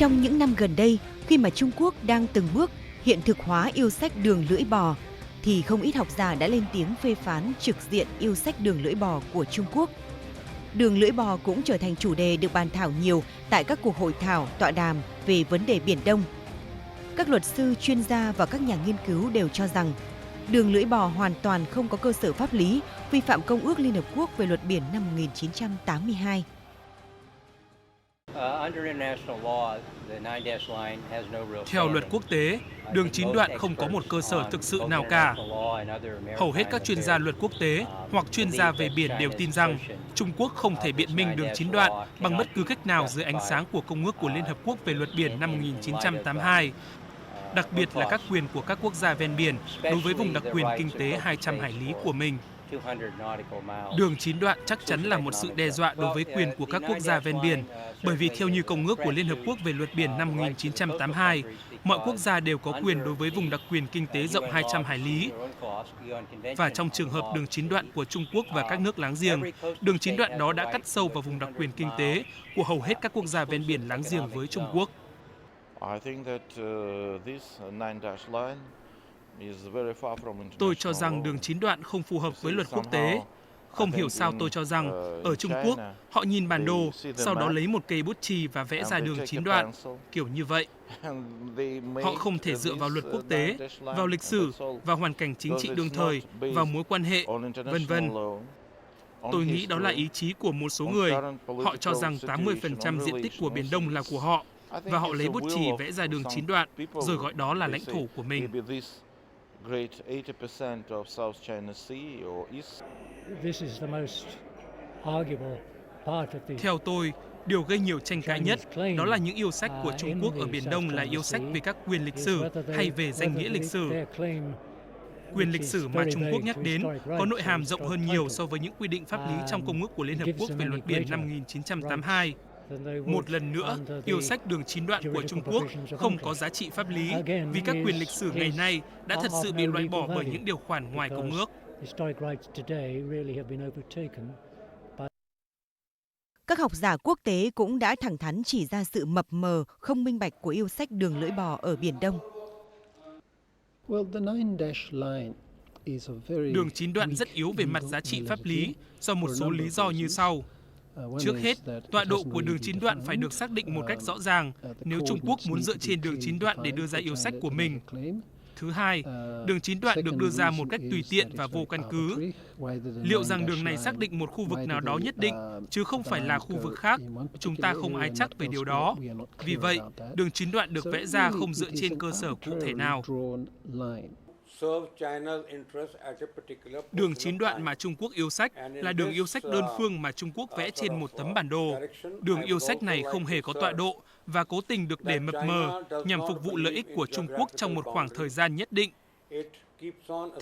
Trong những năm gần đây, khi mà Trung Quốc đang từng bước hiện thực hóa yêu sách đường lưỡi bò, thì không ít học giả đã lên tiếng phê phán trực diện yêu sách đường lưỡi bò của Trung Quốc. Đường lưỡi bò cũng trở thành chủ đề được bàn thảo nhiều tại các cuộc hội thảo, tọa đàm về vấn đề Biển Đông. Các luật sư, chuyên gia và các nhà nghiên cứu đều cho rằng đường lưỡi bò hoàn toàn không có cơ sở pháp lý, vi phạm Công ước Liên Hợp Quốc về luật biển năm 1982. Theo luật quốc tế, đường 9 đoạn không có một cơ sở thực sự nào cả. Hầu hết các chuyên gia luật quốc tế hoặc chuyên gia về biển đều tin rằng Trung Quốc không thể biện minh đường 9 đoạn bằng bất cứ cách nào dưới ánh sáng của Công ước của Liên Hợp Quốc về luật biển năm 1982, đặc biệt là các quyền của các quốc gia ven biển đối với vùng đặc quyền kinh tế 200 hải lý của mình. Đường 9 đoạn chắc chắn là một sự đe dọa đối với quyền của các quốc gia ven biển, bởi vì theo như Công ước của Liên Hợp Quốc về luật biển năm 1982, mọi quốc gia đều có quyền đối với vùng đặc quyền kinh tế rộng 200 hải lý. Và trong trường hợp đường 9 đoạn của Trung Quốc và các nước láng giềng, đường 9 đoạn đó đã cắt sâu vào vùng đặc quyền kinh tế của hầu hết các quốc gia ven biển láng giềng với Trung Quốc. Tôi cho rằng đường 9 đoạn không phù hợp với luật quốc tế. Không hiểu sao tôi cho rằng ở Trung Quốc, họ nhìn bản đồ, sau đó lấy một cây bút chì và vẽ ra đường 9 đoạn, kiểu như vậy. Họ không thể dựa vào luật quốc tế, vào lịch sử, vào hoàn cảnh chính trị đương thời, vào mối quan hệ, vân vân. Tôi nghĩ đó là ý chí của một số người. Họ cho rằng 80% diện tích của Biển Đông là của họ, và họ lấy bút chì vẽ ra đường 9 đoạn, rồi gọi đó là lãnh thổ của mình. Theo tôi, điều gây nhiều tranh cãi nhất đó là những yêu sách của Trung Quốc ở Biển Đông là yêu sách về các quyền lịch sử hay về danh nghĩa lịch sử. Quyền lịch sử mà Trung Quốc nhắc đến có nội hàm rộng hơn nhiều so với những quy định pháp lý trong Công ước của Liên Hợp Quốc về luật biển năm 1982. Một lần nữa, yêu sách đường 9 đoạn của Trung Quốc không có giá trị pháp lý vì các quyền lịch sử ngày nay đã thật sự bị loại bỏ bởi những điều khoản ngoài Công ước. Các học giả quốc tế cũng đã thẳng thắn chỉ ra sự mập mờ, không minh bạch của yêu sách đường lưỡi bò ở Biển Đông. Đường 9 đoạn rất yếu về mặt giá trị pháp lý do một số lý do như sau. Trước hết, tọa độ của đường 9 đoạn phải được xác định một cách rõ ràng nếu Trung Quốc muốn dựa trên đường 9 đoạn để đưa ra yêu sách của mình. Thứ hai, đường 9 đoạn được đưa ra một cách tùy tiện và vô căn cứ. Liệu rằng đường này xác định một khu vực nào đó nhất định, chứ không phải là khu vực khác, chúng ta không ai chắc về điều đó. Vì vậy, đường 9 đoạn được vẽ ra không dựa trên cơ sở cụ thể nào. Đường 9 đoạn mà Trung Quốc yêu sách là đường yêu sách đơn phương mà Trung Quốc vẽ trên một tấm bản đồ. Đường yêu sách này không hề có tọa độ và cố tình được để mập mờ nhằm phục vụ lợi ích của Trung Quốc trong một khoảng thời gian nhất định.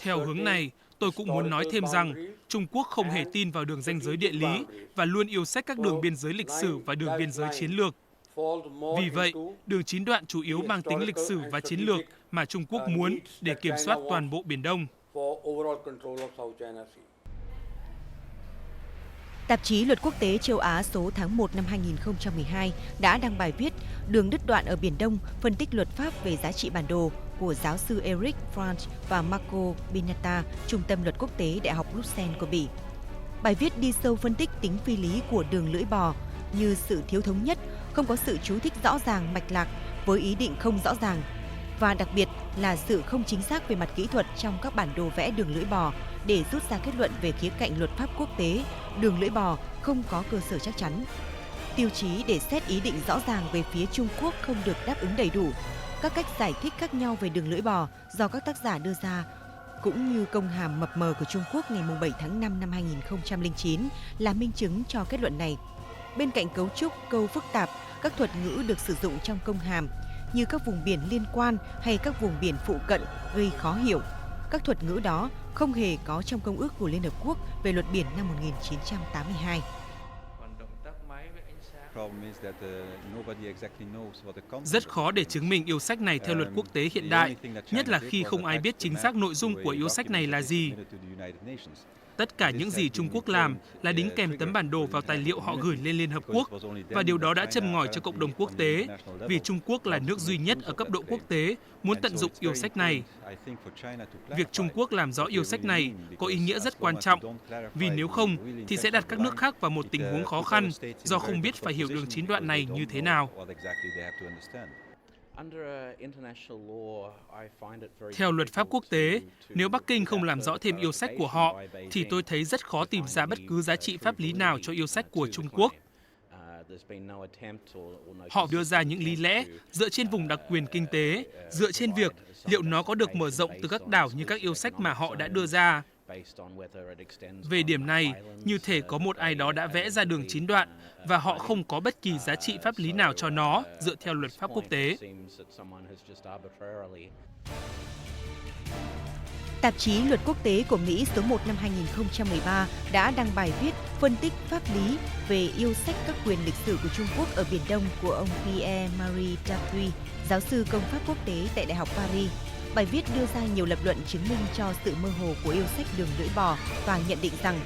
Theo hướng này, tôi cũng muốn nói thêm rằng Trung Quốc không hề tin vào đường ranh giới địa lý và luôn yêu sách các đường biên giới lịch sử và đường biên giới chiến lược. Vì vậy, đường 9 đoạn chủ yếu mang tính lịch sử và chiến lược mà Trung Quốc muốn để kiểm soát toàn bộ Biển Đông. Tạp chí Luật Quốc tế Châu Á số tháng 1 năm 2012 đã đăng bài viết Đường đứt đoạn ở Biển Đông, phân tích luật pháp về giá trị bản đồ của giáo sư Eric Franch và Marco Binata, Trung tâm Luật Quốc tế Đại học Bruxelles của Bỉ. Bài viết đi sâu phân tích tính phi lý của đường lưỡi bò như sự thiếu thống nhất, không có sự chú thích rõ ràng mạch lạc với ý định không rõ ràng, và đặc biệt là sự không chính xác về mặt kỹ thuật trong các bản đồ vẽ đường lưỡi bò để rút ra kết luận về khía cạnh luật pháp quốc tế, đường lưỡi bò không có cơ sở chắc chắn. Tiêu chí để xét ý định rõ ràng về phía Trung Quốc không được đáp ứng đầy đủ. Các cách giải thích khác nhau về đường lưỡi bò do các tác giả đưa ra, cũng như công hàm mập mờ của Trung Quốc ngày 7 tháng 5 năm 2009 là minh chứng cho kết luận này. Bên cạnh cấu trúc, câu phức tạp, các thuật ngữ được sử dụng trong công hàm như các vùng biển liên quan hay các vùng biển phụ cận gây khó hiểu. Các thuật ngữ đó không hề có trong Công ước của Liên Hợp Quốc về luật biển năm 1982. Rất khó để chứng minh yêu sách này theo luật quốc tế hiện đại, nhất là khi không ai biết chính xác nội dung của yêu sách này là gì. Tất cả những gì Trung Quốc làm là đính kèm tấm bản đồ vào tài liệu họ gửi lên Liên Hợp Quốc, và điều đó đã châm ngòi cho cộng đồng quốc tế, vì Trung Quốc là nước duy nhất ở cấp độ quốc tế muốn tận dụng yêu sách này. Việc Trung Quốc làm rõ yêu sách này có ý nghĩa rất quan trọng, vì nếu không thì sẽ đặt các nước khác vào một tình huống khó khăn do không biết phải hiểu đường chín đoạn này như thế nào. Theo luật pháp quốc tế, nếu Bắc Kinh không làm rõ thêm yêu sách của họ, thì tôi thấy rất khó tìm ra bất cứ giá trị pháp lý nào cho yêu sách của Trung Quốc. Họ đưa ra những lý lẽ dựa trên vùng đặc quyền kinh tế, dựa trên việc liệu nó có được mở rộng từ các đảo như các yêu sách mà họ đã đưa ra. Về điểm này, như thể có một ai đó đã vẽ ra đường chín đoạn và họ không có bất kỳ giá trị pháp lý nào cho nó dựa theo luật pháp quốc tế. Tạp chí Luật Quốc tế của Mỹ số 1 năm 2013 đã đăng bài viết phân tích pháp lý về yêu sách các quyền lịch sử của Trung Quốc ở Biển Đông của ông Pierre-Marie Dupuy, giáo sư công pháp quốc tế tại Đại học Paris. Bài viết đưa ra nhiều lập luận chứng minh cho sự mơ hồ của yêu sách đường lưỡi bò và nhận định rằng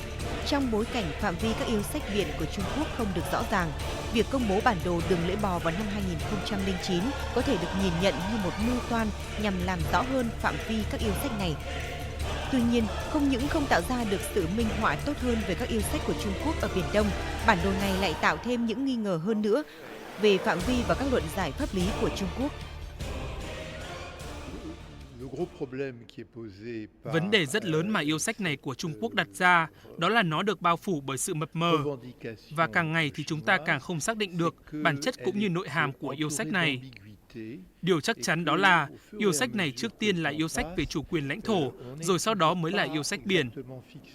trong bối cảnh phạm vi các yêu sách biển của Trung Quốc không được rõ ràng, việc công bố bản đồ đường lưỡi bò vào năm 2009 có thể được nhìn nhận như một mưu toan nhằm làm rõ hơn phạm vi các yêu sách này. Tuy nhiên, không những không tạo ra được sự minh họa tốt hơn về các yêu sách của Trung Quốc ở Biển Đông, bản đồ này lại tạo thêm những nghi ngờ hơn nữa về phạm vi và các luận giải pháp lý của Trung Quốc. Vấn đề rất lớn mà yêu sách này của Trung Quốc đặt ra đó là nó được bao phủ bởi sự mập mờ. Và càng ngày thì chúng ta càng không xác định được bản chất cũng như nội hàm của yêu sách này. Điều chắc chắn đó là yêu sách này trước tiên là yêu sách về chủ quyền lãnh thổ, rồi sau đó mới là yêu sách biển.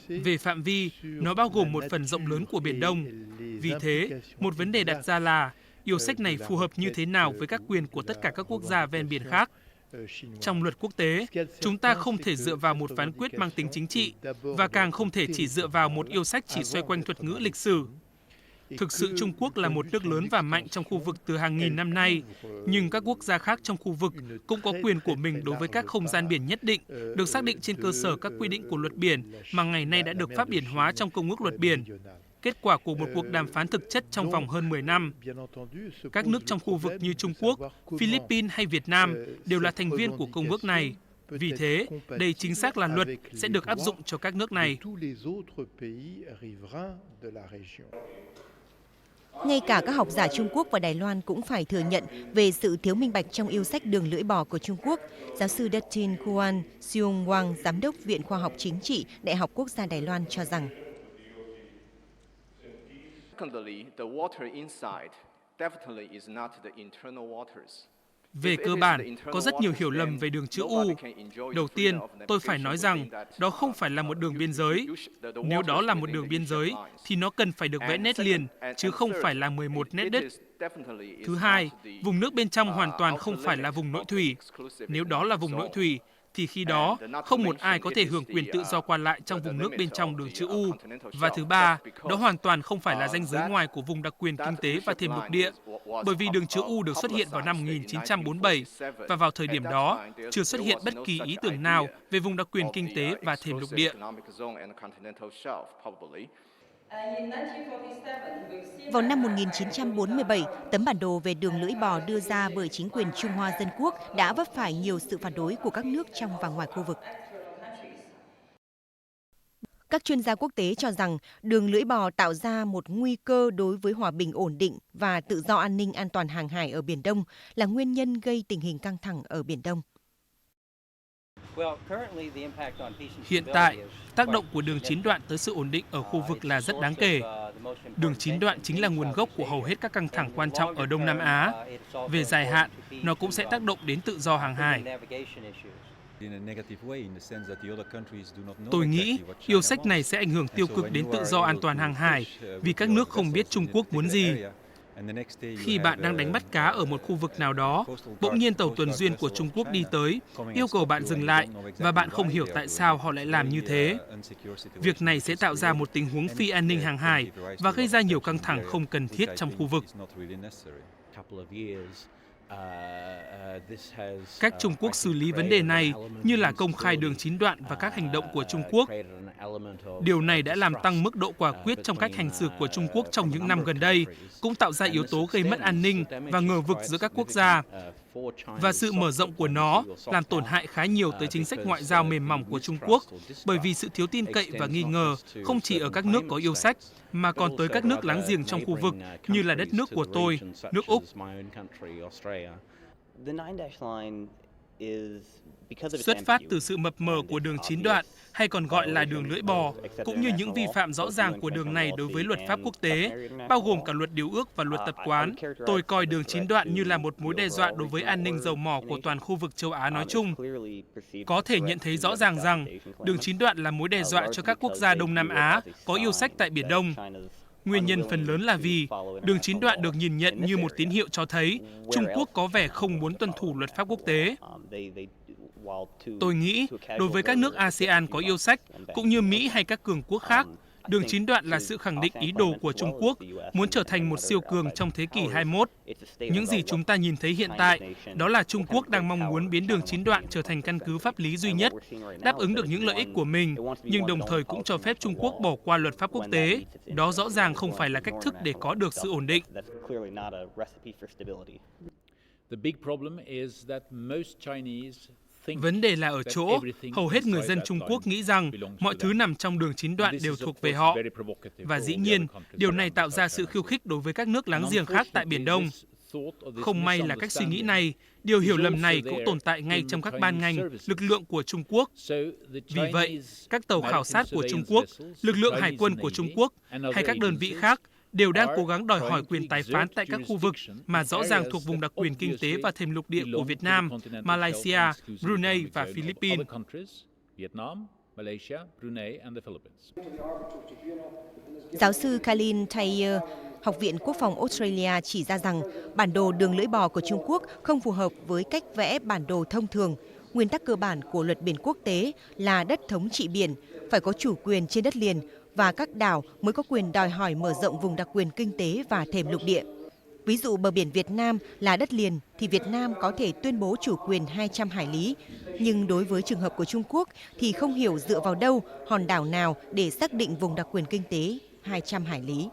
Về phạm vi, nó bao gồm một phần rộng lớn của Biển Đông. Vì thế, một vấn đề đặt ra là yêu sách này phù hợp như thế nào với các quyền của tất cả các quốc gia ven biển khác. Trong luật quốc tế, chúng ta không thể dựa vào một phán quyết mang tính chính trị và càng không thể chỉ dựa vào một yêu sách chỉ xoay quanh thuật ngữ lịch sử. Thực sự Trung Quốc là một nước lớn và mạnh trong khu vực từ hàng nghìn năm nay, nhưng các quốc gia khác trong khu vực cũng có quyền của mình đối với các không gian biển nhất định, được xác định trên cơ sở các quy định của luật biển mà ngày nay đã được pháp điển hóa trong Công ước Luật Biển. Kết quả của một cuộc đàm phán thực chất trong vòng hơn 10 năm. Các nước trong khu vực như Trung Quốc, Philippines hay Việt Nam đều là thành viên của công ước này. Vì thế, đây chính xác là luật sẽ được áp dụng cho các nước này. Ngay cả các học giả Trung Quốc và Đài Loan cũng phải thừa nhận về sự thiếu minh bạch trong yêu sách đường lưỡi bò của Trung Quốc. Giáo sư Datin Kuan Seung Wang, Giám đốc Viện Khoa học Chính trị, Đại học Quốc gia Đài Loan cho rằng về cơ bản, có rất nhiều hiểu lầm về đường chữ U. Đầu tiên, tôi phải nói rằng đó không phải là một đường biên giới. Nếu đó là một đường biên giới, thì nó cần phải được vẽ nét liền, chứ không phải là 11 nét đứt. Thứ hai, vùng nước bên trong hoàn toàn không phải là vùng nội thủy. Nếu đó là vùng nội thủy, thì khi đó không một ai có thể hưởng quyền tự do qua lại trong vùng nước bên trong đường chữ U. Và thứ ba, đó hoàn toàn không phải là ranh giới ngoài của vùng đặc quyền kinh tế và thềm lục địa, bởi vì đường chữ U được xuất hiện vào năm 1947 và vào thời điểm đó chưa xuất hiện bất kỳ ý tưởng nào về vùng đặc quyền kinh tế và thềm lục địa. Vào năm 1947, tấm bản đồ về đường lưỡi bò đưa ra bởi chính quyền Trung Hoa Dân Quốc đã vấp phải nhiều sự phản đối của các nước trong và ngoài khu vực. Các chuyên gia quốc tế cho rằng đường lưỡi bò tạo ra một nguy cơ đối với hòa bình ổn định và tự do an ninh an toàn hàng hải ở Biển Đông, là nguyên nhân gây tình hình căng thẳng ở Biển Đông. Hiện tại, tác động của đường chín đoạn tới sự ổn định ở khu vực là rất đáng kể. Đường chín đoạn chính là nguồn gốc của hầu hết các căng thẳng quan trọng ở Đông Nam Á. Về dài hạn, nó cũng sẽ tác động đến tự do hàng hải. Tôi nghĩ yêu sách này sẽ ảnh hưởng tiêu cực đến tự do an toàn hàng hải vì các nước không biết Trung Quốc muốn gì. Khi bạn đang đánh bắt cá ở một khu vực nào đó, bỗng nhiên tàu tuần duyên của Trung Quốc đi tới, yêu cầu bạn dừng lại và bạn không hiểu tại sao họ lại làm như thế. Việc này sẽ tạo ra một tình huống phi an ninh hàng hải và gây ra nhiều căng thẳng không cần thiết trong khu vực. Cách Trung Quốc xử lý vấn đề này như là công khai đường chín đoạn và các hành động của Trung Quốc. Điều này đã làm tăng mức độ quả quyết trong cách hành xử của Trung Quốc trong những năm gần đây, cũng tạo ra yếu tố gây mất an ninh và ngờ vực giữa các quốc gia. Và sự mở rộng của nó làm tổn hại khá nhiều tới chính sách ngoại giao mềm mỏng của Trung Quốc, bởi vì sự thiếu tin cậy và nghi ngờ không chỉ ở các nước có yêu sách, mà còn tới các nước láng giềng trong khu vực như là đất nước của tôi, nước Úc. Xuất phát từ sự mập mờ của đường chín đoạn, hay còn gọi là đường lưỡi bò, cũng như những vi phạm rõ ràng của đường này đối với luật pháp quốc tế, bao gồm cả luật điều ước và luật tập quán, tôi coi đường chín đoạn như là một mối đe dọa đối với an ninh dầu mỏ của toàn khu vực châu Á nói chung. Có thể nhận thấy rõ ràng rằng đường chín đoạn là mối đe dọa cho các quốc gia Đông Nam Á có yêu sách tại Biển Đông. Nguyên nhân phần lớn là vì đường chín đoạn được nhìn nhận như một tín hiệu cho thấy Trung Quốc có vẻ không muốn tuân thủ luật pháp quốc tế. Tôi nghĩ, đối với các nước ASEAN có yêu sách, cũng như Mỹ hay các cường quốc khác, đường chín đoạn là sự khẳng định ý đồ của Trung Quốc muốn trở thành một siêu cường trong thế kỷ 21. Những gì chúng ta nhìn thấy hiện tại, đó là Trung Quốc đang mong muốn biến đường chín đoạn trở thành căn cứ pháp lý duy nhất, đáp ứng được những lợi ích của mình, nhưng đồng thời cũng cho phép Trung Quốc bỏ qua luật pháp quốc tế. Đó rõ ràng không phải là cách thức để có được sự ổn định. Vấn đề là ở chỗ, hầu hết người dân Trung Quốc nghĩ rằng mọi thứ nằm trong đường chín đoạn đều thuộc về họ. Và dĩ nhiên, điều này tạo ra sự khiêu khích đối với các nước láng giềng khác tại Biển Đông. Không may là cách suy nghĩ này, điều hiểu lầm này cũng tồn tại ngay trong các ban ngành, lực lượng của Trung Quốc. Vì vậy, các tàu khảo sát của Trung Quốc, lực lượng hải quân của Trung Quốc hay các đơn vị khác đều đang cố gắng đòi hỏi quyền tài phán tại các khu vực mà rõ ràng thuộc vùng đặc quyền kinh tế và thềm lục địa của Việt Nam, Malaysia, Brunei và Philippines. Giáo sư Colin Thayer, Học viện Quốc phòng Australia chỉ ra rằng bản đồ đường lưỡi bò của Trung Quốc không phù hợp với cách vẽ bản đồ thông thường. Nguyên tắc cơ bản của luật biển quốc tế là đất thống trị biển, phải có chủ quyền trên đất liền, và các đảo mới có quyền đòi hỏi mở rộng vùng đặc quyền kinh tế và thềm lục địa. Ví dụ bờ biển Việt Nam là đất liền thì Việt Nam có thể tuyên bố chủ quyền 200 hải lý. Nhưng đối với trường hợp của Trung Quốc thì không hiểu dựa vào đâu, hòn đảo nào để xác định vùng đặc quyền kinh tế 200 hải lý.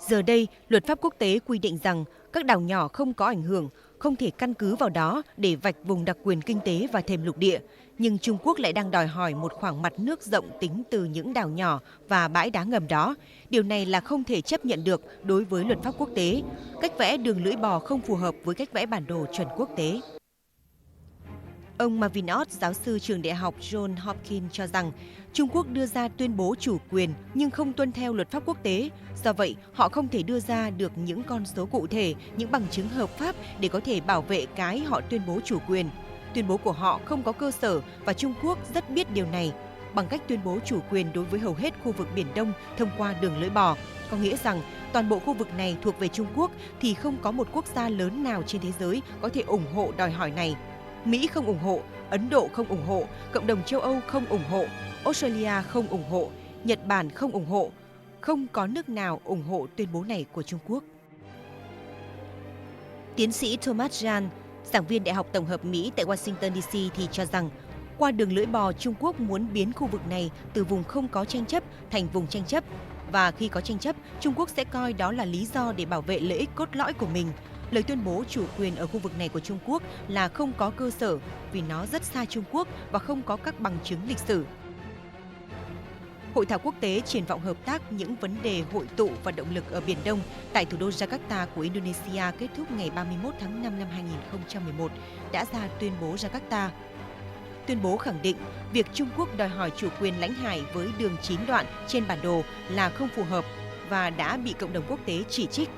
Giờ đây, luật pháp quốc tế quy định rằng các đảo nhỏ không có ảnh hưởng, không thể căn cứ vào đó để vạch vùng đặc quyền kinh tế và thềm lục địa. Nhưng Trung Quốc lại đang đòi hỏi một khoảng mặt nước rộng tính từ những đảo nhỏ và bãi đá ngầm đó. Điều này là không thể chấp nhận được đối với luật pháp quốc tế. Cách vẽ đường lưỡi bò không phù hợp với cách vẽ bản đồ chuẩn quốc tế. Ông Marvin Ott, giáo sư trường đại học Johns Hopkins cho rằng Trung Quốc đưa ra tuyên bố chủ quyền nhưng không tuân theo luật pháp quốc tế. Do vậy, họ không thể đưa ra được những con số cụ thể, những bằng chứng hợp pháp để có thể bảo vệ cái họ tuyên bố chủ quyền. Tuyên bố của họ không có cơ sở và Trung Quốc rất biết điều này. Bằng cách tuyên bố chủ quyền đối với hầu hết khu vực Biển Đông thông qua đường lưỡi bò, có nghĩa rằng toàn bộ khu vực này thuộc về Trung Quốc thì không có một quốc gia lớn nào trên thế giới có thể ủng hộ đòi hỏi này. Mỹ không ủng hộ, Ấn Độ không ủng hộ, cộng đồng châu Âu không ủng hộ, Australia không ủng hộ, Nhật Bản không ủng hộ. Không có nước nào ủng hộ tuyên bố này của Trung Quốc. Tiến sĩ Thomas Jan, giảng viên Đại học Tổng hợp Mỹ tại Washington DC thì cho rằng, qua đường lưỡi bò, Trung Quốc muốn biến khu vực này từ vùng không có tranh chấp thành vùng tranh chấp. Và khi có tranh chấp, Trung Quốc sẽ coi đó là lý do để bảo vệ lợi ích cốt lõi của mình. Lời tuyên bố chủ quyền ở khu vực này của Trung Quốc là không có cơ sở vì nó rất xa Trung Quốc và không có các bằng chứng lịch sử. Hội thảo quốc tế triển vọng hợp tác những vấn đề hội tụ và động lực ở Biển Đông tại thủ đô Jakarta của Indonesia kết thúc ngày 31 tháng 5 năm 2011 đã ra tuyên bố Jakarta. Tuyên bố khẳng định việc Trung Quốc đòi hỏi chủ quyền lãnh hải với đường 9 đoạn trên bản đồ là không phù hợp và đã bị cộng đồng quốc tế chỉ trích.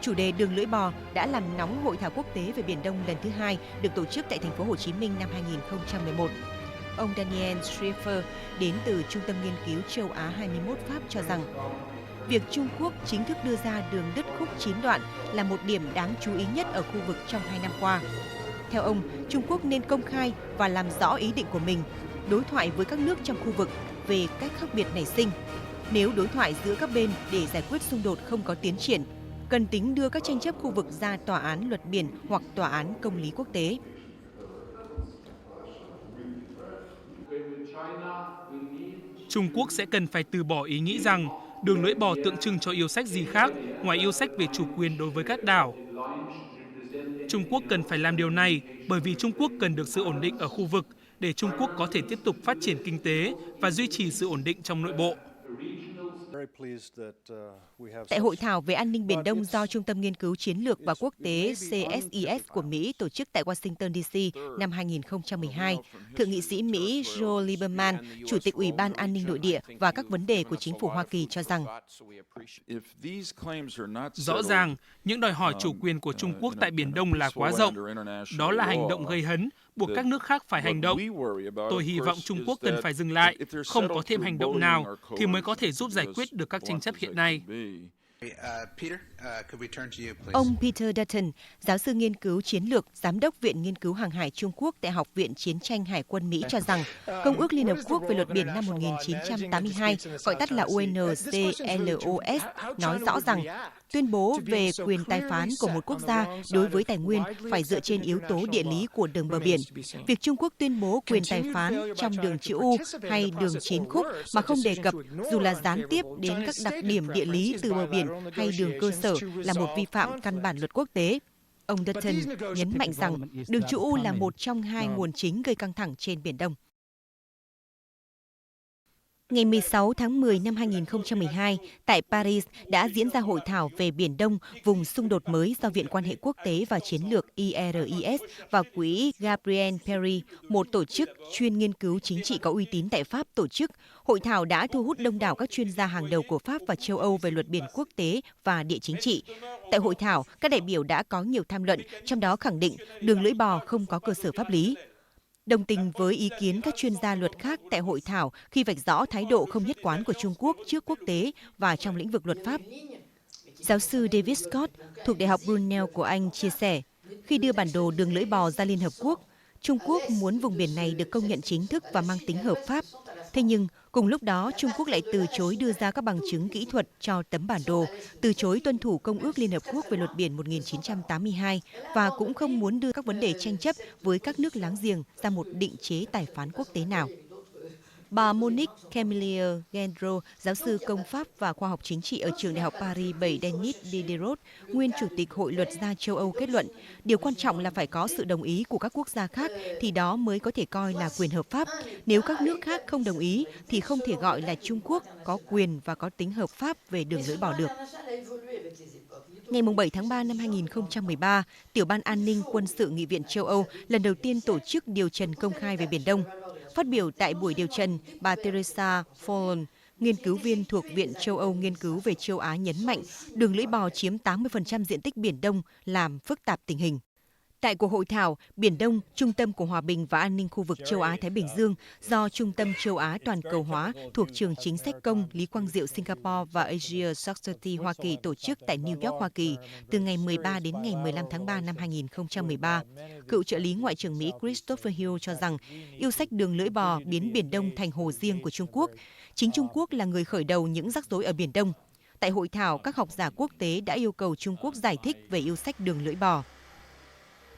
Chủ đề đường lưỡi bò đã làm nóng hội thảo quốc tế về Biển Đông lần thứ 2 được tổ chức tại thành phố Hồ Chí Minh năm 2011. Ông Daniel Schrieffer đến từ Trung tâm Nghiên cứu Châu Á 21 Pháp cho rằng việc Trung Quốc chính thức đưa ra đường đứt khúc 9 đoạn là một điểm đáng chú ý nhất ở khu vực trong 2 năm qua. Theo ông, Trung Quốc nên công khai và làm rõ ý định của mình, đối thoại với các nước trong khu vực về cách khác biệt nảy sinh. Nếu đối thoại giữa các bên để giải quyết xung đột không có tiến triển, cần tính đưa các tranh chấp khu vực ra tòa án luật biển hoặc tòa án công lý quốc tế. Trung Quốc sẽ cần phải từ bỏ ý nghĩ rằng đường lưỡi bò tượng trưng cho yêu sách gì khác ngoài yêu sách về chủ quyền đối với các đảo. Trung Quốc cần phải làm điều này bởi vì Trung Quốc cần được sự ổn định ở khu vực để Trung Quốc có thể tiếp tục phát triển kinh tế và duy trì sự ổn định trong nội bộ. Tại hội thảo về an ninh Biển Đông do Trung tâm Nghiên cứu Chiến lược và Quốc tế CSIS của Mỹ tổ chức tại Washington, D.C. năm 2012, Thượng nghị sĩ Mỹ Joe Lieberman, Chủ tịch Ủy ban An ninh Nội địa và các vấn đề của Chính phủ Hoa Kỳ cho rằng rõ ràng, những đòi hỏi chủ quyền của Trung Quốc tại Biển Đông là quá rộng. Đó là hành động gây hấn, buộc các nước khác phải hành động. Tôi hy vọng Trung Quốc cần phải dừng lại, không có thêm hành động nào thì mới có thể giúp giải quyết được các tranh chấp hiện nay. ông Peter Dutton, giáo sư nghiên cứu chiến lược, giám đốc Viện Nghiên cứu Hàng hải Trung Quốc tại Học viện Chiến tranh Hải quân Mỹ cho rằng, Công ước Liên Hợp Quốc về luật biển năm 1982, gọi tắt là UNCLOS, nói rõ rằng tuyên bố về quyền tài phán của một quốc gia đối với tài nguyên phải dựa trên yếu tố địa lý của đường bờ biển. Việc Trung Quốc tuyên bố quyền tài phán trong đường chữ U hay đường 9 khúc mà không đề cập dù là gián tiếp đến các đặc điểm địa lý từ bờ biển hay đường cơ sở là một vi phạm căn bản luật quốc tế. Ông Dutton nhấn mạnh rằng đường chữ U là một trong hai nguồn chính gây căng thẳng trên Biển Đông. Ngày 16 tháng 10 năm 2012, tại Paris đã diễn ra hội thảo về Biển Đông, vùng xung đột mới do Viện Quan hệ Quốc tế và Chiến lược IRIS và Quỹ Gabriel Péry, một tổ chức chuyên nghiên cứu chính trị có uy tín tại Pháp tổ chức. Hội thảo đã thu hút đông đảo các chuyên gia hàng đầu của Pháp và châu Âu về luật biển quốc tế và địa chính trị. Tại hội thảo, các đại biểu đã có nhiều tham luận, trong đó khẳng định đường lưỡi bò không có cơ sở pháp lý. Đồng tình với ý kiến các chuyên gia luật khác tại hội thảo khi vạch rõ thái độ không nhất quán của Trung Quốc trước quốc tế và trong lĩnh vực luật pháp. Giáo sư David Scott thuộc Đại học Brunel của Anh chia sẻ, khi đưa bản đồ đường lưỡi bò ra Liên Hợp Quốc, Trung Quốc muốn vùng biển này được công nhận chính thức và mang tính hợp pháp. Thế nhưng, cùng lúc đó, Trung Quốc lại từ chối đưa ra các bằng chứng kỹ thuật cho tấm bản đồ, từ chối tuân thủ Công ước Liên Hợp Quốc về luật biển 1982 và cũng không muốn đưa các vấn đề tranh chấp với các nước láng giềng ra một định chế tài phán quốc tế nào. Bà Monique Camillier Gendro, giáo sư công pháp và khoa học chính trị ở trường Đại học Paris 7 Denis Diderot, nguyên chủ tịch Hội luật gia châu Âu kết luận, điều quan trọng là phải có sự đồng ý của các quốc gia khác thì đó mới có thể coi là quyền hợp pháp. Nếu các nước khác không đồng ý thì không thể gọi là Trung Quốc có quyền và có tính hợp pháp về đường lưỡi bò được. Ngày 7 tháng 3 năm 2013, Tiểu ban An ninh Quân sự Nghị viện châu Âu lần đầu tiên tổ chức điều trần công khai về Biển Đông. Phát biểu tại buổi điều trần, bà Teresa Fallon, nghiên cứu viên thuộc Viện châu Âu nghiên cứu về châu Á nhấn mạnh đường lưỡi bò chiếm 80% diện tích Biển Đông, làm phức tạp tình hình. Tại cuộc hội thảo Biển Đông, Trung tâm của Hòa bình và An ninh khu vực châu Á-Thái Bình Dương do Trung tâm châu Á toàn cầu hóa thuộc Trường Chính sách Công Lý Quang Diệu Singapore và Asia Society Hoa Kỳ tổ chức tại New York, Hoa Kỳ từ ngày 13 đến ngày 15 tháng 3 năm 2013. Cựu trợ lý Ngoại trưởng Mỹ Christopher Hill cho rằng yêu sách đường lưỡi bò biến Biển Đông thành hồ riêng của Trung Quốc. Chính Trung Quốc là người khởi đầu những rắc rối ở Biển Đông. Tại hội thảo, các học giả quốc tế đã yêu cầu Trung Quốc giải thích về yêu sách đường lưỡi bò.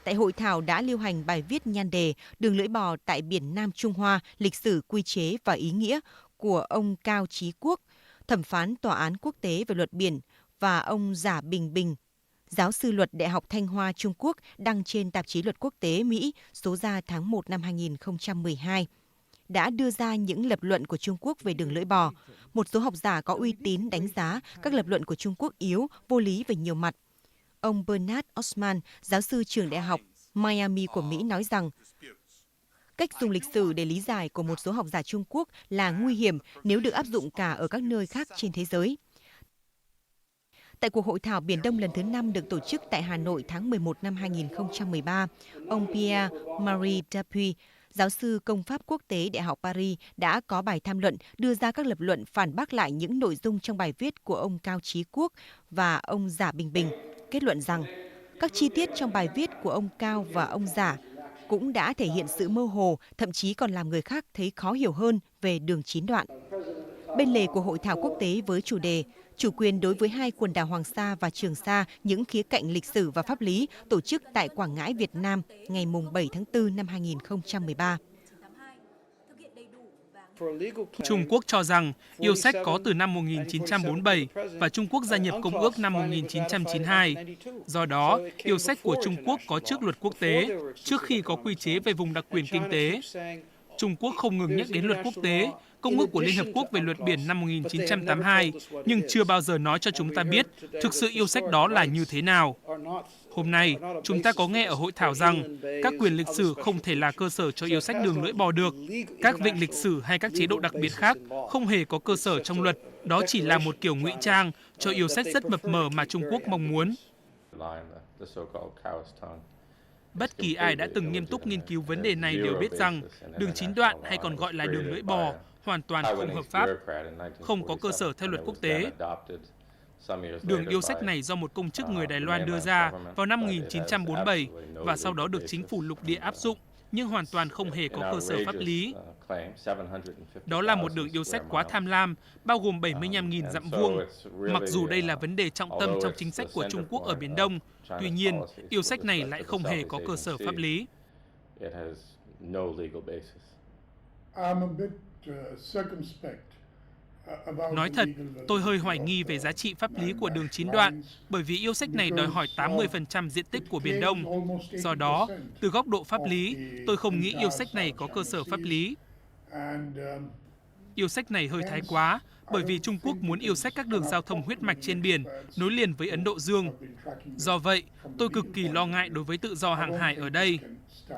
Tại hội thảo đã lưu hành bài viết nhan đề Đường lưỡi bò tại Biển Nam Trung Hoa, lịch sử, quy chế và ý nghĩa của ông Cao Chí Quốc, thẩm phán Tòa án Quốc tế về luật biển, và ông Giả Bình Bình, giáo sư luật Đại học Thanh Hoa Trung Quốc, đăng trên tạp chí Luật Quốc tế Mỹ số ra tháng 1 năm 2012. Đã đưa ra những lập luận của Trung Quốc về đường lưỡi bò. Một số học giả có uy tín đánh giá các lập luận của Trung Quốc yếu, vô lý về nhiều mặt. Ông Bernard Osman, giáo sư trường Đại học Miami của Mỹ nói rằng cách dùng lịch sử để lý giải của một số học giả Trung Quốc là nguy hiểm nếu được áp dụng cả ở các nơi khác trên thế giới. Tại cuộc hội thảo Biển Đông lần thứ 5 được tổ chức tại Hà Nội tháng 11 năm 2013, ông Pierre-Marie Dupuy, giáo sư công pháp quốc tế Đại học Paris đã có bài tham luận đưa ra các lập luận phản bác lại những nội dung trong bài viết của ông Cao Chí Quốc và ông Giả Bình Bình, kết luận rằng các chi tiết trong bài viết của ông Cao và ông Giả cũng đã thể hiện sự mơ hồ, thậm chí còn làm người khác thấy khó hiểu hơn về đường chín đoạn. Bên lề của hội thảo quốc tế với chủ đề Chủ quyền đối với hai quần đảo Hoàng Sa và Trường Sa, những khía cạnh lịch sử và pháp lý, tổ chức tại Quảng Ngãi, Việt Nam, ngày 7 tháng 4 năm 2013. Trung Quốc cho rằng yêu sách có từ năm 1947 và Trung Quốc gia nhập Công ước năm 1992. Do đó, yêu sách của Trung Quốc có trước luật quốc tế, trước khi có quy chế về vùng đặc quyền kinh tế. Trung Quốc không ngừng nhắc đến luật quốc tế, Công ước của Liên Hợp Quốc về luật biển năm 1982, nhưng chưa bao giờ nói cho chúng ta biết thực sự yêu sách đó là như thế nào. Hôm nay, chúng ta có nghe ở hội thảo rằng các quyền lịch sử không thể là cơ sở cho yêu sách đường lưỡi bò được. Các vịnh lịch sử hay các chế độ đặc biệt khác không hề có cơ sở trong luật. Đó chỉ là một kiểu ngụy trang cho yêu sách rất mập mờ mà Trung Quốc mong muốn. Bất kỳ ai đã từng nghiêm túc nghiên cứu vấn đề này đều biết rằng đường chín đoạn hay còn gọi là đường lưỡi bò hoàn toàn không hợp pháp, không có cơ sở theo luật quốc tế. Đường yêu sách này do một công chức người Đài Loan đưa ra vào năm 1947 và sau đó được chính phủ lục địa áp dụng, nhưng hoàn toàn không hề có cơ sở pháp lý. Đó là một đường yêu sách quá tham lam, bao gồm 75.000 dặm vuông. Mặc dù đây là vấn đề trọng tâm trong chính sách của Trung Quốc ở Biển Đông, tuy nhiên, yêu sách này lại không hề có cơ sở pháp lý. Nói thật, tôi hơi hoài nghi về giá trị pháp lý của đường chín đoạn, bởi vì yêu sách này đòi hỏi 80% diện tích của Biển Đông. Do đó, từ góc độ pháp lý, tôi không nghĩ yêu sách này có cơ sở pháp lý. Yêu sách này hơi thái quá, bởi vì Trung Quốc muốn yêu sách các đường giao thông huyết mạch trên biển, nối liền với Ấn Độ Dương. Do vậy, tôi cực kỳ lo ngại đối với tự do hàng hải ở đây.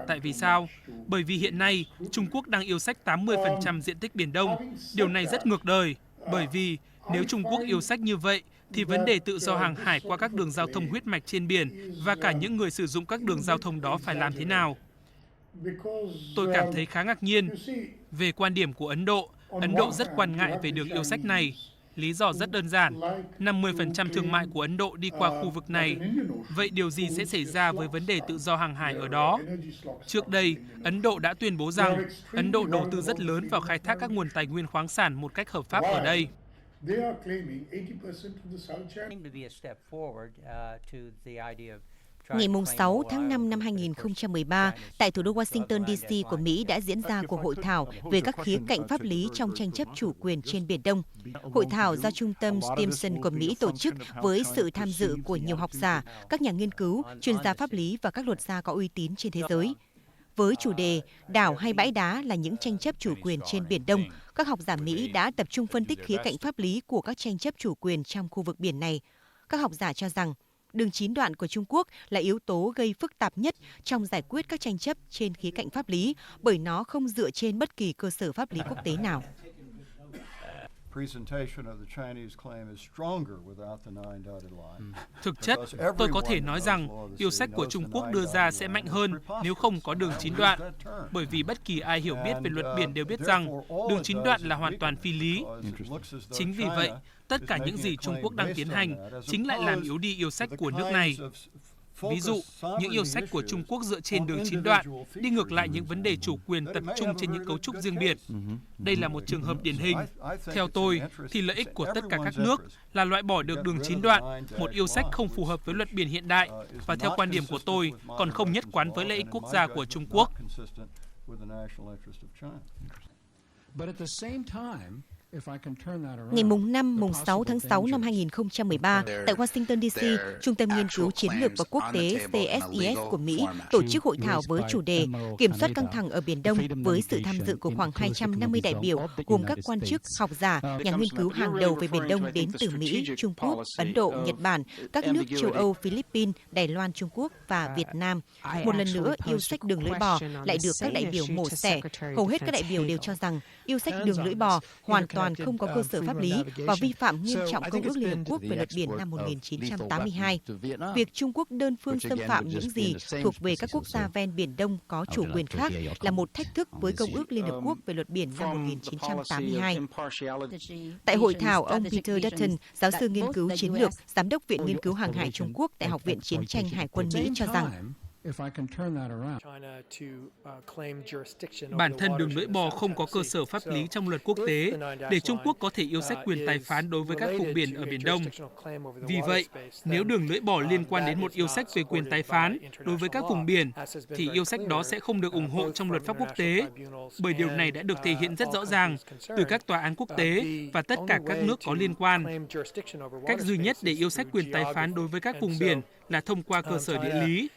Tại vì sao? Bởi vì hiện nay, Trung Quốc đang yêu sách 80% diện tích Biển Đông. Điều này rất ngược đời, bởi vì nếu Trung Quốc yêu sách như vậy, thì vấn đề tự do hàng hải qua các đường giao thông huyết mạch trên biển và cả những người sử dụng các đường giao thông đó phải làm thế nào? Tôi cảm thấy khá ngạc nhiên. Về quan điểm của Ấn Độ rất quan ngại về đường yêu sách này. Lý do rất đơn giản, 50% thương mại của Ấn Độ đi qua khu vực này. Vậy điều gì sẽ xảy ra với vấn đề tự do hàng hải ở đó? Trước đây, Ấn Độ đã tuyên bố rằng Ấn Độ đầu tư rất lớn vào khai thác các nguồn tài nguyên khoáng sản một cách hợp pháp ở đây. Ngày 6 tháng 5 năm 2013, tại thủ đô Washington DC của Mỹ đã diễn ra cuộc hội thảo về các khía cạnh pháp lý trong tranh chấp chủ quyền trên Biển Đông. Hội thảo do Trung tâm Stimson của Mỹ tổ chức với sự tham dự của nhiều học giả, các nhà nghiên cứu, chuyên gia pháp lý và các luật gia có uy tín trên thế giới. Với chủ đề Đảo hay bãi đá là những tranh chấp chủ quyền trên Biển Đông, các học giả Mỹ đã tập trung phân tích khía cạnh pháp lý của các tranh chấp chủ quyền trong khu vực biển này. Các học giả cho rằng đường chín đoạn của Trung Quốc là yếu tố gây phức tạp nhất trong giải quyết các tranh chấp trên khía cạnh pháp lý, bởi nó không dựa trên bất kỳ cơ sở pháp lý quốc tế nào. Thực chất, tôi có thể nói rằng yêu sách của Trung Quốc đưa ra sẽ mạnh hơn nếu không có đường chín đoạn, bởi vì bất kỳ ai hiểu biết về luật biển đều biết rằng đường chín đoạn là hoàn toàn phi lý. Chính vì vậy, tất cả những gì Trung Quốc đang tiến hành chính lại làm yếu đi yêu sách của nước này. Ví dụ, những yêu sách của Trung Quốc dựa trên đường chín đoạn, đi ngược lại những vấn đề chủ quyền tập trung trên những cấu trúc riêng biệt. Đây là một trường hợp điển hình. Theo tôi, thì lợi ích của tất cả các nước là loại bỏ được đường chín đoạn, một yêu sách không phù hợp với luật biển hiện đại, và theo quan điểm của tôi, còn không nhất quán với lợi ích quốc gia của Trung Quốc. Ngày 5-6 tháng 6 năm 2013, tại Washington DC, Trung tâm Nghiên cứu Chiến lược và Quốc tế CSIS của Mỹ tổ chức hội thảo với chủ đề Kiểm soát căng thẳng ở Biển Đông với sự tham dự của khoảng 250 đại biểu gồm các quan chức, học giả, nhà nghiên cứu hàng đầu về Biển Đông đến từ Mỹ, Trung Quốc, Ấn Độ, Nhật Bản, các nước châu Âu, Philippines, Đài Loan, Trung Quốc và Việt Nam. Một lần nữa, yêu sách đường lưỡi bò lại được các đại biểu mổ xẻ. Hầu hết các đại biểu đều cho rằng yêu sách đường lưỡi bò hoàn toàn không có cơ sở pháp lý và vi phạm nghiêm trọng Công ước Liên Hợp Quốc về luật biển năm 1982. Việc Trung Quốc đơn phương xâm phạm những gì thuộc về các quốc gia ven Biển Đông có chủ quyền khác là một thách thức với Công ước Liên Hợp Quốc về luật biển năm 1982. Tại hội thảo, ông Peter Dutton, giáo sư nghiên cứu chiến lược, giám đốc Viện Nghiên cứu Hàng hải Trung Quốc tại Học viện Chiến tranh Hải quân Mỹ cho rằng Bản thân đường lưỡi bò không có cơ sở pháp lý trong luật quốc tế để Trung Quốc có thể yêu sách quyền tài phán đối với các vùng biển ở Biển Đông. Vì vậy, nếu đường lưỡi bò liên quan đến một yêu sách về quyền tài phán đối với các vùng biển, thì yêu sách đó sẽ không được ủng hộ trong luật pháp quốc tế, bởi điều này đã được thể hiện rất rõ ràng từ các tòa án quốc tế và tất cả các nước có liên quan. Cách duy nhất để yêu sách quyền tài phán đối với các vùng biển là thông qua cơ sở địa lý.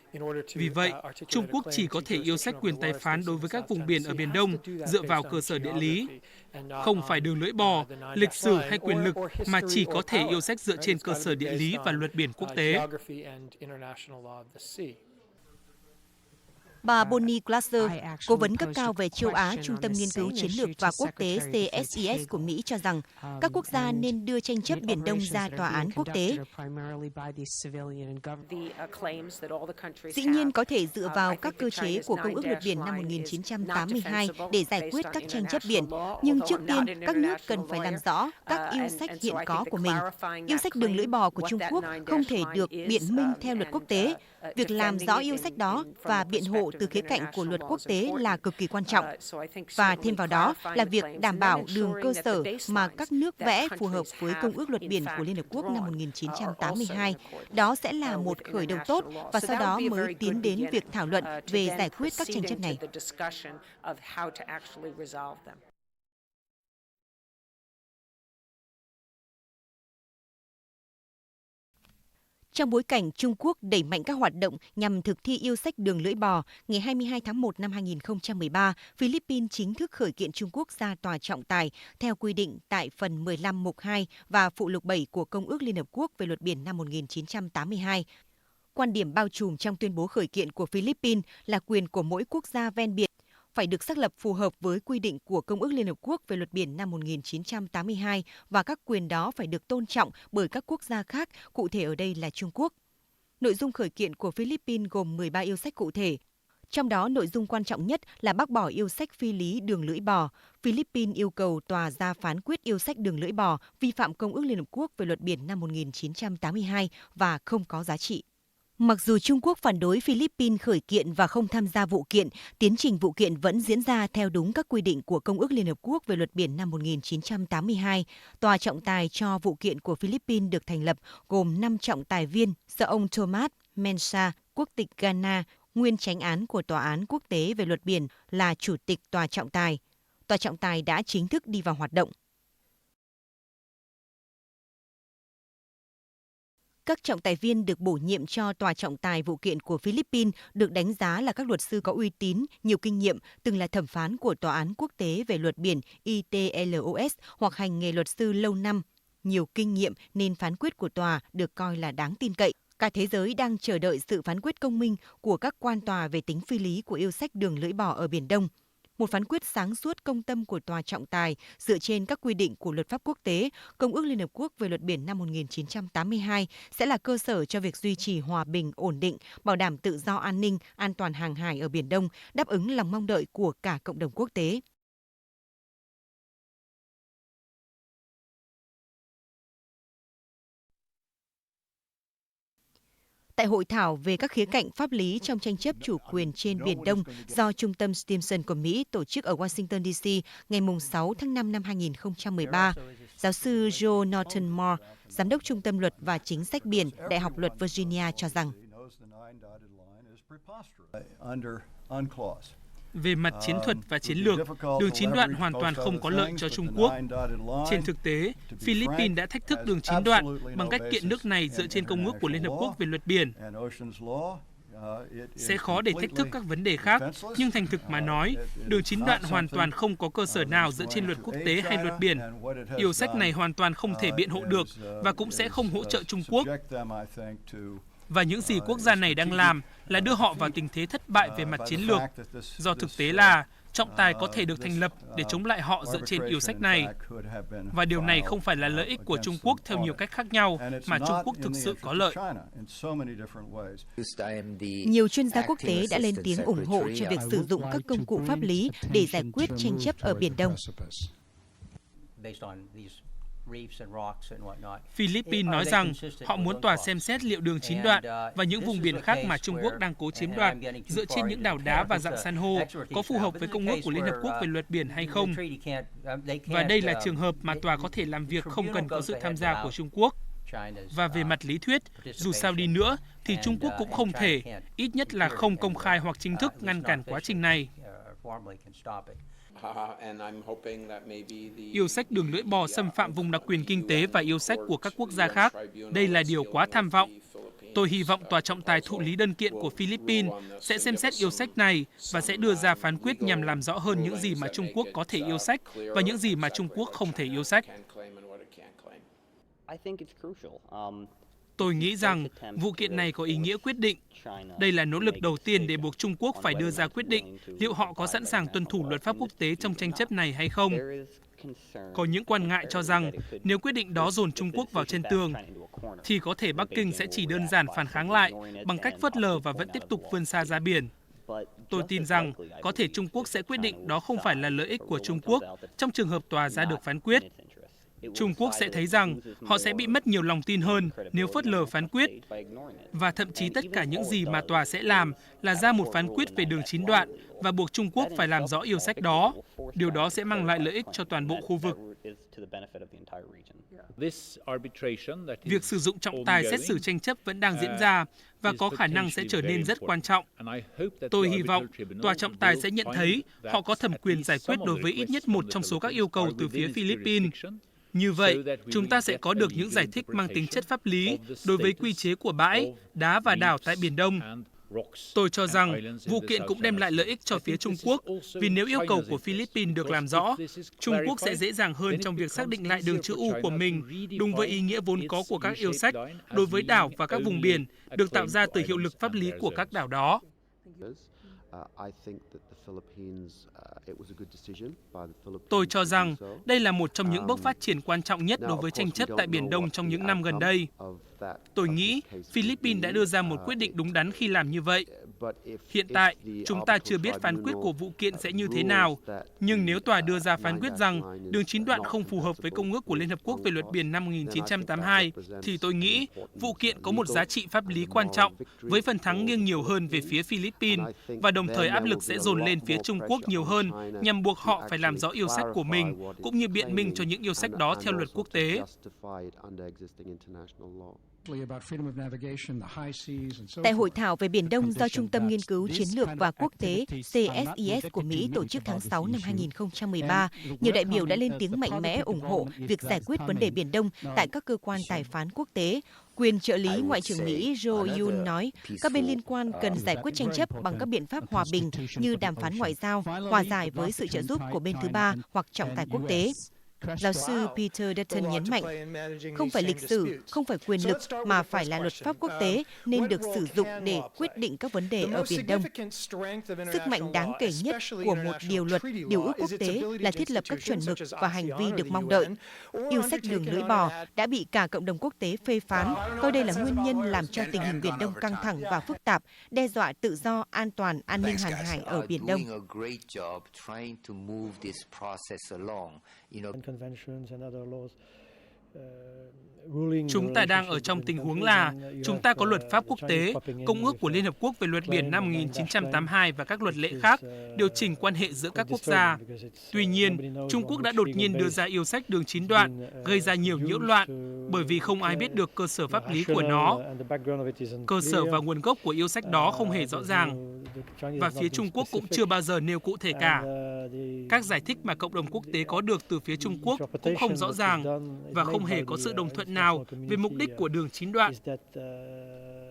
Vì vậy, Trung Quốc chỉ có thể yêu sách quyền tài phán đối với các vùng biển ở Biển Đông dựa vào cơ sở địa lý. Không phải đường lưỡi bò, lịch sử hay quyền lực, mà chỉ có thể yêu sách dựa trên cơ sở địa lý và luật biển quốc tế. Bà Bonnie Glaser, cố vấn cấp cao về châu Á, Trung tâm Nghiên cứu Chiến lược và Quốc tế CSIS của Mỹ cho rằng các quốc gia nên đưa tranh chấp Biển Đông ra tòa án quốc tế. Dĩ nhiên có thể dựa vào các cơ chế của Công ước Luật Biển năm 1982 để giải quyết các tranh chấp biển, nhưng trước tiên các nước cần phải làm rõ các yêu sách hiện có của mình. Yêu sách đường lưỡi bò của Trung Quốc không thể được biện minh theo luật quốc tế. Việc làm rõ yêu sách đó và biện hộ từ khía cạnh của luật quốc tế là cực kỳ quan trọng. Và thêm vào đó là việc đảm bảo đường cơ sở mà các nước vẽ phù hợp với Công ước Luật Biển của Liên Hợp Quốc năm 1982. Đó sẽ là một khởi đầu tốt và sau đó mới tiến đến việc thảo luận về giải quyết các tranh chấp này. Trong bối cảnh Trung Quốc đẩy mạnh các hoạt động nhằm thực thi yêu sách đường lưỡi bò, ngày 22 tháng 1 năm 2013, Philippines chính thức khởi kiện Trung Quốc ra tòa trọng tài theo quy định tại phần 15 mục 2 và phụ lục 7 của Công ước Liên Hợp Quốc về luật biển năm 1982. Quan điểm bao trùm trong tuyên bố khởi kiện của Philippines là quyền của mỗi quốc gia ven biển phải được xác lập phù hợp với quy định của Công ước Liên Hợp Quốc về luật biển năm 1982 và các quyền đó phải được tôn trọng bởi các quốc gia khác, cụ thể ở đây là Trung Quốc. Nội dung khởi kiện của Philippines gồm 13 yêu sách cụ thể. Trong đó, nội dung quan trọng nhất là bác bỏ yêu sách phi lý đường lưỡi bò. Philippines yêu cầu tòa ra phán quyết yêu sách đường lưỡi bò vi phạm Công ước Liên Hợp Quốc về luật biển năm 1982 và không có giá trị. Mặc dù Trung Quốc phản đối Philippines khởi kiện và không tham gia vụ kiện, tiến trình vụ kiện vẫn diễn ra theo đúng các quy định của Công ước Liên Hợp Quốc về luật biển năm 1982. Tòa trọng tài cho vụ kiện của Philippines được thành lập gồm 5 trọng tài viên do ông Thomas Mensah, quốc tịch Ghana, nguyên chánh án của Tòa án Quốc tế về luật biển, là chủ tịch tòa trọng tài. Tòa trọng tài đã chính thức đi vào hoạt động. Các trọng tài viên được bổ nhiệm cho tòa trọng tài vụ kiện của Philippines được đánh giá là các luật sư có uy tín, nhiều kinh nghiệm, từng là thẩm phán của Tòa án Quốc tế về luật biển ITLOS hoặc hành nghề luật sư lâu năm. Nhiều kinh nghiệm nên phán quyết của tòa được coi là đáng tin cậy. Cả thế giới đang chờ đợi sự phán quyết công minh của các quan tòa về tính phi lý của yêu sách đường lưỡi bò ở Biển Đông. Một phán quyết sáng suốt công tâm của tòa trọng tài dựa trên các quy định của luật pháp quốc tế, Công ước Liên Hợp Quốc về luật biển năm 1982 sẽ là cơ sở cho việc duy trì hòa bình, ổn định, bảo đảm tự do an ninh, an toàn hàng hải ở Biển Đông, đáp ứng lòng mong đợi của cả cộng đồng quốc tế. Tại hội thảo về các khía cạnh pháp lý trong tranh chấp chủ quyền trên Biển Đông do Trung tâm Stimson của Mỹ tổ chức ở Washington, D.C. ngày 6 tháng 5 năm 2013, giáo sư Joe Norton Moore, giám đốc Trung tâm Luật và Chính sách Biển, Đại học Luật Virginia cho rằng về mặt chiến thuật và chiến lược, đường 9 đoạn hoàn toàn không có lợi cho Trung Quốc. Trên thực tế, Philippines đã thách thức đường 9 đoạn bằng cách kiện nước này dựa trên Công ước của Liên Hợp Quốc về luật biển. Sẽ khó để thách thức các vấn đề khác, nhưng thành thực mà nói, đường 9 đoạn hoàn toàn không có cơ sở nào dựa trên luật quốc tế hay luật biển. Yêu sách này hoàn toàn không thể biện hộ được và cũng sẽ không hỗ trợ Trung Quốc. Và những gì quốc gia này đang làm là đưa họ vào tình thế thất bại về mặt chiến lược, do thực tế là trọng tài có thể được thành lập để chống lại họ dựa trên yêu sách này. Và điều này không phải là lợi ích của Trung Quốc theo nhiều cách khác nhau mà Trung Quốc thực sự có lợi. Nhiều chuyên gia quốc tế đã lên tiếng ủng hộ cho việc sử dụng các công cụ pháp lý để giải quyết tranh chấp ở Biển Đông. Philippines nói rằng họ muốn tòa xem xét liệu đường chín đoạn và những vùng biển khác mà Trung Quốc đang cố chiếm đoạt dựa trên những đảo đá và dạng san hô có phù hợp với Công ước của Liên Hợp Quốc về luật biển hay không. Và đây là trường hợp mà tòa có thể làm việc không cần có sự tham gia của Trung Quốc. Và về mặt lý thuyết, dù sao đi nữa thì Trung Quốc cũng không thể, ít nhất là không công khai hoặc chính thức ngăn cản quá trình này. Yêu sách đường lưỡi bò xâm phạm vùng đặc quyền kinh tế và yêu sách của các quốc gia khác. Đây là điều quá tham vọng. Tôi hy vọng tòa trọng tài thụ lý đơn kiện của Philippines sẽ xem xét yêu sách này và sẽ đưa ra phán quyết nhằm làm rõ hơn những gì mà Trung Quốc có thể yêu sách và những gì mà Trung Quốc không thể yêu sách. Tôi nghĩ rằng vụ kiện này có ý nghĩa quyết định. Đây là nỗ lực đầu tiên để buộc Trung Quốc phải đưa ra quyết định liệu họ có sẵn sàng tuân thủ luật pháp quốc tế trong tranh chấp này hay không. Có những quan ngại cho rằng nếu quyết định đó dồn Trung Quốc vào chân tường, thì có thể Bắc Kinh sẽ chỉ đơn giản phản kháng lại bằng cách phớt lờ và vẫn tiếp tục vươn xa ra biển. Tôi tin rằng có thể Trung Quốc sẽ quyết định đó không phải là lợi ích của Trung Quốc trong trường hợp tòa ra được phán quyết. Trung Quốc sẽ thấy rằng họ sẽ bị mất nhiều lòng tin hơn nếu phớt lờ phán quyết. Và thậm chí tất cả những gì mà tòa sẽ làm là ra một phán quyết về đường chín đoạn và buộc Trung Quốc phải làm rõ yêu sách đó. Điều đó sẽ mang lại lợi ích cho toàn bộ khu vực. Việc sử dụng trọng tài xét xử tranh chấp vẫn đang diễn ra và có khả năng sẽ trở nên rất quan trọng. Tôi hy vọng tòa trọng tài sẽ nhận thấy họ có thẩm quyền giải quyết đối với ít nhất một trong số các yêu cầu từ phía Philippines. Như vậy, chúng ta sẽ có được những giải thích mang tính chất pháp lý đối với quy chế của bãi, đá và đảo tại Biển Đông. Tôi cho rằng vụ kiện cũng đem lại lợi ích cho phía Trung Quốc, vì nếu yêu cầu của Philippines được làm rõ, Trung Quốc sẽ dễ dàng hơn trong việc xác định lại đường chữ U của mình, đúng với ý nghĩa vốn có của các yêu sách đối với đảo và các vùng biển, được tạo ra từ hiệu lực pháp lý của các đảo đó. Tôi cho rằng đây là một trong những bước phát triển quan trọng nhất đối với tranh chấp tại Biển Đông trong những năm gần đây. Tôi nghĩ Philippines đã đưa ra một quyết định đúng đắn khi làm như vậy. Hiện tại, chúng ta chưa biết phán quyết của vụ kiện sẽ như thế nào, nhưng nếu tòa đưa ra phán quyết rằng đường chín đoạn không phù hợp với Công ước của Liên Hợp Quốc về luật biển năm 1982, thì tôi nghĩ vụ kiện có một giá trị pháp lý quan trọng, với phần thắng nghiêng nhiều hơn về phía Philippines, và đồng thời áp lực sẽ dồn lên phía Trung Quốc nhiều hơn, nhằm buộc họ phải làm rõ yêu sách của mình, cũng như biện minh cho những yêu sách đó theo luật quốc tế. Tại hội thảo về Biển Đông do Trung tâm Nghiên cứu Chiến lược và Quốc tế CSIS của Mỹ tổ chức tháng 6 năm 2013, nhiều đại biểu đã lên tiếng mạnh mẽ ủng hộ việc giải quyết vấn đề Biển Đông tại các cơ quan tài phán quốc tế. Quyền trợ lý Ngoại trưởng Mỹ Joe Yun nói, các bên liên quan cần giải quyết tranh chấp bằng các biện pháp hòa bình như đàm phán ngoại giao, hòa giải với sự trợ giúp của bên thứ ba hoặc trọng tài quốc tế. Giáo sư Peter Dutton nhấn mạnh, không phải lịch sử, không phải quyền lực mà phải là luật pháp quốc tế nên được sử dụng để quyết định các vấn đề ở Biển Đông. Sức mạnh đáng kể nhất của một điều luật, điều ước quốc tế là thiết lập các chuẩn mực và hành vi được mong đợi. Yêu sách đường lưỡi bò đã bị cả cộng đồng quốc tế phê phán, coi đây là nguyên nhân làm cho tình hình Biển Đông căng thẳng và phức tạp, đe dọa tự do, an toàn, an ninh hàng hải ở Biển Đông. Chúng ta đang ở trong tình huống là chúng ta có luật pháp quốc tế, Công ước của Liên Hợp Quốc về luật biển năm 1982 và các luật lệ khác, điều chỉnh quan hệ giữa các quốc gia. Tuy nhiên, Trung Quốc đã đột nhiên đưa ra yêu sách đường chín đoạn, gây ra nhiều nhiễu loạn, bởi vì không ai biết được cơ sở pháp lý của nó. Cơ sở và nguồn gốc của yêu sách đó không hề rõ ràng, và phía Trung Quốc cũng chưa bao giờ nêu cụ thể cả. Các giải thích mà cộng đồng quốc tế có được từ phía Trung Quốc cũng không rõ ràng, và không hề có sự đồng thuận nào về mục đích của đường chín đoạn.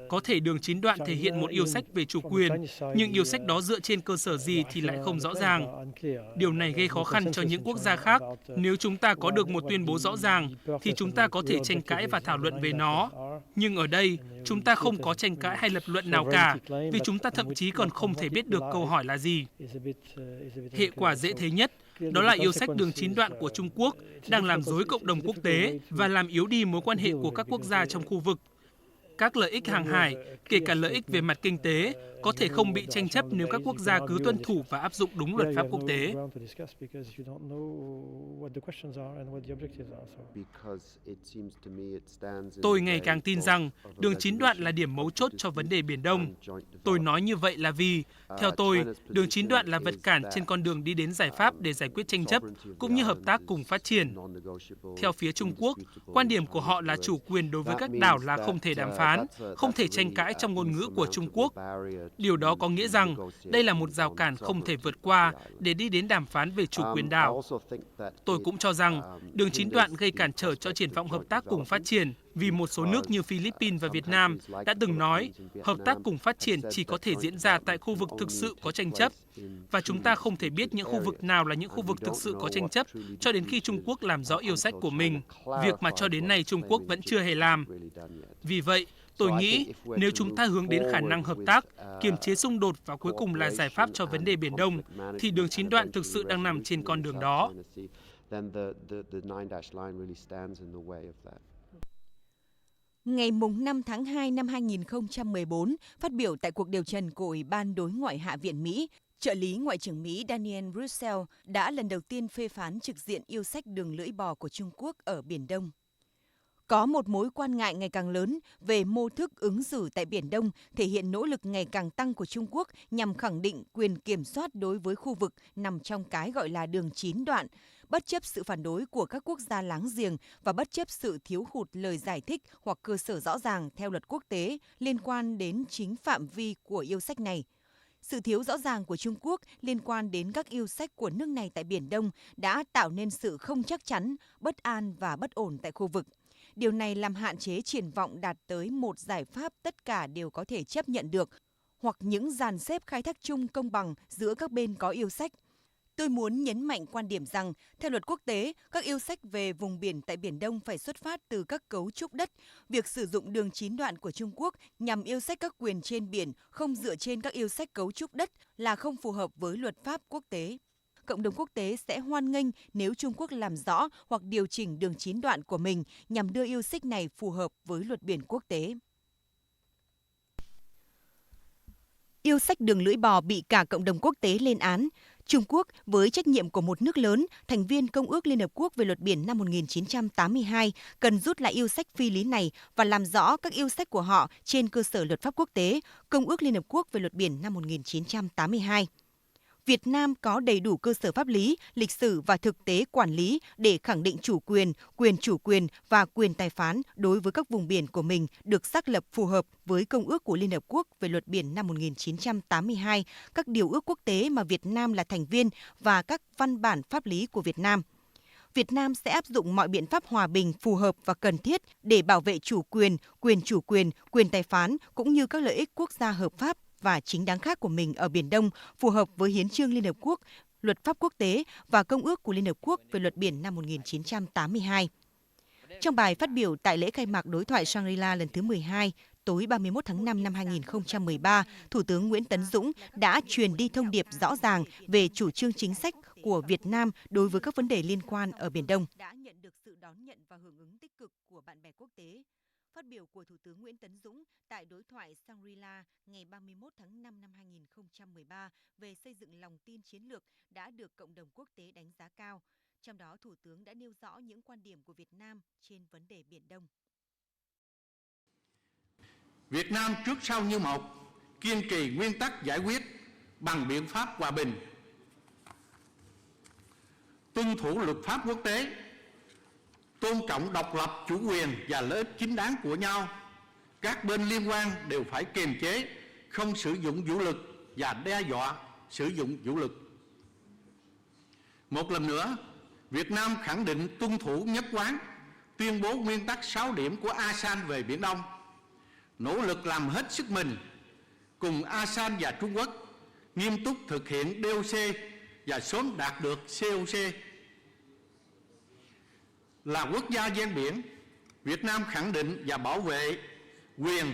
Có thể đường chín đoạn thể hiện một yêu sách về chủ quyền, nhưng yêu sách đó dựa trên cơ sở gì thì lại không rõ ràng. Điều này gây khó khăn cho những quốc gia khác. Nếu chúng ta có được một tuyên bố rõ ràng, thì chúng ta có thể tranh cãi và thảo luận về nó. Nhưng ở đây, chúng ta không có tranh cãi hay lập luận nào cả, vì chúng ta thậm chí còn không thể biết được câu hỏi là gì. Hệ quả dễ thấy nhất đó là yêu sách đường chín đoạn của Trung Quốc đang làm rối cộng đồng quốc tế và làm yếu đi mối quan hệ của các quốc gia trong khu vực. Các lợi ích hàng hải, kể cả lợi ích về mặt kinh tế, có có thể không bị tranh chấp nếu các quốc gia cứ tuân thủ và áp dụng đúng luật pháp quốc tế. Tôi ngày càng tin rằng đường chín đoạn là điểm mấu chốt cho vấn đề Biển Đông. Tôi nói như vậy là vì, theo tôi, đường chín đoạn là vật cản trên con đường đi đến giải pháp để giải quyết tranh chấp, cũng như hợp tác cùng phát triển. Theo phía Trung Quốc, quan điểm của họ là chủ quyền đối với các đảo là không thể đàm phán, không thể tranh cãi trong ngôn ngữ của Trung Quốc. Điều đó có nghĩa rằng đây là một rào cản không thể vượt qua để đi đến đàm phán về chủ quyền đảo. Tôi cũng cho rằng đường chín đoạn gây cản trở cho triển vọng hợp tác cùng phát triển vì một số nước như Philippines và Việt Nam đã từng nói hợp tác cùng phát triển chỉ có thể diễn ra tại khu vực thực sự có tranh chấp. Và chúng ta không thể biết những khu vực nào là những khu vực thực sự có tranh chấp cho đến khi Trung Quốc làm rõ yêu sách của mình, việc mà cho đến nay Trung Quốc vẫn chưa hề làm. Vì vậy, tôi nghĩ nếu chúng ta hướng đến khả năng hợp tác, kiềm chế xung đột và cuối cùng là giải pháp cho vấn đề Biển Đông, thì đường chín đoạn thực sự đang nằm trên con đường đó. Ngày 5 tháng 2 năm 2014, phát biểu tại cuộc điều trần của Ủy ban Đối ngoại Hạ viện Mỹ, trợ lý Ngoại trưởng Mỹ Daniel Russell đã lần đầu tiên phê phán trực diện yêu sách đường lưỡi bò của Trung Quốc ở Biển Đông. Có một mối quan ngại ngày càng lớn về mô thức ứng xử tại Biển Đông thể hiện nỗ lực ngày càng tăng của Trung Quốc nhằm khẳng định quyền kiểm soát đối với khu vực nằm trong cái gọi là đường chín đoạn, bất chấp sự phản đối của các quốc gia láng giềng và bất chấp sự thiếu hụt lời giải thích hoặc cơ sở rõ ràng theo luật quốc tế liên quan đến chính phạm vi của yêu sách này. Sự thiếu rõ ràng của Trung Quốc liên quan đến các yêu sách của nước này tại Biển Đông đã tạo nên sự không chắc chắn, bất an và bất ổn tại khu vực. Điều này làm hạn chế triển vọng đạt tới một giải pháp tất cả đều có thể chấp nhận được, hoặc những dàn xếp khai thác chung công bằng giữa các bên có yêu sách. Tôi muốn nhấn mạnh quan điểm rằng, theo luật quốc tế, các yêu sách về vùng biển tại Biển Đông phải xuất phát từ các cấu trúc đất. Việc sử dụng đường chín đoạn của Trung Quốc nhằm yêu sách các quyền trên biển không dựa trên các yêu sách cấu trúc đất là không phù hợp với luật pháp quốc tế. Cộng đồng quốc tế sẽ hoan nghênh nếu Trung Quốc làm rõ hoặc điều chỉnh đường chín đoạn của mình nhằm đưa yêu sách này phù hợp với luật biển quốc tế. Yêu sách đường lưỡi bò bị cả cộng đồng quốc tế lên án. Trung Quốc, với trách nhiệm của một nước lớn, thành viên Công ước Liên Hợp Quốc về luật biển năm 1982, cần rút lại yêu sách phi lý này và làm rõ các yêu sách của họ trên cơ sở luật pháp quốc tế, Công ước Liên Hợp Quốc về luật biển năm 1982. Việt Nam có đầy đủ cơ sở pháp lý, lịch sử và thực tế quản lý để khẳng định chủ quyền, quyền chủ quyền và quyền tài phán đối với các vùng biển của mình được xác lập phù hợp với Công ước của Liên Hợp Quốc về luật biển năm 1982, các điều ước quốc tế mà Việt Nam là thành viên và các văn bản pháp lý của Việt Nam. Việt Nam sẽ áp dụng mọi biện pháp hòa bình phù hợp và cần thiết để bảo vệ chủ quyền, quyền chủ quyền, quyền tài phán cũng như các lợi ích quốc gia hợp pháp và chính đáng khác của mình ở Biển Đông, phù hợp với Hiến chương Liên Hợp Quốc, luật pháp quốc tế và Công ước của Liên Hợp Quốc về luật biển năm 1982. Trong bài phát biểu tại lễ khai mạc đối thoại Shangri-La lần thứ 12, tối 31 tháng 5 năm 2013, Thủ tướng Nguyễn Tấn Dũng đã truyền đi thông điệp rõ ràng về chủ trương chính sách của Việt Nam đối với các vấn đề liên quan ở Biển Đông. Đã nhận được sự đón nhận và hưởng ứng tích cực của bạn bè quốc tế. Phát biểu của Thủ tướng Nguyễn Tấn Dũng tại đối thoại Shangri-La ngày 31 tháng 5 năm 2013 về xây dựng lòng tin chiến lược đã được cộng đồng quốc tế đánh giá cao. Trong đó, Thủ tướng đã nêu rõ những quan điểm của Việt Nam trên vấn đề Biển Đông. Việt Nam trước sau như một, kiên trì nguyên tắc giải quyết bằng biện pháp hòa bình, tuân thủ luật pháp quốc tế, tôn trọng độc lập, chủ quyền và lợi ích chính đáng của nhau. Các bên liên quan đều phải kiềm chế, không sử dụng vũ lực và đe dọa sử dụng vũ lực. Một lần nữa, Việt Nam khẳng định tuân thủ nhất quán tuyên bố nguyên tắc 6 điểm của ASEAN về Biển Đông, nỗ lực làm hết sức mình cùng ASEAN và Trung Quốc nghiêm túc thực hiện DOC và sớm đạt được COC. Là quốc gia ven biển, Việt Nam khẳng định và bảo vệ quyền,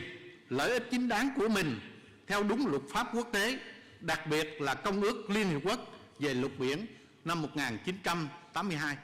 lợi ích chính đáng của mình theo đúng luật pháp quốc tế, đặc biệt là Công ước Liên Hợp Quốc về luật biển năm 1982.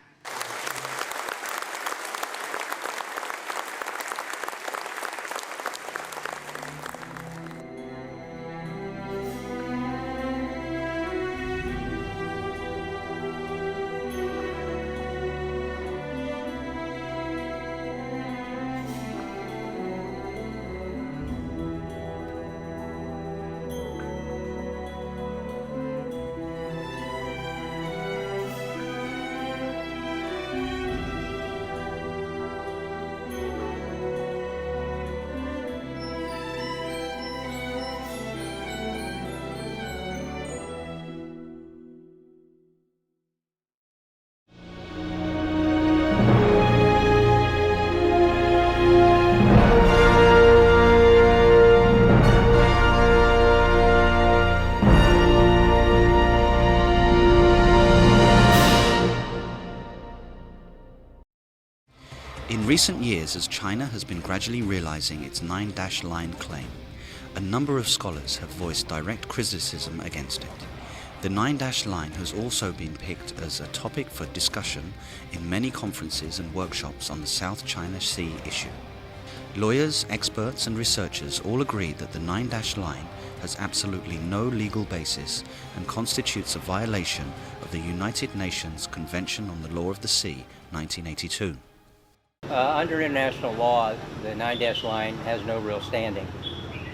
recent years, as China has been gradually realizing its 9-line claim, a number of scholars have voiced direct criticism against it. The 9-line has also been picked as a topic for discussion in many conferences and workshops on the South China Sea issue. Lawyers, experts and researchers all agree that the 9-line has absolutely no legal basis and constitutes a violation of the United Nations Convention on the Law of the Sea, 1982. Under international law, the 9-line has no real standing.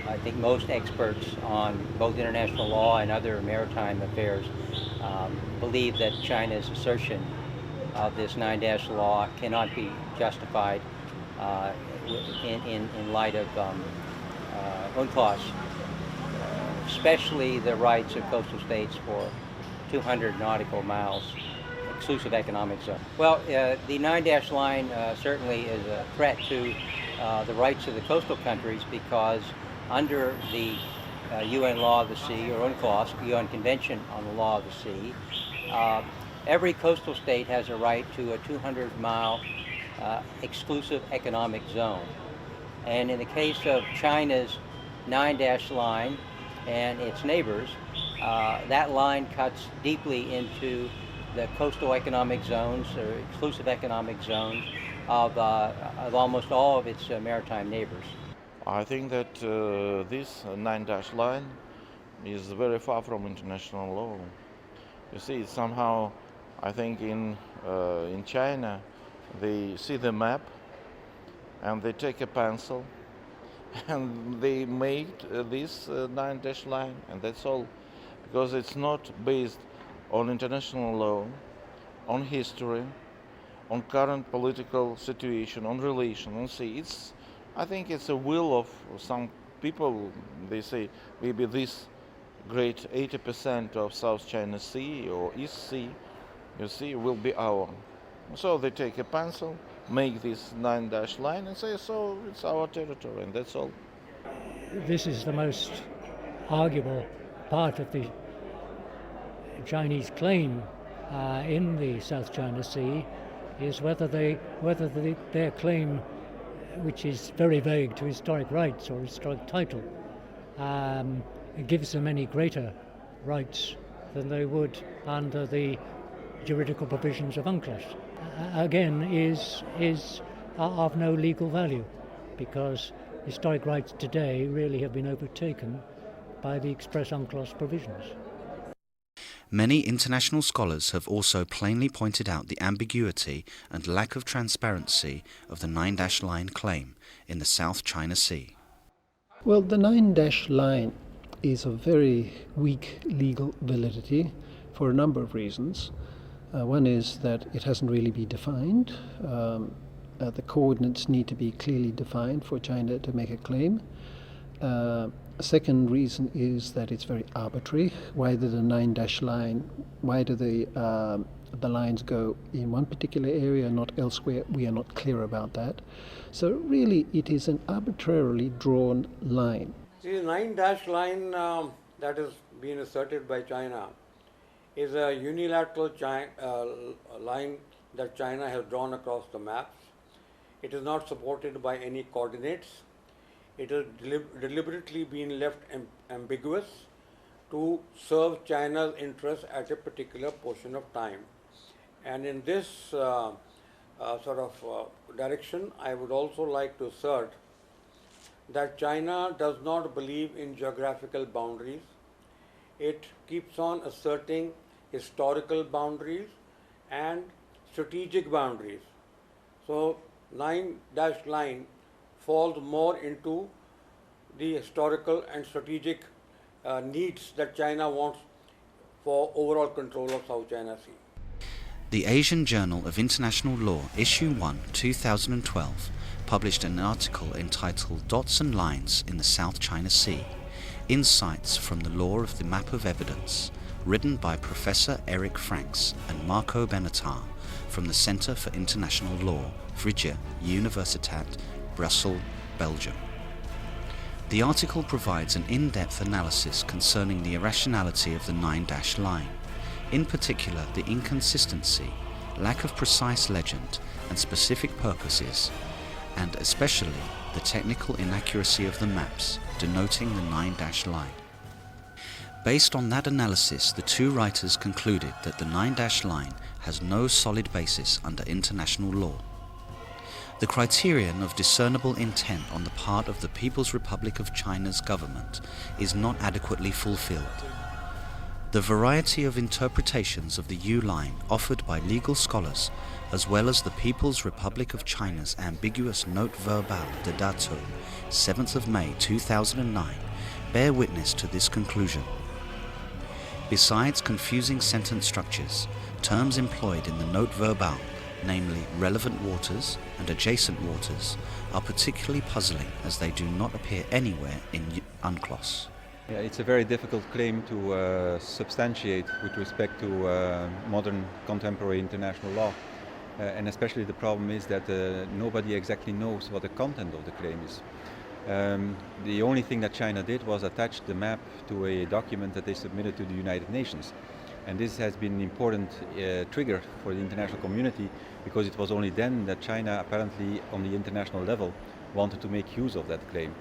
I think most experts on both international law and other maritime affairs believe that China's assertion of this 9-law cannot be justified in light of UNCLOS, especially the rights of coastal states for 200 nautical miles exclusive economic zone. Well, the 9-line certainly is a threat to the rights of the coastal countries because under the UN Law of the Sea, or UNCLOS, UN Convention on the Law of the Sea, every coastal state has a right to a 200-mile exclusive economic zone. And in the case of China's 9-line and its neighbors, that line cuts deeply into the coastal economic zones, or exclusive economic zones, of almost all of its maritime neighbors. I think that this 9-line is very far from international law. You see, somehow, I think in China, they see the map and they take a pencil and they made this 9-line, and that's all, because it's not based on international law, on history, on current political situation, on relation, on sea. I think it's a will of some people. They say maybe this great 80% of South China Sea or East Sea, you see, will be our. So they take a pencil, make this 9-line and say, so it's our territory, and that's all. This is the most arguable part of the Chinese claim in the South China Sea, is whether their claim, which is very vague to historic rights or historic title, gives them any greater rights than they would under the juridical provisions of UNCLOS. Again, is of no legal value, because historic rights today really have been overtaken by the express UNCLOS provisions. Many international scholars have also plainly pointed out the ambiguity and lack of transparency of the 9-line claim in the South China Sea. Well, the 9-line is of very weak legal validity for a number of reasons. One is that it hasn't really been defined. The coordinates need to be clearly defined for China to make a claim. A second reason is that it's very arbitrary. Why did the 9-line, why do the lines go in one particular area and not elsewhere? We are not clear about that. So really it is an arbitrarily drawn line. The 9-line that is being asserted by China is a unilateral line that China has drawn across the maps. It is not supported by any coordinates. It has deliberately been left ambiguous to serve China's interests at a particular portion of time. And in this direction, I would also like to assert that China does not believe in geographical boundaries. It keeps on asserting historical boundaries and strategic boundaries. So 9-line falls more into the historical and strategic needs that China wants for overall control of South China Sea. The Asian Journal of International Law, Issue 1, 2012, published an article entitled Dots and Lines in the South China Sea, Insights from the Law of the Map of Evidence, written by Professor Eric Franks and Marco Benatar from the Center for International Law, Vrije Universiteit, Brussels, Belgium. The article provides an in-depth analysis concerning the irrationality of the 9-line, in particular the inconsistency, lack of precise legend and specific purposes, and especially the technical inaccuracy of the maps denoting the 9-dash line. Based on that analysis, the two writers concluded that the 9-dash line has no solid basis under international law. The criterion of discernible intent on the part of the People's Republic of China's government is not adequately fulfilled. The variety of interpretations of the U-line offered by legal scholars, as well as the People's Republic of China's ambiguous note verbale de dato, 7th of May 2009, bear witness to this conclusion. Besides confusing sentence structures, terms employed in the note verbale, namely relevant waters and adjacent waters, are particularly puzzling as they do not appear anywhere in UNCLOS. Yeah, it's a very difficult claim to substantiate with respect to modern contemporary international law. And especially the problem is that nobody exactly knows what the content of the claim is. The only thing that China did was attach the map to a document that they submitted to the United Nations. And this has been an important trigger for the international community, because it was only then that China apparently on the international level wanted to make use of that claim.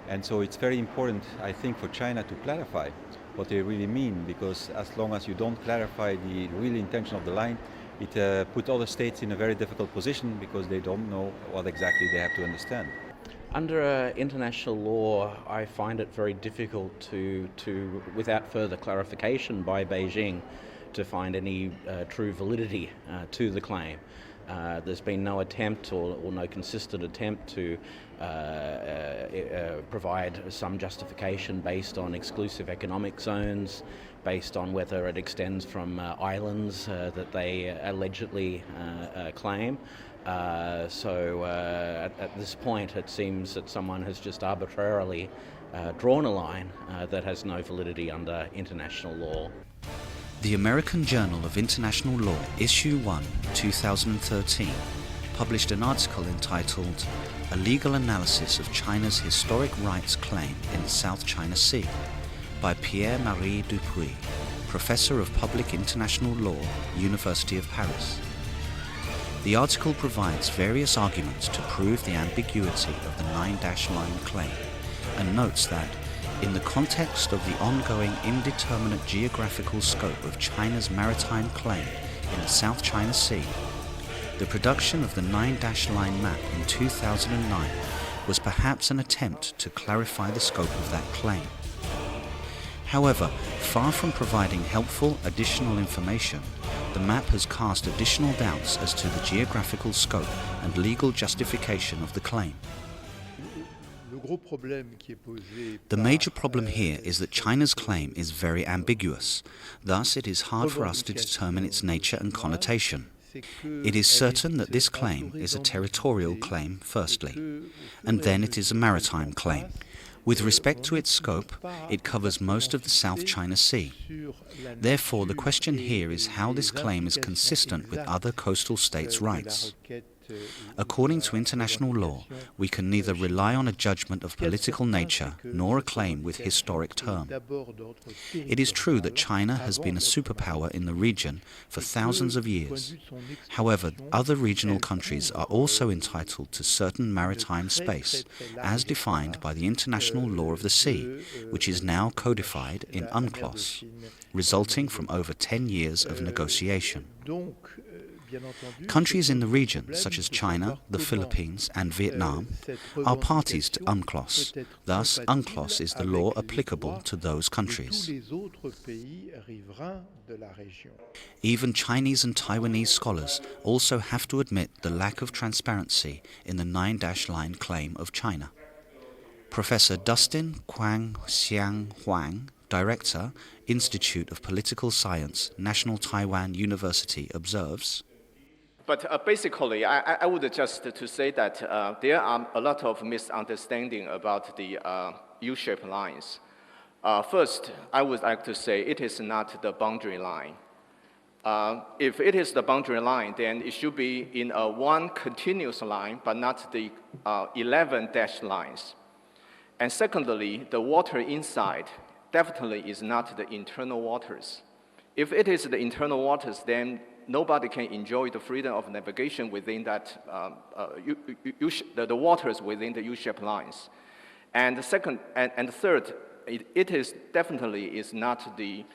And so it's very important, I think, for China to clarify what they really mean, because as long as you don't clarify the real intention of the line, it puts other states in a very difficult position because they don't know what exactly they have to understand. Under international law, I find it very difficult to without further clarification by Beijing, to find any true validity to the claim. There's been no attempt or no consistent attempt to provide some justification based on exclusive economic zones, based on whether it extends from islands that they allegedly claim. So at this point it seems that someone has just arbitrarily drawn a line that has no validity under international law. The American Journal of International Law, Issue 1, 2013, published an article entitled "A Legal Analysis of China's Historic Rights Claim in the South China Sea" by Pierre-Marie Dupuy, Professor of Public International Law, University of Paris. The article provides various arguments to prove the ambiguity of the 9-dash line claim, and notes that, in the context of the ongoing indeterminate geographical scope of China's maritime claim in the South China Sea, the production of the 9-dash line map in 2009 was perhaps an attempt to clarify the scope of that claim. However, far from providing helpful additional information, the map has cast additional doubts as to the geographical scope and legal justification of the claim. The major problem here is that China's claim is very ambiguous. Thus, it is hard for us to determine its nature and connotation. It is certain that this claim is a territorial claim, firstly, and then it is a maritime claim. With respect to its scope, it covers most of the South China Sea. Therefore, the question here is how this claim is consistent with other coastal states' rights. According to international law, we can neither rely on a judgment of political nature nor a claim with historic term. It is true that China has been a superpower in the region for thousands of years. However, other regional countries are also entitled to certain maritime space, as defined by the international law of the sea, which is now codified in UNCLOS, resulting from over 10 years of negotiation. Countries in the region, such as China, the Philippines and Vietnam, are parties to UNCLOS. Thus, UNCLOS is the law applicable to those countries. Even Chinese and Taiwanese scholars also have to admit the lack of transparency in the 9-dash line claim of China. Professor Dustin Quang-Xiang Huang, Director, Institute of Political Science, National Taiwan University, observes, But basically, I would just to say that there are a lot of misunderstanding about the U-shaped lines. First, I would like to say it is not the boundary line. If it is the boundary line, then it should be in a one continuous line, but not the 11 dashed lines. And secondly, the water inside definitely is not the internal waters. If it is the internal waters, then nobody can enjoy the freedom of navigation within that, the waters within the U-shaped lines. And the second, and third, it is definitely is not the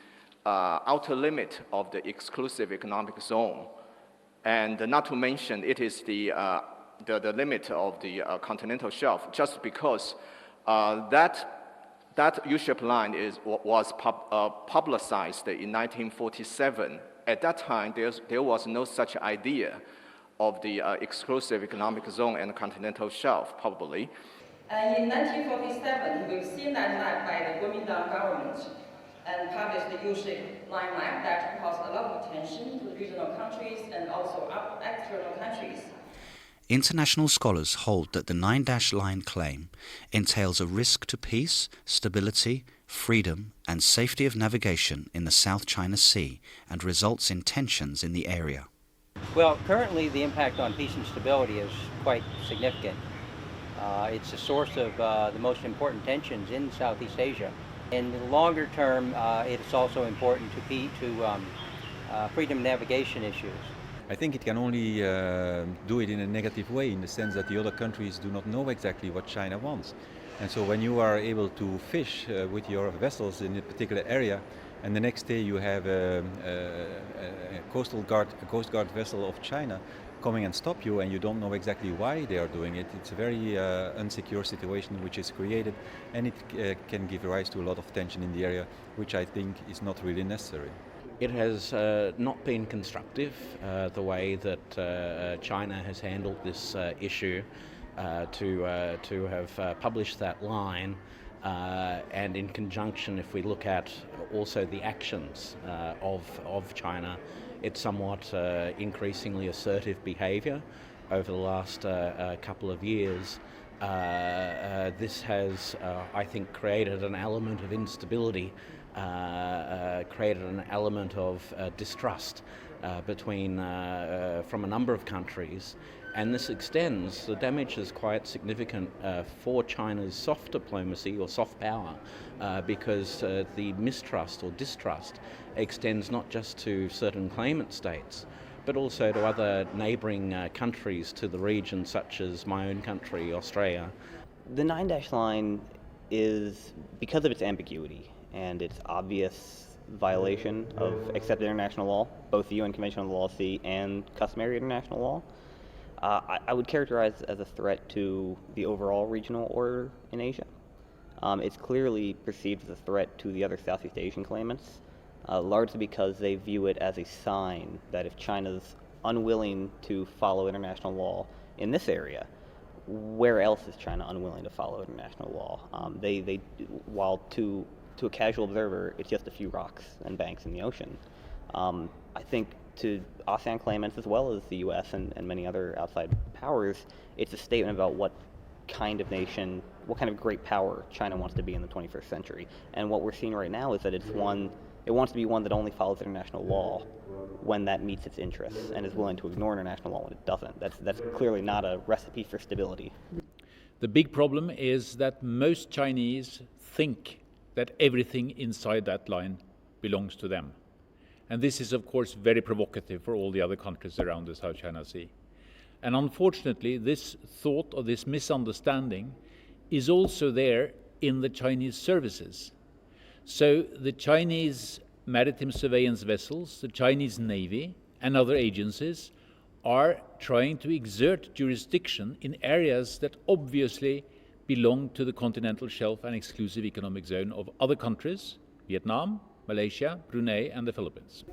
outer limit of the exclusive economic zone. And not to mention, it is the limit of the continental shelf, just because that U-shaped line was publicized in 1947. At that time, there was no such idea of the exclusive economic zone and continental shelf, probably. In 1947, we've seen that map by the Kuomintang government and published the U-shaped line map that caused a lot of attention to the regional countries and also external countries. International scholars hold that the 9-dash line claim entails a risk to peace, stability, freedom and safety of navigation in the South China Sea and results in tensions in the area. Well, currently the impact on peace and stability is quite significant. It's a source of the most important tensions in Southeast Asia. In the longer term, it's also important to freedom of navigation issues. I think it can only do it in a negative way, in the sense that the other countries do not know exactly what China wants. And so when you are able to fish with your vessels in a particular area, and the next day you have a Coast Guard vessel of China coming and stop you, and you don't know exactly why they are doing it, it's a very unsecure situation which is created, and it can give rise to a lot of tension in the area, which I think is not really necessary. It has not been constructive, the way that China has handled this issue, to have published that line, and in conjunction, if we look at also the actions of China, it's somewhat increasingly assertive behaviour over the last couple of years. This has, I think, created an element of instability, created an element of distrust between from a number of countries, and this extends, the damage is quite significant for China's soft diplomacy or soft power, because the mistrust or distrust extends not just to certain claimant states, but also to other neighbouring countries to the region, such as my own country, Australia. The 9-dash line is, because of its ambiguity and its obvious violation of accepted international law, both the UN Convention on the Law of the Sea and customary international law, I would characterize as a threat to the overall regional order in Asia. It's clearly perceived as a threat to the other Southeast Asian claimants, largely because they view it as a sign that if China's unwilling to follow international law in this area, where else is China unwilling to follow international law? While to a casual observer, it's just a few rocks and banks in the ocean. I think to ASEAN claimants, as well as the U.S. and many other outside powers, it's a statement about what kind of nation, what kind of great power China wants to be in the 21st century. And what we're seeing right now is that it wants to be one that only follows international law when that meets its interests, and is willing to ignore international law when it doesn't. That's clearly not a recipe for stability. The big problem is that most Chinese think that everything inside that line belongs to them. And this is, of course, very provocative for all the other countries around the South China Sea. And unfortunately, this thought or this misunderstanding is also there in the Chinese services. So the Chinese maritime surveillance vessels, the Chinese Navy, and other agencies are trying to exert jurisdiction in areas that obviously belong to the continental shelf and exclusive economic zone of other countries, Vietnam, Malaysia, Brunei and the Philippines.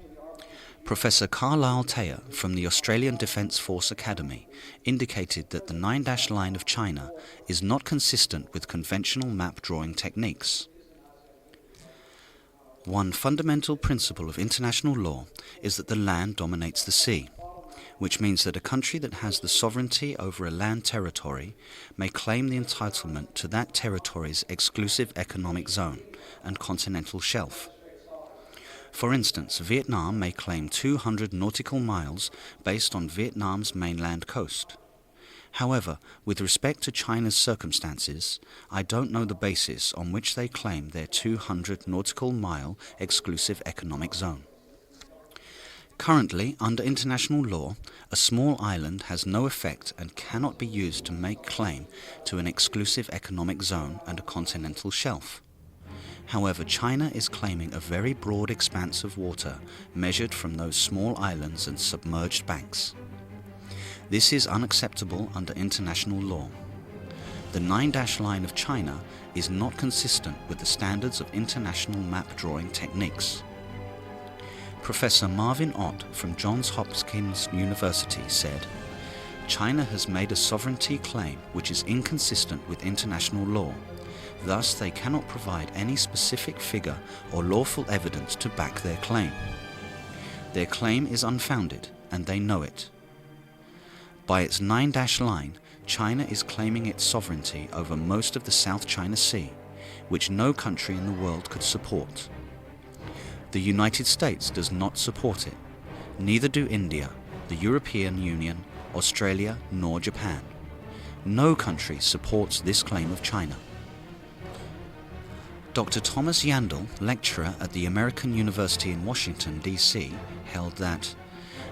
Professor Carlyle Thayer from the Australian Defence Force Academy indicated that the 9-dash line of China is not consistent with conventional map drawing techniques. One fundamental principle of international law is that the land dominates the sea, which means that a country that has the sovereignty over a land territory may claim the entitlement to that territory's exclusive economic zone and continental shelf. For instance, Vietnam may claim 200 nautical miles based on Vietnam's mainland coast. However, with respect to China's circumstances, I don't know the basis on which they claim their 200 nautical mile exclusive economic zone. Currently, under international law, a small island has no effect and cannot be used to make claim to an exclusive economic zone and a continental shelf. However, China is claiming a very broad expanse of water measured from those small islands and submerged banks. This is unacceptable under international law. The 9-dash line of China is not consistent with the standards of international map drawing techniques. Professor Marvin Ott from Johns Hopkins University said, "China has made a sovereignty claim which is inconsistent with international law. Thus, they cannot provide any specific figure or lawful evidence to back their claim. Their claim is unfounded, and they know it. By its 9-dash line, China is claiming its sovereignty over most of the South China Sea, which no country in the world could support. The United States does not support it, neither do India, the European Union, Australia, nor Japan. No country supports this claim of China." Dr. Thomas Yandel, lecturer at the American University in Washington, D.C., held that,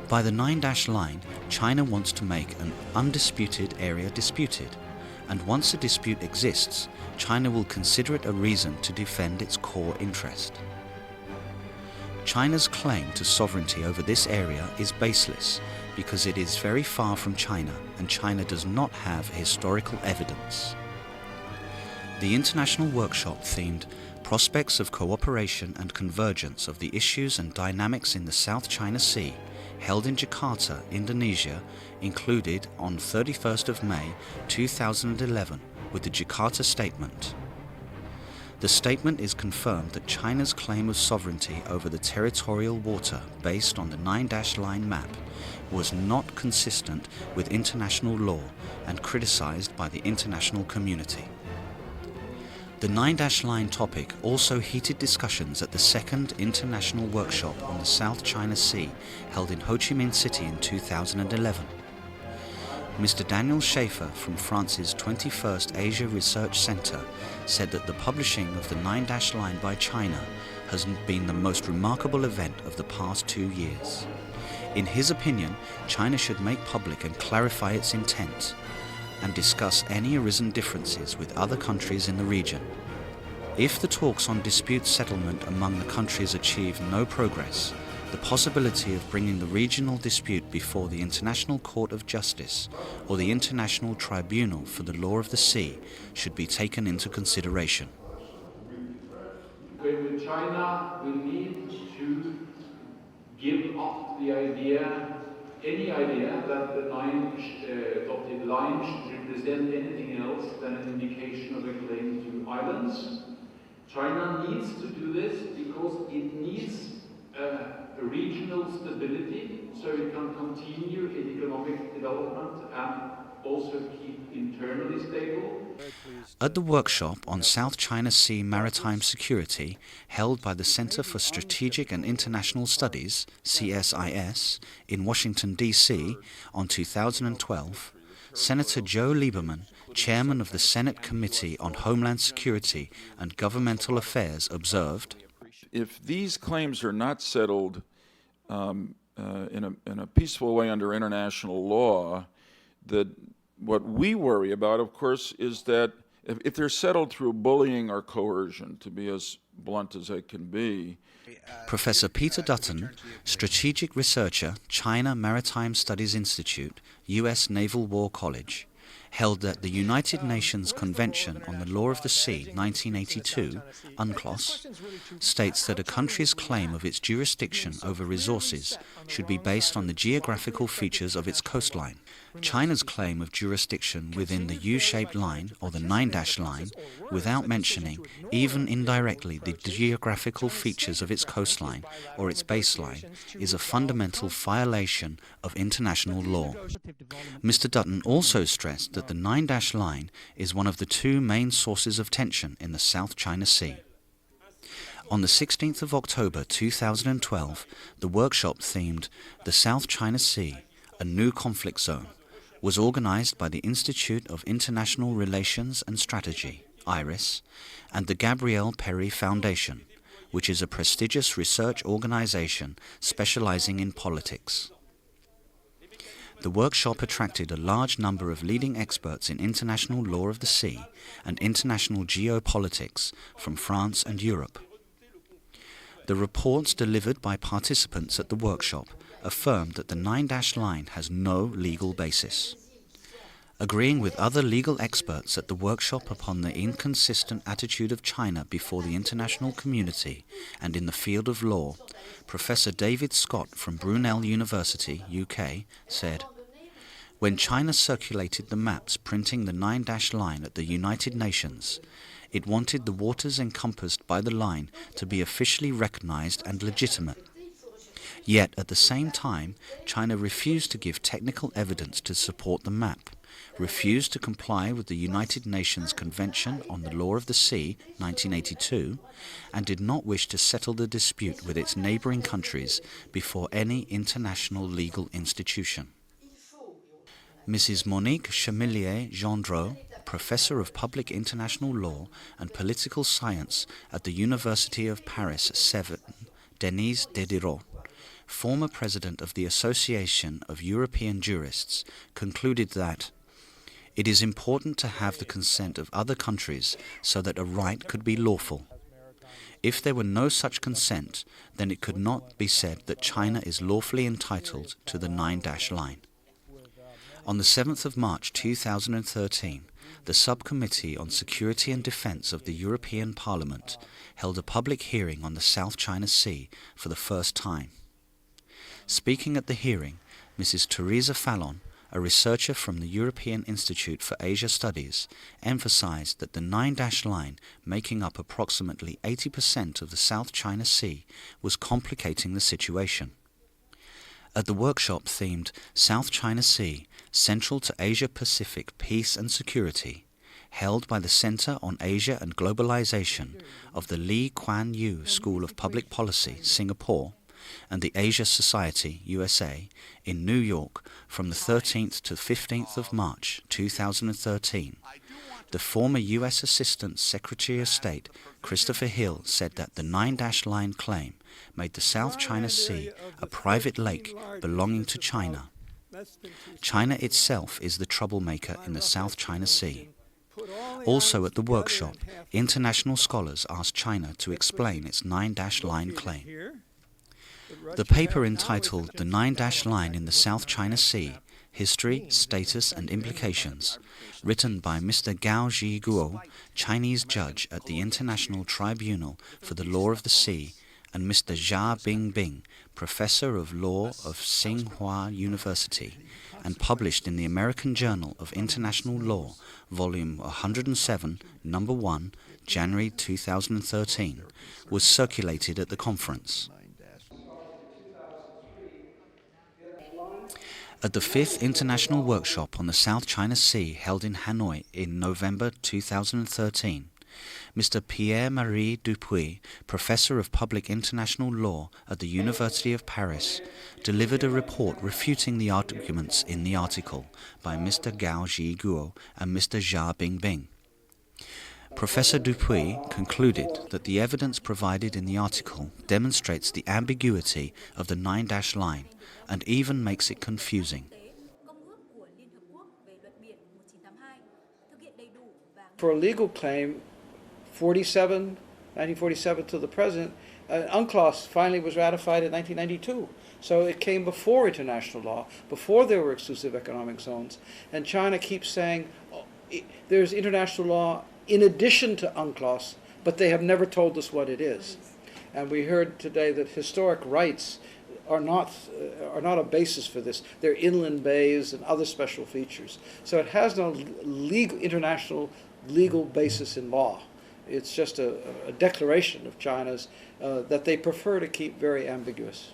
by the 9-dash line, China wants to make an undisputed area disputed, and once a dispute exists, China will consider it a reason to defend its core interest. China's claim to sovereignty over this area is baseless because it is very far from China and China does not have historical evidence. The international workshop themed Prospects of Cooperation and Convergence of the Issues and Dynamics in the South China Sea, held in Jakarta, Indonesia, included on 31st of May 2011 with the Jakarta Statement. The statement is confirmed that China's claim of sovereignty over the territorial water based on the 9-dash line map was not consistent with international law and criticized by the international community. The 9-dash line topic also heated discussions at the second international workshop on the South China Sea held in Ho Chi Minh City in 2011. Mr. Daniel Schaefer from France's 21st Asia Research Center said that the publishing of the 9-dash line by China has been the most remarkable event of the past 2 years. In his opinion, China should make public and clarify its intent and discuss any arisen differences with other countries in the region. If the talks on dispute settlement among the countries achieve no progress, the possibility of bringing the regional dispute before the International Court of Justice or the International Tribunal for the Law of the Sea should be taken into consideration. With China, we need to give up the idea, any idea that the 9 dotted line should represent anything else than an indication of a claim to islands. China needs to do this because it needs regional stability so it can continue in economic development and also keep internally stable. At the workshop on South China Sea maritime security held by the Center for Strategic and International Studies, CSIS, in Washington, D.C. on 2012, Senator Joe Lieberman, chairman of the Senate Committee on Homeland Security and Governmental Affairs, observed, "If these claims are not settled in a peaceful way under international law, that what we worry about, of course, is that if they're settled through bullying or coercion, to be as blunt as I can be." Professor Peter Dutton, strategic researcher, China Maritime Studies Institute, U.S. Naval War College, held that the United Nations Convention on the Law of the Sea, 1982, UNCLOS, states that a country's claim of its jurisdiction over resources should be based on the geographical features of its coastline. China's claim of jurisdiction within the U-shaped line, or the 9-dash line, without mentioning, even indirectly, the geographical features of its coastline or its baseline, is a fundamental violation of international law. Mr. Dutton also stressed that the 9-dash line is one of the 2 main sources of tension in the South China Sea. On the 16th of October 2012, the workshop themed The South China Sea, a New Conflict Zone, was organized by the Institute of International Relations and Strategy, IRIS, and the Gabrielle Perry Foundation, which is a prestigious research organization specializing in politics. The workshop attracted a large number of leading experts in international law of the sea and international geopolitics from France and Europe. The reports delivered by participants at the workshop affirmed that the 9-dash line has no legal basis. Agreeing with other legal experts at the workshop upon the inconsistent attitude of China before the international community and in the field of law, Professor David Scott from Brunel University, UK, said, "When China circulated the maps printing the 9-dash line at the United Nations, it wanted the waters encompassed by the line to be officially recognized and legitimate. Yet, at the same time, China refused to give technical evidence to support the map, refused to comply with the United Nations Convention on the Law of the Sea, 1982, and did not wish to settle the dispute with its neighboring countries before any international legal institution." Mrs. Monique Chamillier-Gendreau, Professor of Public International Law and Political Science at the University of Paris 7, Denise Diderot, former president of the Association of European Jurists, concluded that it is important to have the consent of other countries so that a right could be lawful. If there were no such consent, then it could not be said that China is lawfully entitled to the 9-dash line. On the 7th of March 2013, the Subcommittee on Security and Defence of the European Parliament held a public hearing on the South China Sea for the first time. Speaking at the hearing, Mrs. Teresa Fallon, a researcher from the European Institute for Asia Studies, emphasized that the 9-dash line, making up approximately 80% of the South China Sea, was complicating the situation. At the workshop themed South China Sea, Central to Asia-Pacific Peace and Security, held by the Center on Asia and Globalization of the Lee Kuan Yew School of Public Policy, Singapore, and the Asia Society, USA, in New York from the 13th to 15th of March 2013, the former U.S. Assistant Secretary of State, Christopher Hill, said that the 9-dash line claim made the South China Sea a private lake belonging to China. China itself is the troublemaker in the South China Sea. Also at the workshop, international scholars asked China to explain its 9-dash line claim. The paper entitled The 9-dash Line in the South China Sea, History, Status and Implications, written by Mr. Gao Zhiguo, Chinese judge at the International Tribunal for the Law of the Sea, and Mr. Xia Bingbing, Professor of Law of Tsinghua University, and published in the American Journal of International Law, Volume 107, Number 1, January 2013, was circulated at the conference. At the 5th International Workshop on the South China Sea held in Hanoi in November 2013, Mr. Pierre-Marie Dupuy, Professor of Public International Law at the University of Paris, delivered a report refuting the arguments in the article by Mr. Gao Zhiguo and Mr. Xia Bingbing. Professor Dupuy concluded that the evidence provided in the article demonstrates the ambiguity of the 9-dash line and even makes it confusing. For a legal claim, 1947 to the present, UNCLOS finally was ratified in 1992. So it came before international law, before there were exclusive economic zones. And China keeps saying there's international law in addition to UNCLOS, but they have never told us what it is. And we heard today that historic rights are not a basis for this. They're inland bays and other special features. So it has no international legal basis in law. It's just a declaration of China's that they prefer to keep very ambiguous.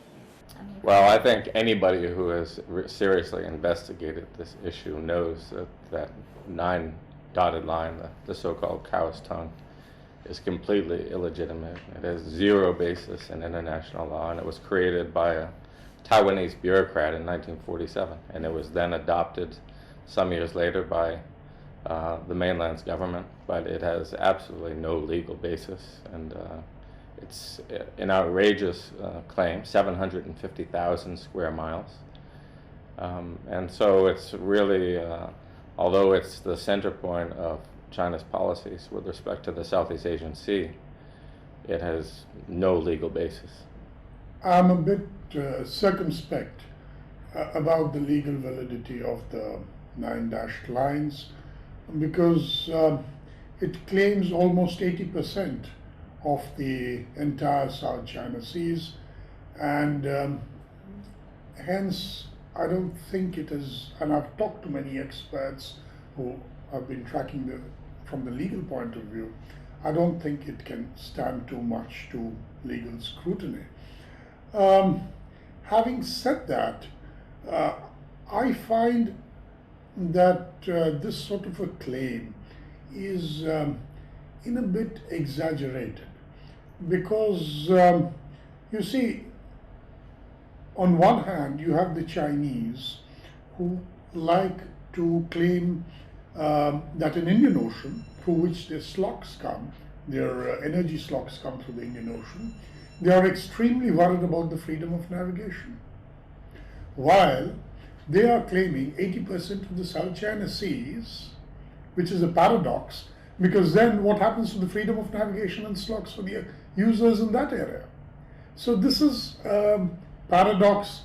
Well, I think anybody who has seriously investigated this issue knows that 9-dotted line, the so-called cow's tongue, is completely illegitimate. It has zero basis in international law, and it was created by a Taiwanese bureaucrat in 1947, and it was then adopted some years later by the mainland's government, but it has absolutely no legal basis, and It's an outrageous claim, 750,000 square miles. And so it's really, although it's the center point of China's policies with respect to the Southeast Asian Sea, it has no legal basis. I'm a bit circumspect about the legal validity of the 9 dashed lines because it claims almost 80% of the entire South China Seas, and hence I don't think it is, and I've talked to many experts who have been tracking from the legal point of view, I don't think it can stand too much to legal scrutiny. Having said that, I find that this sort of a claim is in a bit exaggerated because you see, on one hand you have the Chinese who like to claim that in Indian Ocean, through which their slugs come, their energy slugs come through the Indian Ocean, they are extremely worried about the freedom of navigation, while they are claiming 80% of the South China Seas, which is a paradox, because then what happens to the freedom of navigation and slugs for the users in that area? So this is a paradox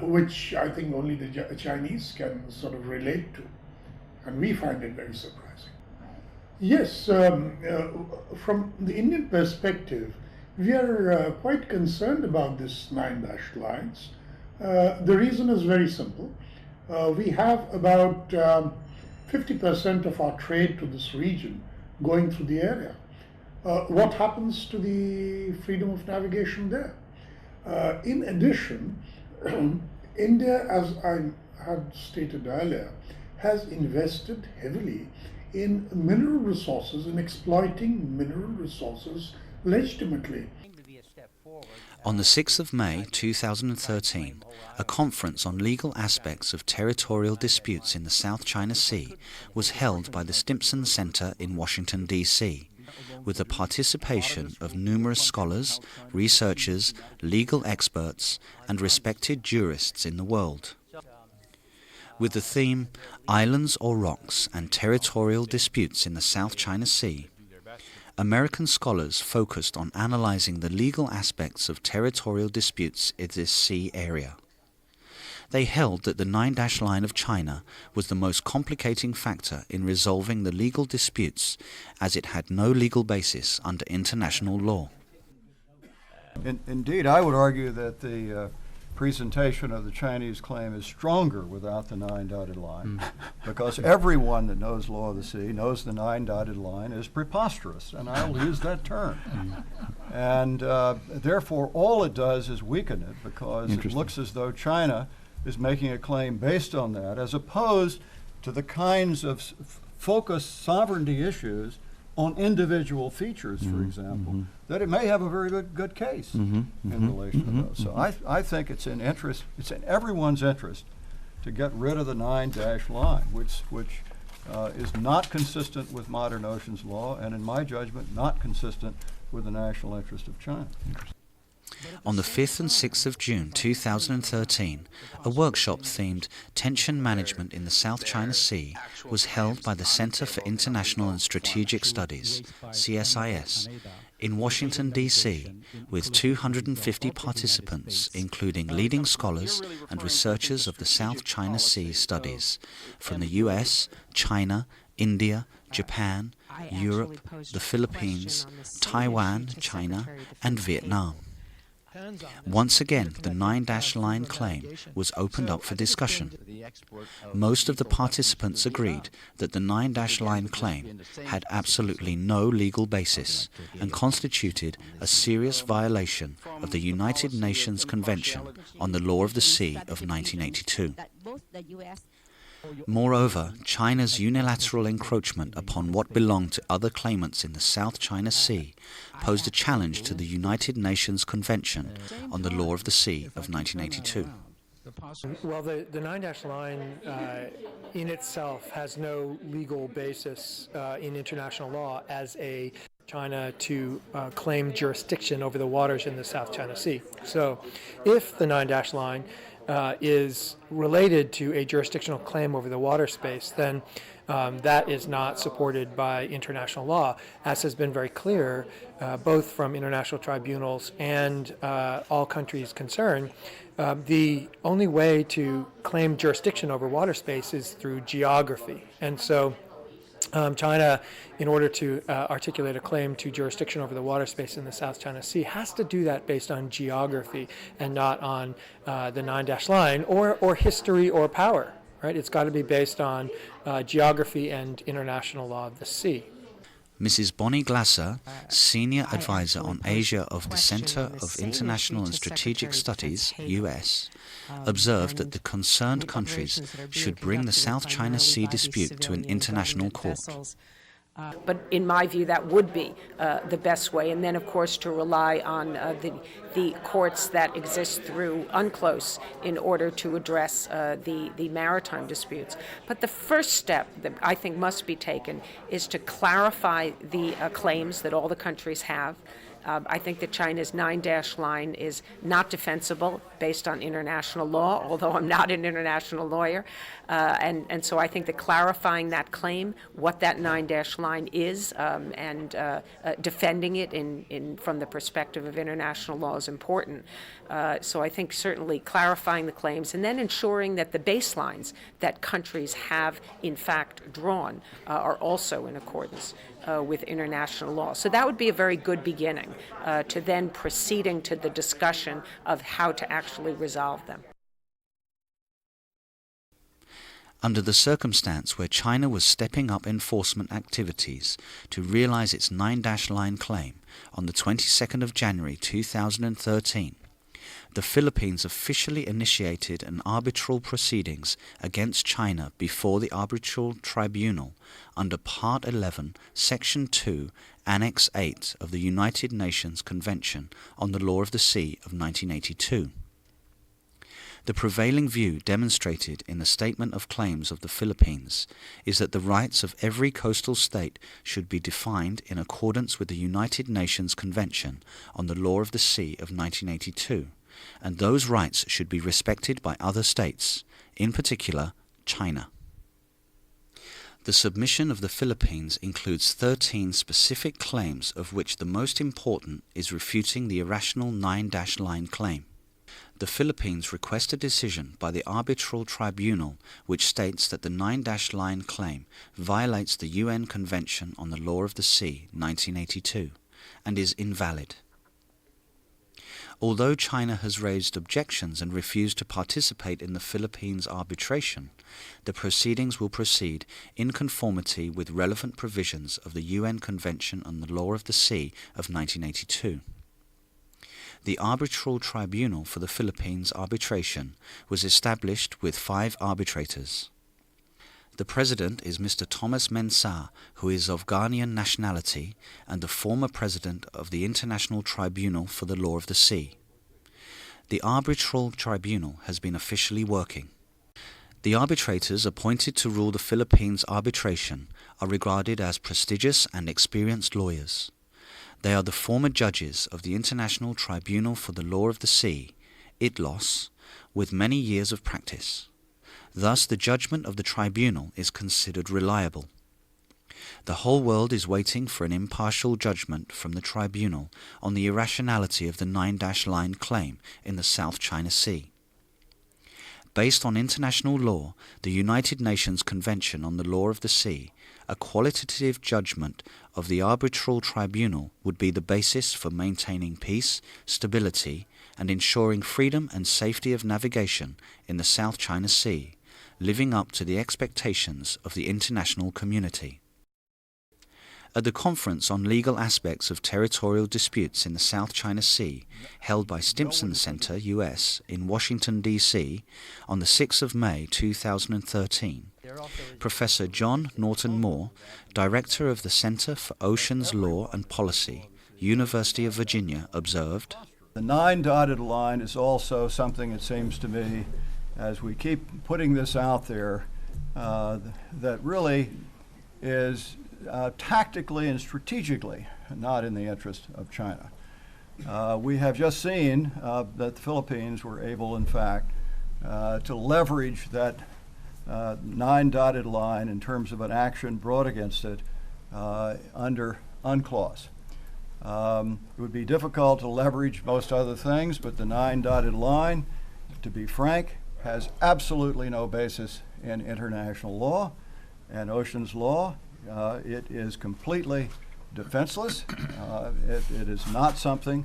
which I think only the Chinese can sort of relate to, and we find it very surprising. Yes, from the Indian perspective, we are quite concerned about this 9 dashed lines. The reason is very simple. We have about 50% of our trade to this region going through the area. What happens to the freedom of navigation there? In addition, India, as I had stated earlier, has invested heavily in mineral resources, in exploiting mineral resources legitimately. On the 6th of May 2013, a conference on legal aspects of territorial disputes in the South China Sea was held by the Stimson Center in Washington, D.C., with the participation of numerous scholars, researchers, legal experts, and respected jurists in the world. With the theme, Islands or Rocks and Territorial Disputes in the South China Sea, American scholars focused on analyzing the legal aspects of territorial disputes in this sea area. They held that the 9 dash line of China was the most complicating factor in resolving the legal disputes, as it had no legal basis under international law. Indeed, I would argue that the presentation of the Chinese claim is stronger without the 9 dotted line, because everyone that knows law of the sea knows the 9 dotted line is preposterous, and I'll use that term. And therefore, all it does is weaken it, because it looks as though China is making a claim based on that, as opposed to the kinds of focused sovereignty issues on individual features, for example, that it may have a very good case in relation to those. So I think it's in everyone's interest to get rid of the 9 dash line, which is not consistent with modern oceans law, and in my judgment, not consistent with the national interest of China. On the 5th and 6th of June 2013, a workshop themed Tension Management in the South China Sea was held by the Center for International and Strategic Studies, CSIS, in Washington, D.C., with 250 participants, including leading scholars and researchers of the South China Sea studies from the US, China, India, Japan, Europe, the Philippines, Taiwan, China, and Vietnam. Once again, the 9 dash line claim was opened up for discussion. Most of the participants agreed that the 9 dash line claim had absolutely no legal basis and constituted a serious violation of the United Nations Convention on the Law of the Sea of 1982. Moreover, China's unilateral encroachment upon what belonged to other claimants in the South China Sea posed a challenge to the United Nations Convention on the Law of the Sea of 1982. Well, the 9 dash line in itself has no legal basis in international law as a China to claim jurisdiction over the waters in the South China Sea. So if the Nine-Dash Line is related to a jurisdictional claim over the water space, then that is not supported by international law, as has been very clear both from international tribunals and all countries concerned. The only way to claim jurisdiction over water space is through geography. And so China, in order to articulate a claim to jurisdiction over the water space in the South China Sea, has to do that based on geography and not on the Nine-Dash Line or history or power. Right? It's got to be based on geography and international law of the sea. Mrs. Bonnie Glasser, Senior Advisor on Asia of the Center of International and Strategic Studies, US, observed that the concerned countries should bring the South China Sea dispute to an international court. But in my view, that would be the best way. And then, of course, to rely on the courts that exist through UNCLOS in order to address the maritime disputes. But the first step that I think must be taken is to clarify the claims that all the countries have. I think that China's Nine-Dash Line is not defensible based on international law, although I'm not an international lawyer. And so I think that clarifying that claim, what that Nine-Dash Line is, and defending it from the perspective of international law is important. So I think certainly clarifying the claims and then ensuring that the baselines that countries have in fact drawn are also in accordance with international law. So that would be a very good beginning to then proceeding to the discussion of how to actually resolve them. Under the circumstance where China was stepping up enforcement activities to realize its Nine-Dash Line claim on the 22nd of January 2013, the Philippines officially initiated an arbitral proceedings against China before the Arbitral Tribunal under Part 11, Section 2, Annex 8 of the United Nations Convention on the Law of the Sea of 1982. The prevailing view demonstrated in the Statement of Claims of the Philippines is that the rights of every coastal state should be defined in accordance with the United Nations Convention on the Law of the Sea of 1982, and those rights should be respected by other states, in particular China. The submission of the Philippines includes 13 specific claims, of which the most important is refuting the irrational Nine-Dash Line claim. The Philippines request a decision by the Arbitral Tribunal which states that the Nine-Dash Line claim violates the UN Convention on the Law of the Sea, 1982, and is invalid. Although China has raised objections and refused to participate in the Philippines arbitration, the proceedings will proceed in conformity with relevant provisions of the UN Convention on the Law of the Sea of 1982. The Arbitral Tribunal for the Philippines arbitration was established with 5 arbitrators. The president is Mr. Thomas Mensah, who is of Ghanaian nationality and the former president of the International Tribunal for the Law of the Sea. The Arbitral Tribunal has been officially working. The arbitrators appointed to rule the Philippines arbitration are regarded as prestigious and experienced lawyers. They are the former judges of the International Tribunal for the Law of the Sea, ITLOS, with many years of practice. Thus, the judgment of the tribunal is considered reliable. The whole world is waiting for an impartial judgment from the tribunal on the irrationality of the Nine-Dash Line claim in the South China Sea. Based on international law, the United Nations Convention on the Law of the Sea, a qualitative judgment of the Arbitral Tribunal would be the basis for maintaining peace, stability, and ensuring freedom and safety of navigation in the South China Sea, living up to the expectations of the international community. At the Conference on Legal Aspects of Territorial Disputes in the South China Sea, held by Stimson Center, U.S., in Washington, D.C., on the 6th of May 2013, Professor John Norton Moore, Director of the Center for Oceans Law and Policy, University of Virginia, observed, "The nine-dotted line is also something, it seems to me, as we keep putting this out there, that really is tactically and strategically not in the interest of China. We have just seen that the Philippines were able, in fact, to leverage that 9-dotted line in terms of an action brought against it under UNCLOS. It would be difficult to leverage most other things, but the 9-dotted line, to be frank, has absolutely no basis in international law and oceans law. It is completely defenseless. It is not something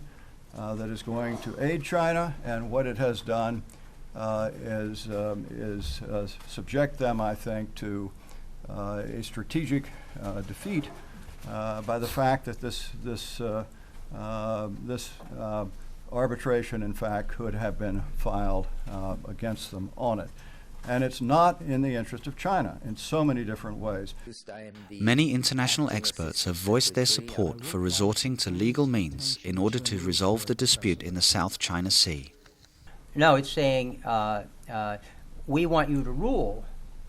that is going to aid China, and what it has done is subject them, I think, to a strategic defeat by the fact that this arbitration, in fact, could have been filed against them on it. And it's not in the interest of China in so many different ways. Many international experts have voiced their support for resorting to legal means in order to resolve the dispute in the South China Sea. No, it's saying we want you to rule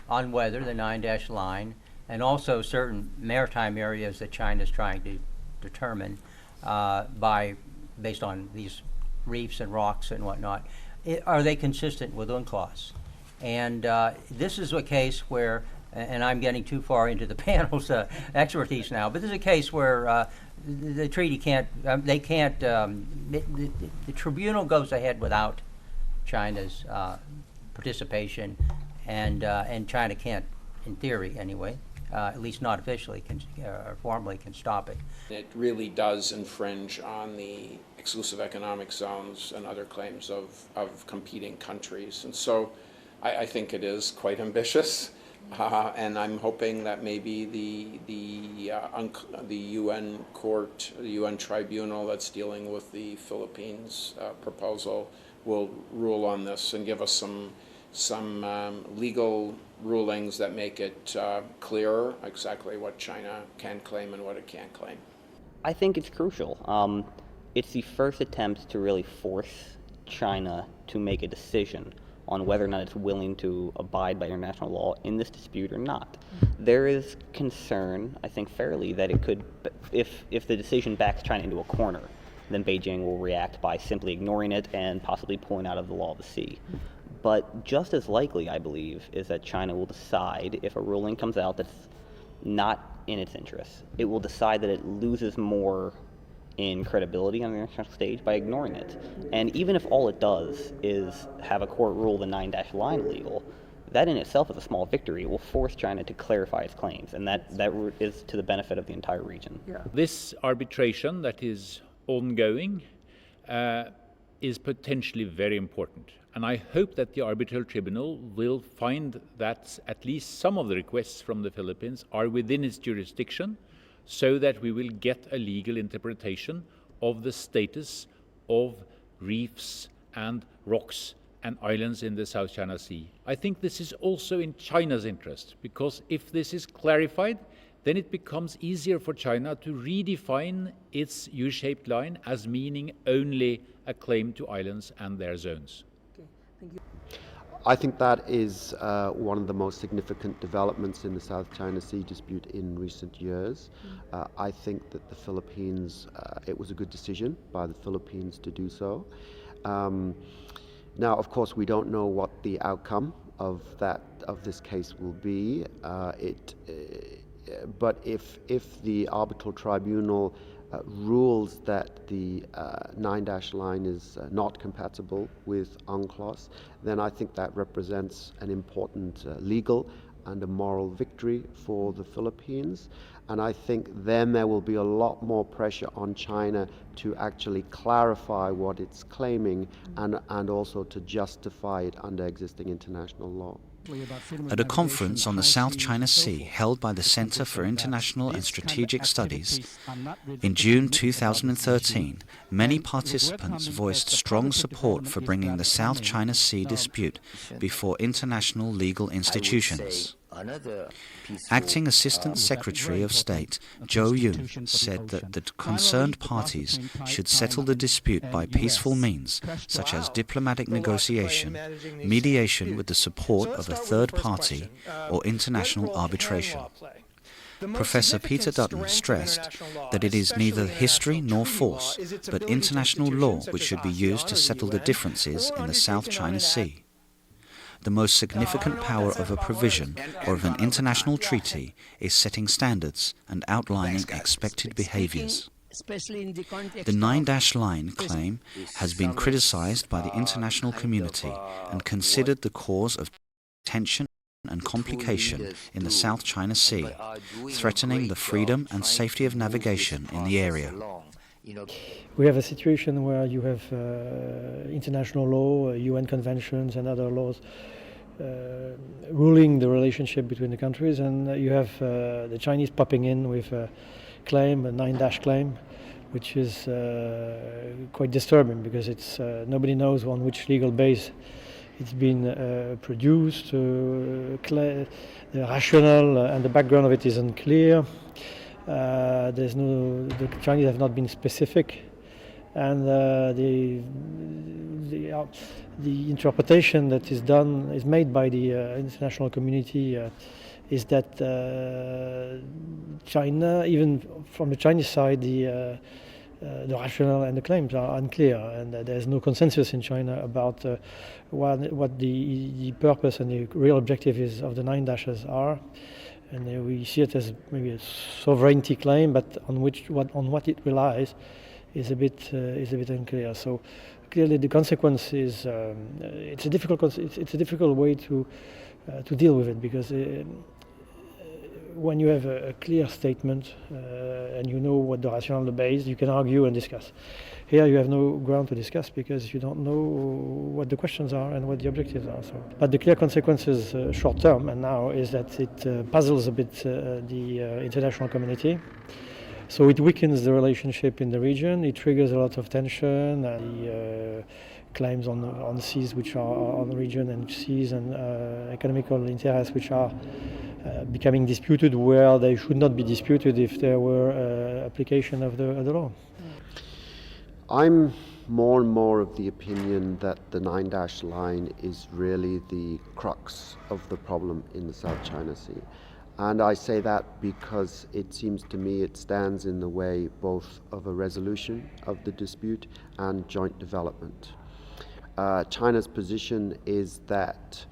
on whether the 9-dash line and also certain maritime areas that China is trying to determine based on these reefs and rocks and whatnot, are they consistent with UNCLOS? And this is a case where, and I'm getting too far into the panel's expertise now, but this is a case where the treaty can't, the tribunal goes ahead without China's participation, and China can't, in theory anyway, at least not officially, or formally can stop it. It really does infringe on the exclusive economic zones and other claims of competing countries. And so I think it is quite ambitious, and I'm hoping that maybe the UN court, the UN tribunal that's dealing with the Philippines proposal will rule on this and give us some legal rulings that make it clearer exactly what China can claim and what it can't claim. I think it's crucial. It's the first attempt to really force China to make a decision on whether or not it's willing to abide by international law in this dispute or not. There is concern, I think fairly, that it could, if the decision backs China into a corner, then Beijing will react by simply ignoring it and possibly pulling out of the law of the sea. But just as likely, I believe, is that China will decide, if a ruling comes out that's not in its interest, it will decide that it loses more in credibility on the international stage by ignoring it. And even if all it does is have a court rule the 9-dash line legal, that in itself is a small victory. It will force China to clarify its claims, and that is to the benefit of the entire region. Yeah. This arbitration that is ongoing is potentially very important. And I hope that the arbitral tribunal will find that at least some of the requests from the Philippines are within its jurisdiction, so that we will get a legal interpretation of the status of reefs and rocks and islands in the South China Sea. I think this is also in China's interest, because if this is clarified, then it becomes easier for China to redefine its U-shaped line as meaning only a claim to islands and their zones. Okay, thank you. I think that is one of the most significant developments in the South China Sea dispute in recent years. I think that the Philippines, it was a good decision by the Philippines to do so. Now, of course, we don't know what the outcome of this case will be. But if the arbitral tribunal rules that the 9-dash line is not compatible with UNCLOS, then I think that represents an important legal and a moral victory for the Philippines. And I think then there will be a lot more pressure on China to actually clarify what it's claiming and also to justify it under existing international law. At a conference on the South China Sea held by the Center for International and Strategic Studies in June 2013, many participants voiced strong support for bringing the South China Sea dispute before international legal institutions. Acting Assistant Secretary of State Zhou Yun said that the concerned parties should settle the dispute by peaceful means, such as diplomatic negotiation, mediation with the support of a third party, or international arbitration. Professor Peter Dutton stressed that it is neither history nor force, but international law which should be used to settle the differences in the South China Sea. The most significant power of a provision or of an international treaty is setting standards and outlining expected behaviors. The 9-line claim has been criticized by the international community and considered the cause of tension and complication in the South China Sea, threatening the freedom and safety of navigation in the area. We have a situation where you have international law, UN conventions and other laws ruling the relationship between the countries, and you have the Chinese popping in with a claim, a 9- claim, which is quite disturbing because it's nobody knows on which legal base it's been produced. The rationale and the background of it is unclear. The Chinese have not been specific, and the interpretation that is made by the international community is that China, even from the Chinese side, the rationale and the claims are unclear, and there's no consensus in China about what the purpose and the real objective is of the 9-dashes are. And we see it as maybe a sovereignty claim, but on what it relies is a bit unclear. So clearly, the consequence is it's a difficult way to deal with it, because when you have a clear statement and you know what the rationale, the base, you can argue and discuss. Here you have no ground to discuss because you don't know what the questions are and what the objectives are. So, but the clear consequences short term and now is that it puzzles a bit the international community. So it weakens the relationship in the region, it triggers a lot of tension, and the claims on seas which are on the region, and seas and economical interests which are becoming disputed where they should not be disputed if there were application of the law. I'm more and more of the opinion that the 9-line is really the crux of the problem in the South China Sea. And I say that because it seems to me it stands in the way both of a resolution of the dispute and joint development. China's position is that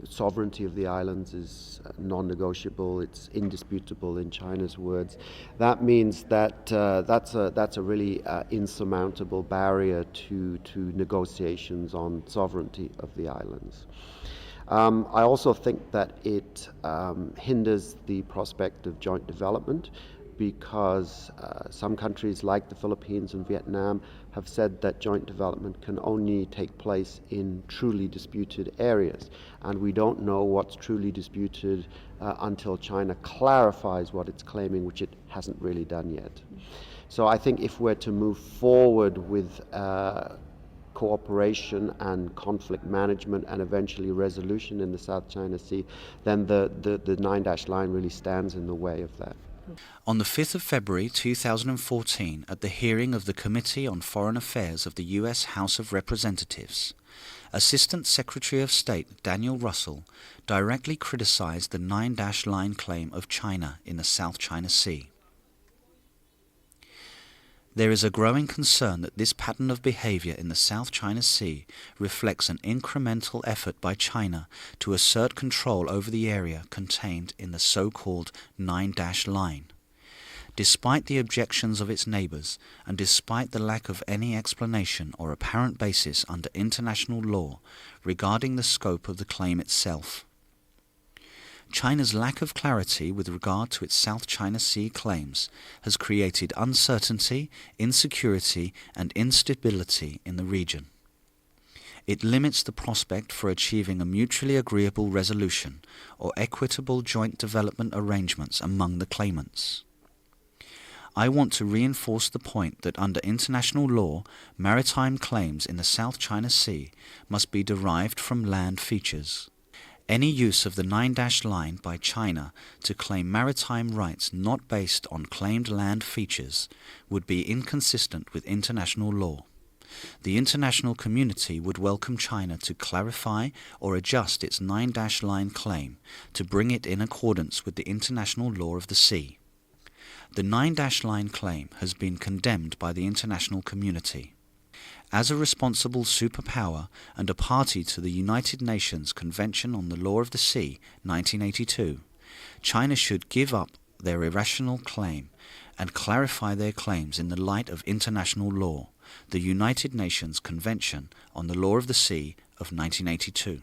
sovereignty of the islands is non-negotiable, it's indisputable in China's words. That means that that's a really insurmountable barrier to negotiations on sovereignty of the islands. I also think that it hinders the prospect of joint development, because some countries like the Philippines and Vietnam have said that joint development can only take place in truly disputed areas, and we don't know what's truly disputed until China clarifies what it's claiming, which it hasn't really done yet. So I think if we're to move forward with cooperation and conflict management and eventually resolution in the South China Sea, then the 9-line really stands in the way of that. On the 5th of February 2014, at the hearing of the Committee on Foreign Affairs of the U.S. House of Representatives, Assistant Secretary of State Daniel Russell directly criticized the 9-line claim of China in the South China Sea. There is a growing concern that this pattern of behavior in the South China Sea reflects an incremental effort by China to assert control over the area contained in the so-called 9-line. Despite the objections of its neighbors, and despite the lack of any explanation or apparent basis under international law regarding the scope of the claim itself, China's lack of clarity with regard to its South China Sea claims has created uncertainty, insecurity, and instability in the region. It limits the prospect for achieving a mutually agreeable resolution or equitable joint development arrangements among the claimants. I want to reinforce the point that under international law, maritime claims in the South China Sea must be derived from land features. Any use of the 9-line by China to claim maritime rights not based on claimed land features would be inconsistent with international law. The international community would welcome China to clarify or adjust its 9-line claim to bring it in accordance with the international law of the sea. The 9-line claim has been condemned by the international community. As a responsible superpower and a party to the United Nations Convention on the Law of the Sea, 1982, China should give up their irrational claim and clarify their claims in the light of international law, the United Nations Convention on the Law of the Sea of 1982.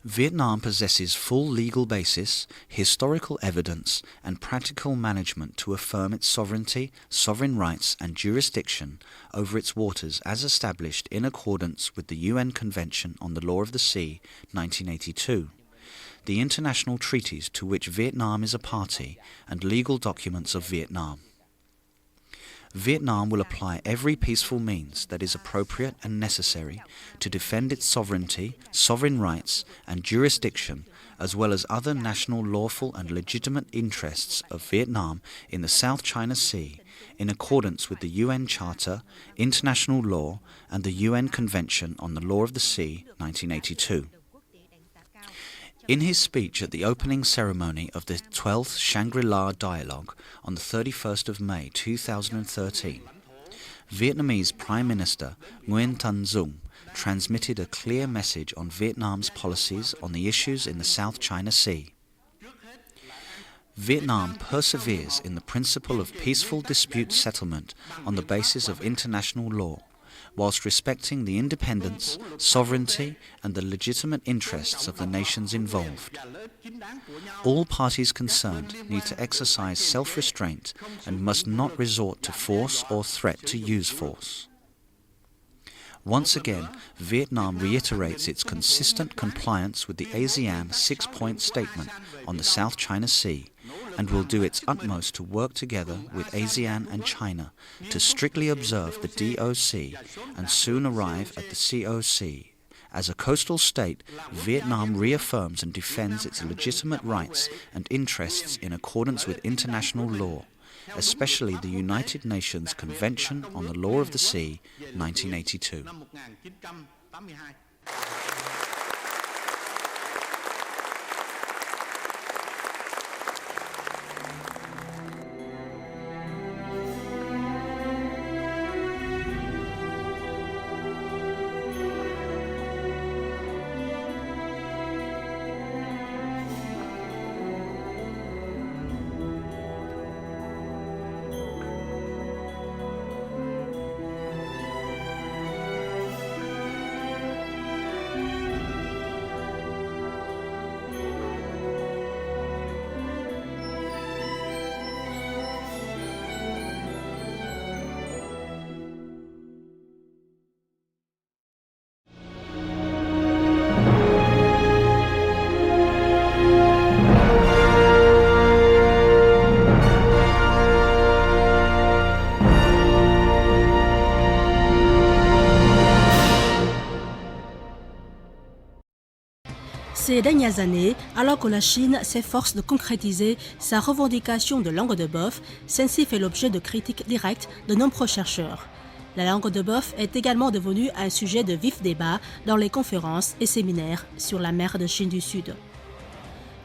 Vietnam possesses full legal basis, historical evidence, and practical management to affirm its sovereignty, sovereign rights, and jurisdiction over its waters as established in accordance with the UN Convention on the Law of the Sea, 1982, the international treaties to which Vietnam is a party, and legal documents of Vietnam. Vietnam will apply every peaceful means that is appropriate and necessary to defend its sovereignty, sovereign rights, and jurisdiction, as well as other national lawful and legitimate interests of Vietnam in the South China Sea, in accordance with the UN Charter, international law, and the UN Convention on the Law of the Sea, 1982. In his speech at the opening ceremony of the 12th Shangri-La Dialogue on the 31st of May 2013, Vietnamese Prime Minister Nguyen Thanh Dung transmitted a clear message on Vietnam's policies on the issues in the South China Sea. Vietnam perseveres in the principle of peaceful dispute settlement on the basis of international law, whilst respecting the independence, sovereignty, and the legitimate interests of the nations involved. All parties concerned need to exercise self-restraint and must not resort to force or threat to use force. Once again, Vietnam reiterates its consistent compliance with the ASEAN 6-point statement on the South China Sea, and will do its utmost to work together with ASEAN and China to strictly observe the DOC and soon arrive at the COC. As a coastal state, Vietnam reaffirms and defends its legitimate rights and interests in accordance with international law, especially the United Nations Convention on the Law of the Sea, 1982. Ces dernières années, alors que la Chine s'efforce de concrétiser sa revendication de langue de bœuf, celle-ci fait l'objet de critiques directes de nombreux chercheurs. La langue de bœuf est également devenue un sujet de vif débat dans les conférences et séminaires sur la mer de Chine du Sud.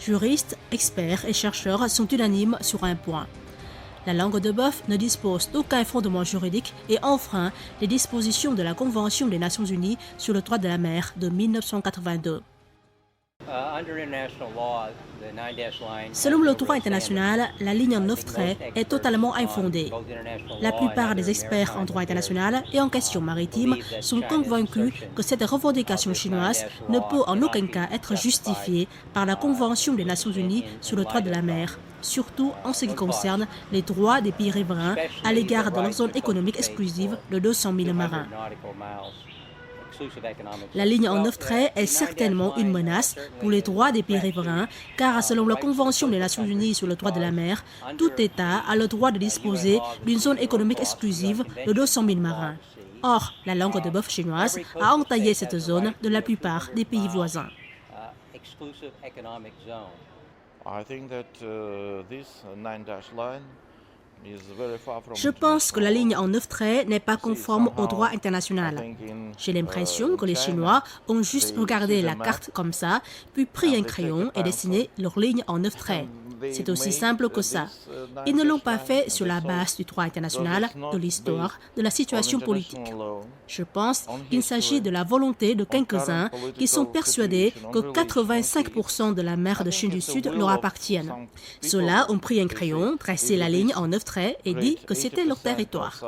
Juristes, experts et chercheurs sont unanimes sur un point. La langue de bœuf ne dispose d'aucun fondement juridique et enfreint les dispositions de la Convention des Nations Unies sur le droit de la mer de 1982. Selon le droit international, la ligne en 9 traits est totalement infondée. La plupart des experts en droit international et en questions maritimes sont convaincus que cette revendication chinoise ne peut en aucun cas être justifiée par la Convention des Nations Unies sur le droit de la mer, surtout en ce qui concerne les droits des pays riverains à l'égard de leur zone économique exclusive de 200 000 marins. La ligne en 9 traits est certainement une menace pour les droits des pays riverains, car selon la Convention des Nations Unies sur le droit de la mer, tout État a le droit de disposer d'une zone économique exclusive de 200 000 marins. Or, la langue de bœuf chinoise a entaillé cette zone de la plupart des pays voisins. I think that this 9-line Je pense que la ligne en 9 traits n'est pas conforme au droit international. J'ai l'impression que les Chinois ont juste regardé la carte comme ça, puis pris un crayon et dessiné leur ligne en 9 traits. C'est aussi simple que ça. Ils ne l'ont pas fait sur la base du droit international, de l'histoire, de la situation politique. Je pense qu'il s'agit de la volonté de quelques-uns qui sont persuadés que 85% de la mer de Chine du Sud leur appartiennent. Ceux-là ont pris un crayon, tracé la ligne en 9 traits et dit que c'était leur territoire.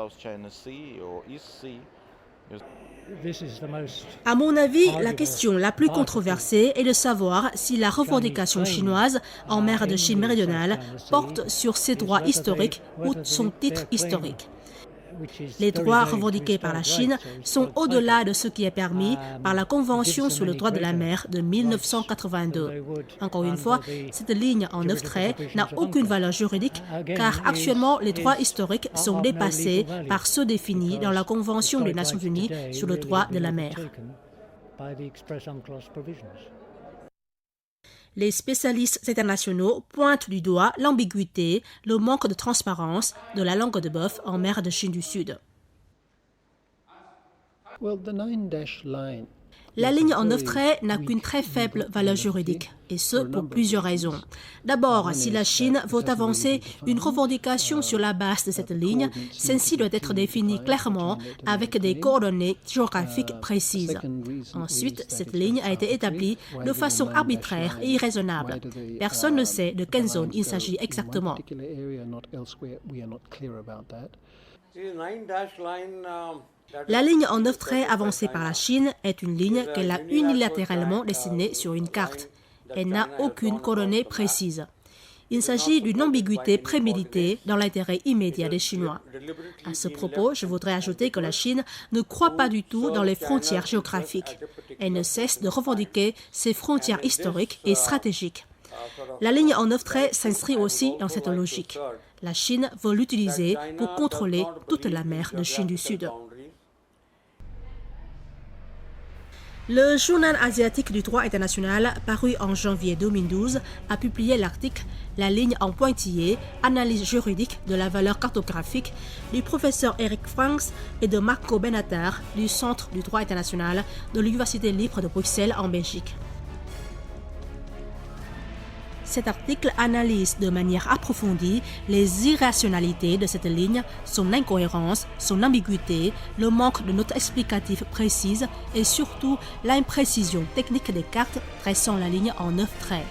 À mon avis, la question la plus controversée est de savoir si la revendication chinoise en mer de Chine méridionale porte sur ses droits historiques ou son titre historique. Les droits revendiqués par la Chine sont au-delà de ce qui est permis par la Convention sur le droit de la mer de 1982. Encore une fois, cette ligne en 9 traits n'a aucune valeur juridique car actuellement les droits historiques sont dépassés par ceux définis dans la Convention des Nations Unies sur le droit de la mer. Les spécialistes internationaux pointent du doigt l'ambiguïté, le manque de transparence de la langue de bœuf en mer de Chine du Sud. La ligne en 9 traits n'a qu'une très faible valeur juridique, et ce pour plusieurs raisons. D'abord, si la Chine veut avancer une revendication sur la base de cette ligne, celle-ci doit être définie clairement avec des coordonnées géographiques précises. Ensuite, cette ligne a été établie de façon arbitraire et irraisonnable. Personne ne sait de quelle zone il s'agit exactement. La ligne en 9 traits avancée par la Chine est une ligne qu'elle a unilatéralement dessinée sur une carte. Elle n'a aucune coordonnée précise. Il s'agit d'une ambiguïté préméditée dans l'intérêt immédiat des Chinois. À ce propos, je voudrais ajouter que la Chine ne croit pas du tout dans les frontières géographiques. Elle ne cesse de revendiquer ses frontières historiques et stratégiques. La ligne en 9 traits s'inscrit aussi dans cette logique. La Chine veut l'utiliser pour contrôler toute la mer de Chine du Sud. Le journal asiatique du droit international, paru en janvier 2012, a publié l'article « La ligne en pointillé, analyse juridique de la valeur cartographique » du professeur Eric Franks et de Marco Benatar du Centre du droit international de l'Université libre de Bruxelles en Belgique. Cet article analyse de manière approfondie les irrationalités de cette ligne, son incohérence, son ambiguïté, le manque de notes explicatives précises et surtout l'imprécision technique des cartes traçant la ligne en 9 traits.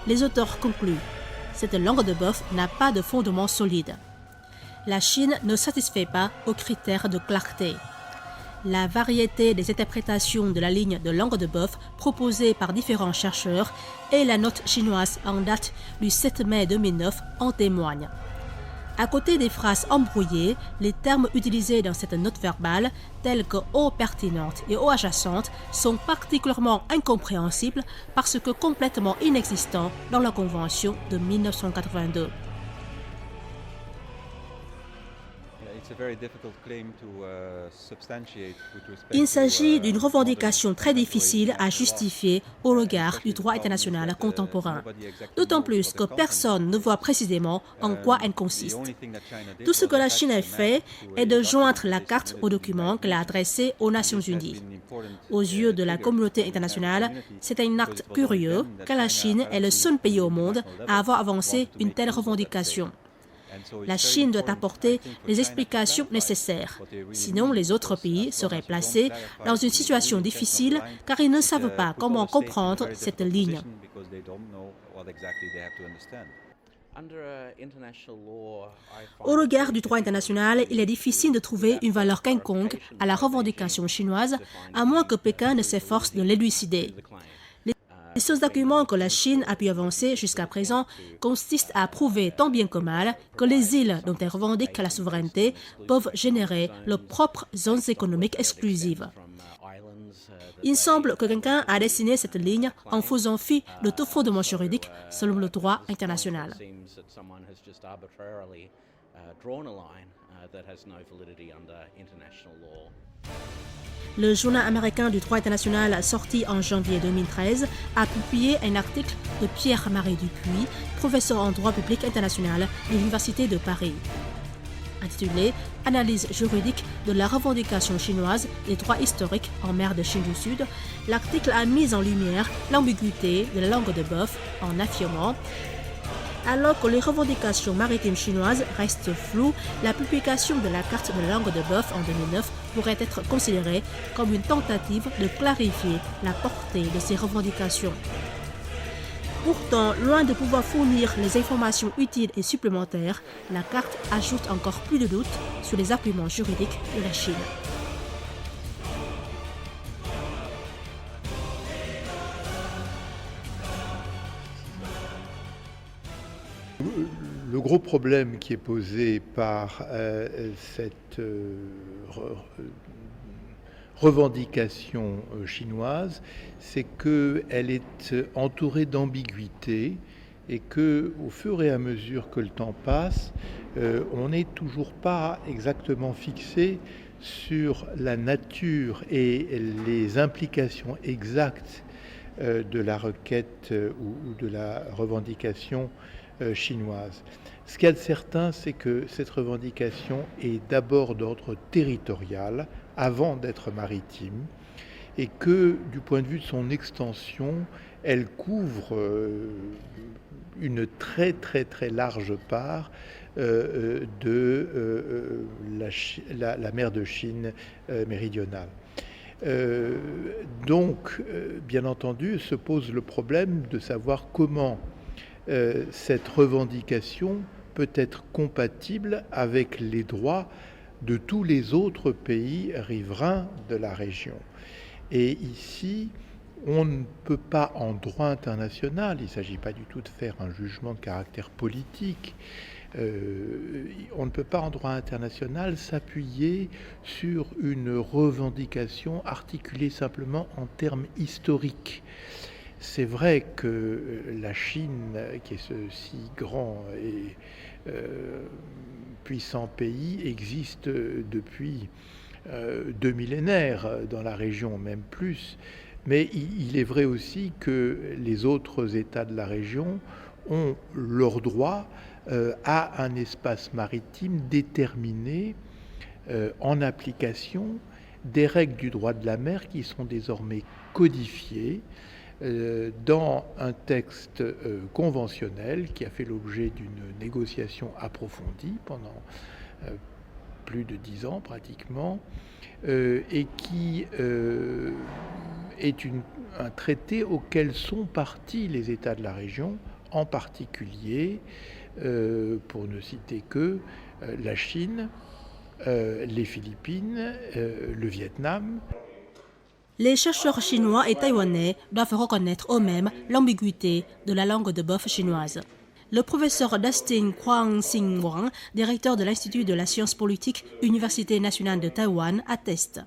Les auteurs concluent « Cette langue de bœuf n'a pas de fondement solide. La Chine ne satisfait pas aux critères de clarté. La variété des interprétations de la ligne de langue de bœuf proposée par différents chercheurs et la note chinoise en date du 7 mai 2009 en témoignent. À côté des phrases embrouillées, les termes utilisés dans cette note verbale, tels que eau pertinente et eau adjacente, sont particulièrement incompréhensibles parce que complètement inexistants dans la Convention de 1982. Il s'agit d'une revendication très difficile à justifier au regard du droit international contemporain, d'autant plus que personne ne voit précisément en quoi elle consiste. Tout ce que la Chine a fait est de joindre la carte au document qu'elle a adressé aux Nations Unies. Aux yeux de la communauté internationale, c'est un acte curieux car la Chine est le seul pays au monde à avoir avancé une telle revendication. La Chine doit apporter les explications nécessaires. Sinon, les autres pays seraient placés dans une situation difficile car ils ne savent pas comment comprendre cette ligne. Au regard du droit international, il est difficile de trouver une valeur quelconque à la revendication chinoise, à moins que Pékin ne s'efforce de l'élucider. Les seuls arguments que la Chine a pu avancer jusqu'à présent consistent à prouver tant bien que mal que les îles dont elle revendique la souveraineté peuvent générer leurs propres zones économiques exclusives. Il semble que quelqu'un a dessiné cette ligne en faisant fi de tout fondement juridique selon le droit international. Le journal américain du droit international sorti en janvier 2013 a publié un article de Pierre-Marie Dupuis, professeur en droit public international de l'Université de Paris. Intitulé « Analyse juridique de la revendication chinoise des droits historiques en mer de Chine du Sud », l'article a mis en lumière l'ambiguïté de la langue de bœuf en affirmant « Alors que les revendications maritimes chinoises restent floues, la publication de la carte de la langue de bœuf en 2009 pourrait être considérée comme une tentative de clarifier la portée de ces revendications. » Pourtant, loin de pouvoir fournir les informations utiles et supplémentaires, la carte ajoute encore plus de doutes sur les arguments juridiques de la Chine. Le gros problème qui est posé par cette revendication chinoise, c'est qu'elle est entourée d'ambiguïté et que, au fur et à mesure que le temps passe, on n'est toujours pas exactement fixé sur la nature et les implications exactes de la requête ou de la revendication chinoise. Ce qu'il y a de certain, c'est que cette revendication est d'abord d'ordre territorial, avant d'être maritime, et que du point de vue de son extension, elle couvre une très large part de la mer de Chine méridionale. Donc, bien entendu, se pose le problème de savoir comment cette revendication peut être compatible avec les droits de tous les autres pays riverains de la région. Et ici, on ne peut pas en droit international, il ne s'agit pas du tout de faire un jugement de caractère politique, on ne peut pas en droit international s'appuyer sur une revendication articulée simplement en termes historiques. C'est vrai que la Chine, qui est ce si grand et puissant pays, existe depuis 2 millénaires dans la région, même plus. Mais il est vrai aussi que les autres États de la région ont leur droit à un espace maritime déterminé en application des règles du droit de la mer qui sont désormais codifiées dans un texte conventionnel qui a fait l'objet d'une négociation approfondie pendant plus de 10 ans pratiquement, et qui est un traité auquel sont partis les États de la région, en particulier, pour ne citer que la Chine, les Philippines, le Vietnam. Les chercheurs chinois et taïwanais doivent reconnaître eux-mêmes l'ambiguïté de la langue de bœuf chinoise. Le professeur Dustin Kwang-Sing-Wang, directeur de l'Institut de la science politique, Université nationale de Taïwan, atteste.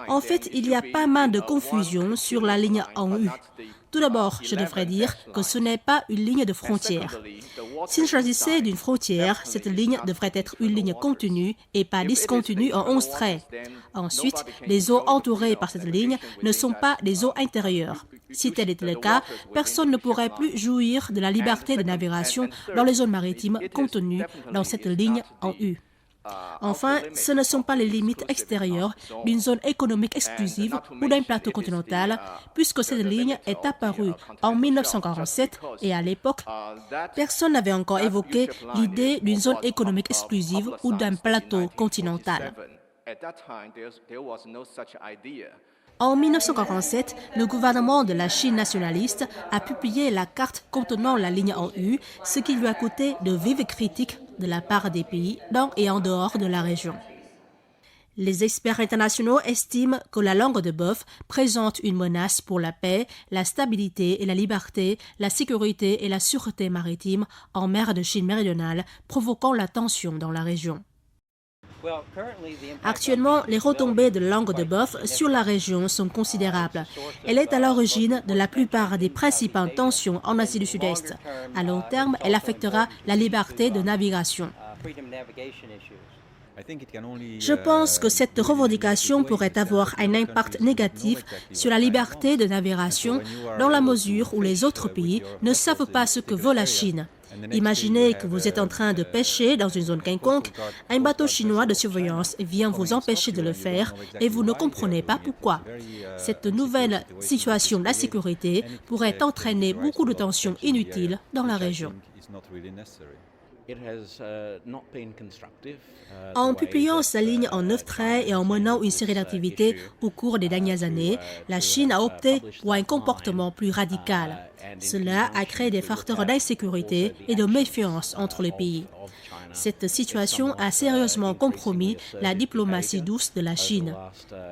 En fait, il y a pas mal de confusion sur la ligne en U. Tout d'abord, je devrais dire que ce n'est pas une ligne de frontière. S'il s'agissait d'une frontière, cette ligne devrait être une ligne continue et pas discontinue en 11 traits. Ensuite, les eaux entourées par cette ligne ne sont pas des eaux intérieures. Si tel était le cas, personne ne pourrait plus jouir de la liberté de navigation dans les zones maritimes contenues dans cette ligne en U. Enfin, ce ne sont pas les limites extérieures d'une zone économique exclusive ou d'un plateau continental, puisque cette ligne est apparue en 1947 et à l'époque, personne n'avait encore évoqué l'idée d'une zone économique exclusive ou d'un plateau continental. En 1947, le gouvernement de la Chine nationaliste a publié la carte contenant la ligne en U, ce qui lui a coûté de vives critiques de la part des pays dans et en dehors de la région. Les experts internationaux estiment que la langue de bœuf présente une menace pour la paix, la stabilité et la liberté, la sécurité et la sûreté maritime en mer de Chine méridionale, provoquant la tension dans la région. Actuellement, les retombées de la langue de bœuf sur la région sont considérables. Elle est à l'origine de la plupart des principales tensions en Asie du Sud-Est. À long terme, elle affectera la liberté de navigation. Je pense que cette revendication pourrait avoir un impact négatif sur la liberté de navigation dans la mesure où les autres pays ne savent pas ce que veut la Chine. Imaginez que vous êtes en train de pêcher dans une zone quelconque, un bateau chinois de surveillance vient vous empêcher de le faire et vous ne comprenez pas pourquoi. Cette nouvelle situation d'insécurité pourrait entraîner beaucoup de tensions inutiles dans la région. En publiant sa ligne en 9 traits et en menant une série d'activités au cours des dernières années, la Chine a opté pour un comportement plus radical. Cela a créé des facteurs d'insécurité et de méfiance entre les pays. Cette situation a sérieusement compromis la diplomatie douce de la Chine,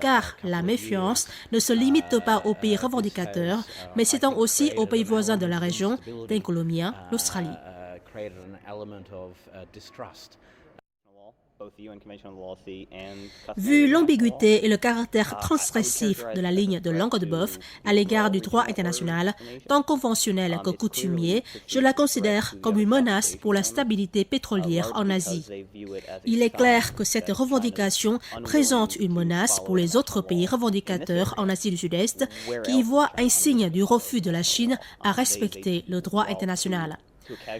car la méfiance ne se limite pas aux pays revendicateurs, mais s'étend aussi aux pays voisins de la région, tels que le mien, l'Australie. Vu l'ambiguïté et le caractère transgressif de la ligne de langue de bœuf à l'égard du droit international, tant conventionnel que coutumier, je la considère comme une menace pour la stabilité pétrolière en Asie. Il est clair que cette revendication présente une menace pour les autres pays revendicateurs en Asie du Sud-Est qui y voient un signe du refus de la Chine à respecter le droit international.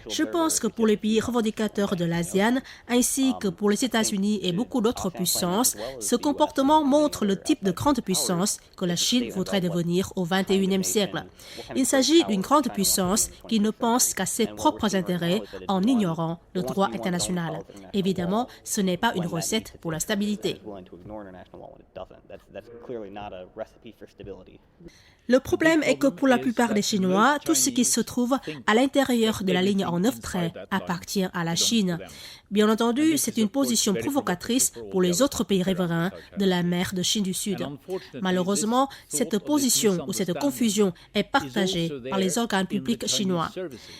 Je pense que pour les pays revendicateurs de l'ASEAN, ainsi que pour les États-Unis et beaucoup d'autres puissances, ce comportement montre le type de grande puissance que la Chine voudrait devenir au XXIe siècle. Il s'agit d'une grande puissance qui ne pense qu'à ses propres intérêts en ignorant le droit international. Évidemment, ce n'est pas une recette pour la stabilité. Le problème est que pour la plupart des Chinois, tout ce qui se trouve à l'intérieur de la ligne en 9 traits appartient à la Chine. Bien entendu, c'est une position provocatrice pour les autres pays riverains de la mer de Chine du Sud. Malheureusement, cette position ou cette confusion est partagée par les organes publics chinois.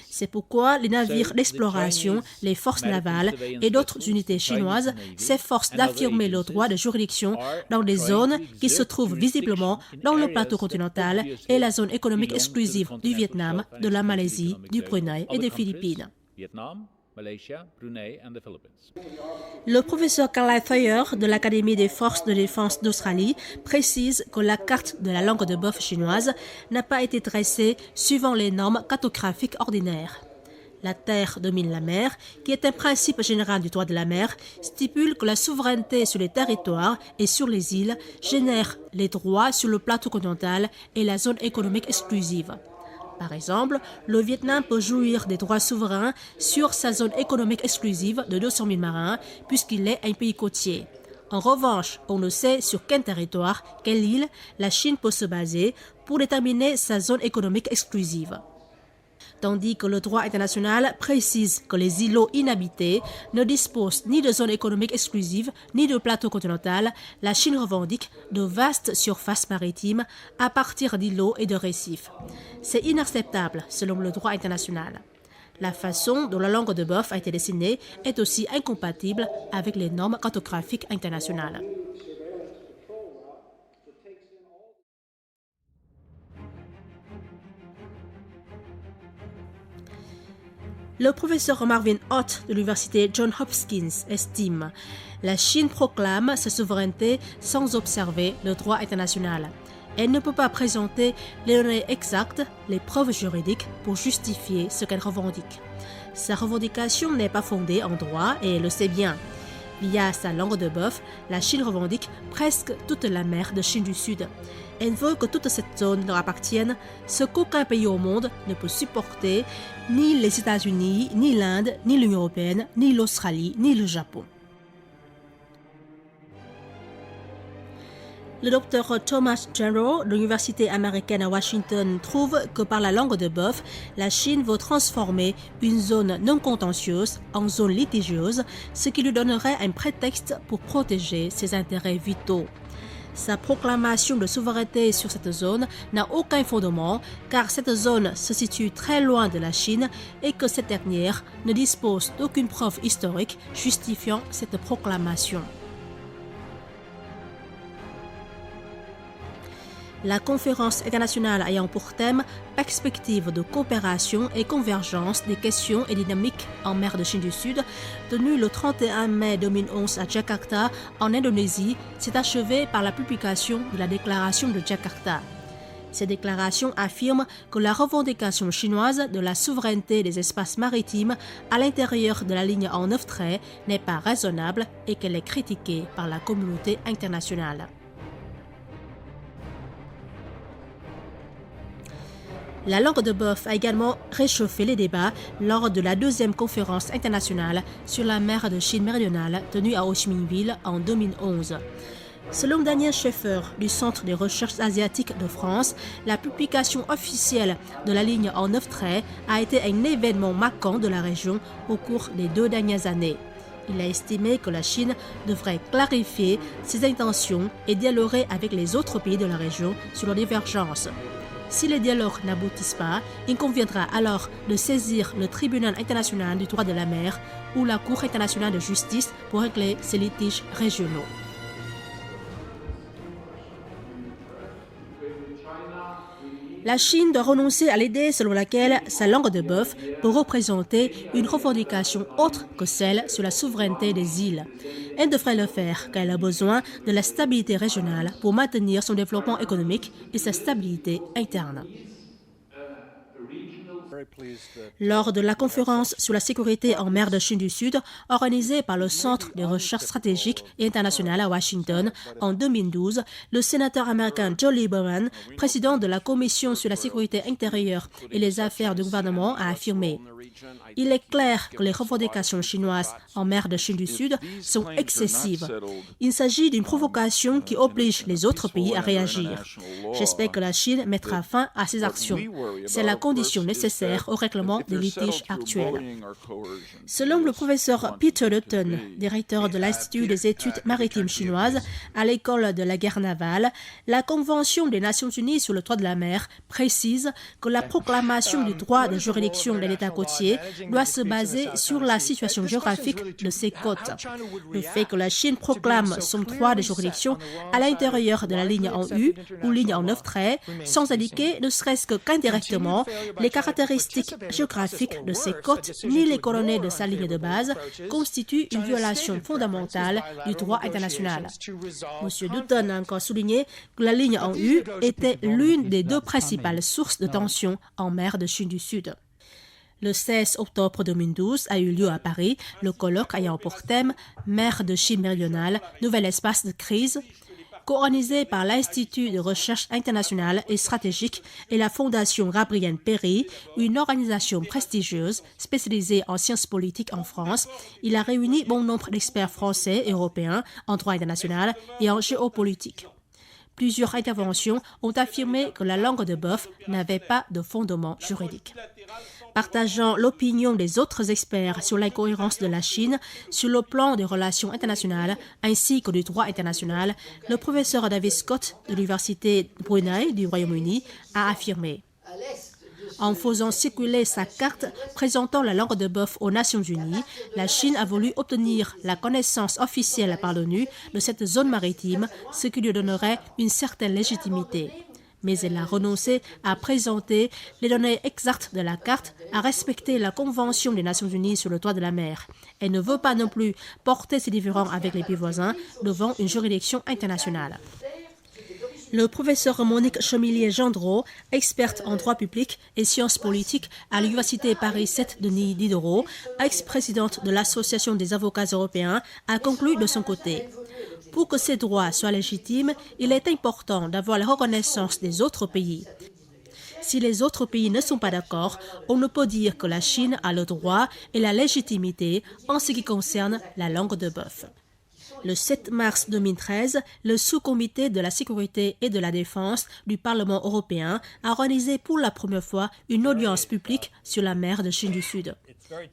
C'est pourquoi les navires d'exploration, les forces navales et d'autres unités chinoises s'efforcent d'affirmer le droit de juridiction dans des zones qui se trouvent visiblement dans le plateau continental et la zone économique exclusive du Vietnam, de la Malaisie, du Brunei et des Philippines. Le professeur Carly Thayer de l'Académie des forces de défense d'Australie précise que la carte de la langue de bœuf chinoise n'a pas été dressée suivant les normes cartographiques ordinaires. La terre domine la mer, qui est un principe général du droit de la mer, stipule que la souveraineté sur les territoires et sur les îles génère les droits sur le plateau continental et la zone économique exclusive. Par exemple, le Vietnam peut jouir des droits souverains sur sa zone économique exclusive de 200 000 marins, puisqu'il est un pays côtier. En revanche, on ne sait sur quel territoire, quelle île, la Chine peut se baser pour déterminer sa zone économique exclusive. Tandis que le droit international précise que les îlots inhabités ne disposent ni de zone économique exclusive ni de plateau continental, la Chine revendique de vastes surfaces maritimes à partir d'îlots et de récifs. C'est inacceptable selon le droit international. La façon dont la langue de bœuf a été dessinée est aussi incompatible avec les normes cartographiques internationales. Le professeur Marvin Ott de l'université Johns Hopkins estime « La Chine proclame sa souveraineté sans observer le droit international. Elle ne peut pas présenter les données exactes, les preuves juridiques pour justifier ce qu'elle revendique. Sa revendication n'est pas fondée en droit et elle le sait bien. Via sa langue de bœuf, la Chine revendique presque toute la mer de Chine du Sud. Elle veut que toute cette zone leur appartienne, ce qu'aucun pays au monde ne peut supporter, ni les États-Unis, ni l'Inde, ni l'Union européenne, ni l'Australie, ni le Japon. Le docteur Thomas General de l'Université américaine à Washington trouve que par la langue de bœuf, la Chine veut transformer une zone non contentieuse en zone litigieuse, ce qui lui donnerait un prétexte pour protéger ses intérêts vitaux. Sa proclamation de souveraineté sur cette zone n'a aucun fondement car cette zone se situe très loin de la Chine et que cette dernière ne dispose d'aucune preuve historique justifiant cette proclamation. La conférence internationale ayant pour thème « Perspectives de coopération et convergence des questions et dynamiques en mer de Chine du Sud » tenue le 31 mai 2011 à Jakarta, en Indonésie, s'est achevée par la publication de la déclaration de Jakarta. Cette déclaration affirme que la revendication chinoise de la souveraineté des espaces maritimes à l'intérieur de la ligne en 9 traits n'est pas raisonnable et qu'elle est critiquée par la communauté internationale. La langue de bœuf a également réchauffé les débats lors de la deuxième conférence internationale sur la mer de Chine méridionale tenue à Ho Chi Minh Ville en 2011. Selon Daniel Schaeffer du Centre des recherches asiatiques de France, la publication officielle de la ligne en 9 traits a été un événement marquant de la région au cours des 2 dernières années. Il a estimé que la Chine devrait clarifier ses intentions et dialoguer avec les autres pays de la région sur leurs divergences. Si les dialogues n'aboutissent pas, il conviendra alors de saisir le Tribunal international du droit de la mer ou la Cour internationale de justice pour régler ces litiges régionaux. La Chine doit renoncer à l'idée selon laquelle sa langue de bœuf peut représenter une revendication autre que celle sur la souveraineté des îles. Elle devrait le faire car elle a besoin de la stabilité régionale pour maintenir son développement économique et sa stabilité interne. Lors de la conférence sur la sécurité en mer de Chine du Sud, organisée par le Centre de recherche stratégique et internationale à Washington en 2012, le sénateur américain Joe Lieberman, président de la Commission sur la sécurité intérieure et les affaires du gouvernement, a affirmé « Il est clair que les revendications chinoises en mer de Chine du Sud sont excessives. Il s'agit d'une provocation qui oblige les autres pays à réagir. J'espère que la Chine mettra fin à ces actions. C'est la condition nécessaire au règlement des litiges actuels. » Selon le professeur Peter Dutton, directeur de l'Institut des études maritimes chinoises à l'école de la guerre navale, la Convention des Nations Unies sur le droit de la mer précise que la proclamation du droit de juridiction de l'État côtier doit se baser sur la situation géographique de ses côtes. Le fait que la Chine proclame son droit de juridiction à l'intérieur de la ligne en U ou ligne en 9 traits, sans indiquer, ne serait-ce qu'indirectement, les caractéristiques géographiques de ses côtes ni les coordonnées de sa ligne de base, constitue une violation fondamentale du droit international. M. Dutton a encore souligné que la ligne en U était l'une des 2 principales sources de tension en mer de Chine du Sud. Le 16 octobre 2012 a eu lieu à Paris le colloque ayant pour thème « Mer de Chine méridionale, nouvel espace de crise », co-organisé par l'Institut de recherche internationale et stratégique et la Fondation Gabriel Péry, une organisation prestigieuse spécialisée en sciences politiques en France. Il a réuni bon nombre d'experts français et européens en droit international et en géopolitique. Plusieurs interventions ont affirmé que la langue de bœuf n'avait pas de fondement juridique. Partageant l'opinion des autres experts sur l'incohérence de la Chine sur le plan des relations internationales ainsi que du droit international, le professeur David Scott de l'Université Brunei du Royaume-Uni a affirmé « En faisant circuler sa carte présentant la langue de bœuf aux Nations Unies, la Chine a voulu obtenir la connaissance officielle par l'ONU de cette zone maritime, ce qui lui donnerait une certaine légitimité. » Mais elle a renoncé à présenter les données exactes de la carte, à respecter la Convention des Nations Unies sur le droit de la mer. Elle ne veut pas non plus porter ses différends avec les pays voisins devant une juridiction internationale. Le professeur Monique Chemillier-Gendreau, experte en droit public et sciences politiques à l'Université Paris 7 Denis Diderot, ex-présidente de l'Association des avocats européens, a conclu de son côté. Pour que ces droits soient légitimes, il est important d'avoir la reconnaissance des autres pays. Si les autres pays ne sont pas d'accord, on ne peut dire que la Chine a le droit et la légitimité en ce qui concerne la langue de bœuf. Le 7 mars 2013, le sous-comité de la sécurité et de la défense du Parlement européen a organisé pour la première fois une audience publique sur la mer de Chine du Sud.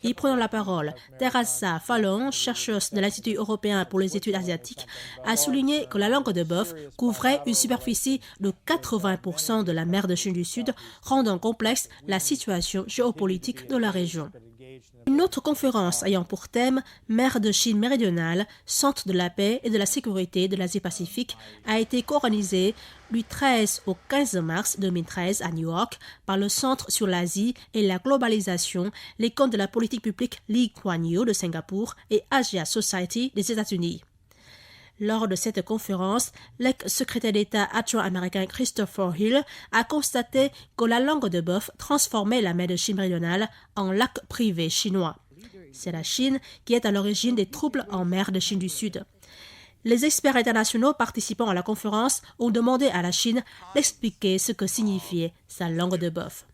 Y prenant la parole, Teresa Fallon, chercheuse de l'Institut européen pour les études asiatiques, a souligné que la langue de bœuf couvrait une superficie de 80% de la mer de Chine du Sud, rendant complexe la situation géopolitique de la région. Une autre conférence ayant pour thème « Mer de Chine méridionale, centre de la paix et de la sécurité de l'Asie-Pacifique » a été co-organisée du 13 au 15 mars 2013 à New York par le Centre sur l'Asie et la globalisation, l'école de la politique publique Lee Kuan Yew de Singapour et Asia Society des États-Unis. Lors de cette conférence, l'ex-secrétaire d'État adjoint américain Christopher Hill a constaté que la langue de bœuf transformait la mer de Chine méridionale en lac privé chinois. C'est la Chine qui est à l'origine des troubles en mer de Chine du Sud. Les experts internationaux participant à la conférence ont demandé à la Chine d'expliquer ce que signifiait sa langue de bœuf.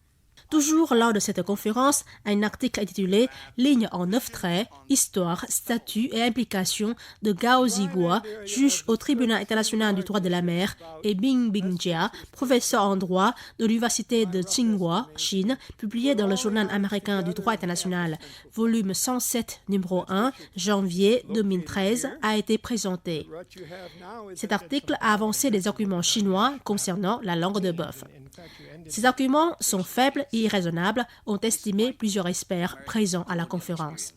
Toujours lors de cette conférence, un article intitulé « Ligne en 9 traits, histoire, statut et implications de Gao Ziguo, juge au tribunal international du droit de la mer, et Bing Bingjia, professeur en droit de l'université de Tsinghua, Chine, publié dans le journal américain du droit international, volume 107, numéro 1, janvier 2013, a été présenté. Cet article a avancé des arguments chinois concernant la langue de bœuf. Ces arguments sont faibles et irraisonnables, ont estimé plusieurs experts présents à la conférence.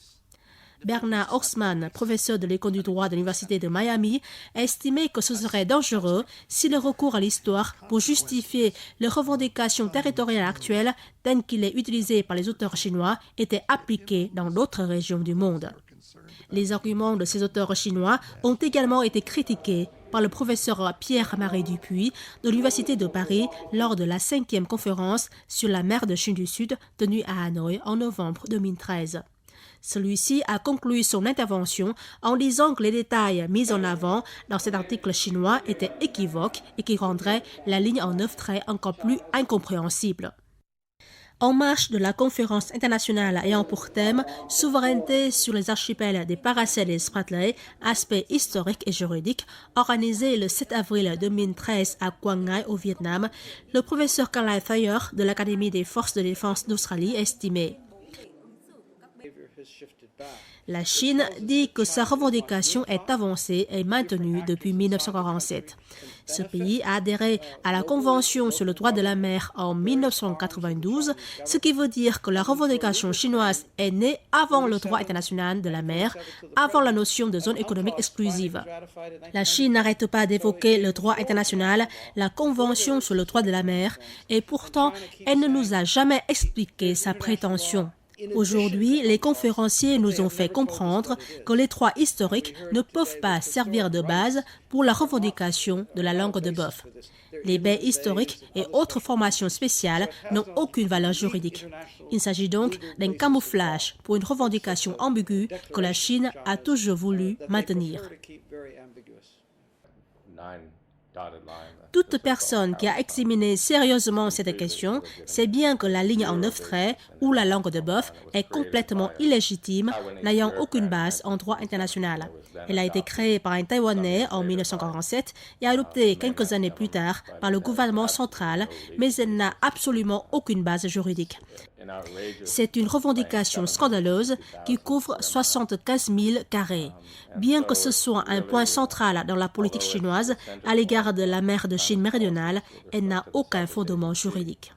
Bernard Hoxman, professeur de l'école du droit de l'Université de Miami, a estimé que ce serait dangereux si le recours à l'histoire pour justifier les revendications territoriales actuelles, telles qu'il est utilisé par les auteurs chinois, était appliqué dans d'autres régions du monde. Les arguments de ces auteurs chinois ont également été critiqués par le professeur Pierre-Marie Dupuis de l'Université de Paris lors de la 5e conférence sur la mer de Chine du Sud tenue à Hanoï en novembre 2013. Celui-ci a conclu son intervention en disant que les détails mis en avant dans cet article chinois étaient équivoques et qui rendraient la ligne en 9 traits encore plus incompréhensible. En marge de la conférence internationale ayant pour thème « Souveraineté sur les archipels des Paracels et Spratly, aspects historiques et juridiques » organisée le 7 avril 2013 à Quang Ngai au Vietnam, le professeur Carly Thayer de l'Académie des forces de défense d'Australie estimait: la Chine dit que sa revendication est avancée et maintenue depuis 1947. Ce pays a adhéré à la Convention sur le droit de la mer en 1992, ce qui veut dire que la revendication chinoise est née avant le droit international de la mer, avant la notion de zone économique exclusive. La Chine n'arrête pas d'évoquer le droit international, la Convention sur le droit de la mer, et pourtant, elle ne nous a jamais expliqué sa prétention. Aujourd'hui, les conférenciers nous ont fait comprendre que les droits historiques ne peuvent pas servir de base pour la revendication de la langue de bœuf. Les baies historiques et autres formations spéciales n'ont aucune valeur juridique. Il s'agit donc d'un camouflage pour une revendication ambiguë que la Chine a toujours voulu maintenir. Toute personne qui a examiné sérieusement cette question sait bien que la ligne en 9 traits ou la langue de bœuf est complètement illégitime, n'ayant aucune base en droit international. Elle a été créée par un Taïwanais en 1947 et adoptée quelques années plus tard par le gouvernement central, mais elle n'a absolument aucune base juridique. C'est une revendication scandaleuse qui couvre 75 000 carrés. Bien que ce soit un point central dans la politique chinoise à l'égard de la mer de Chine méridionale, elle n'a aucun fondement juridique.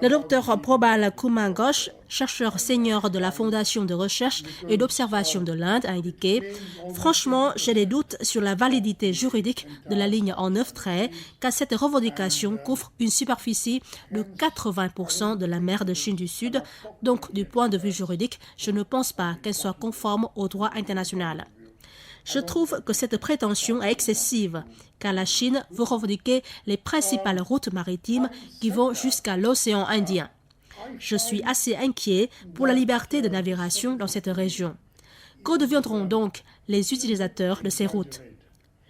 Le docteur Probal Kumar-Ghosh, chercheur senior de la Fondation de recherche et d'observation de l'Inde, a indiqué « Franchement, j'ai des doutes sur la validité juridique de la ligne en 9 traits, car cette revendication couvre une superficie de 80% de la mer de Chine du Sud, donc du point de vue juridique, je ne pense pas qu'elle soit conforme au droit international. » Je trouve que cette prétention est excessive, car la Chine veut revendiquer les principales routes maritimes qui vont jusqu'à l'océan Indien. Je suis assez inquiet pour la liberté de navigation dans cette région. Que deviendront donc les utilisateurs de ces routes?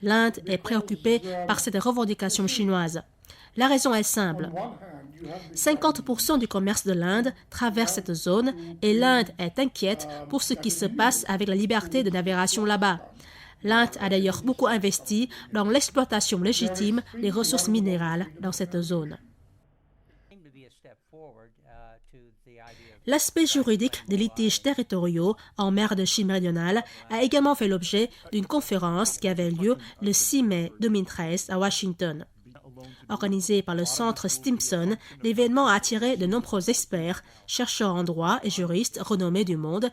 L'Inde est préoccupée par cette revendication chinoise. La raison est simple. 50% du commerce de l'Inde traverse cette zone et l'Inde est inquiète pour ce qui se passe avec la liberté de navigation là-bas. L'Inde a d'ailleurs beaucoup investi dans l'exploitation légitime des ressources minérales dans cette zone. L'aspect juridique des litiges territoriaux en mer de Chine méridionale a également fait l'objet d'une conférence qui avait lieu le 6 mai 2013 à Washington. Organisé par le Centre Stimson, l'événement a attiré de nombreux experts, chercheurs en droit et juristes renommés du monde,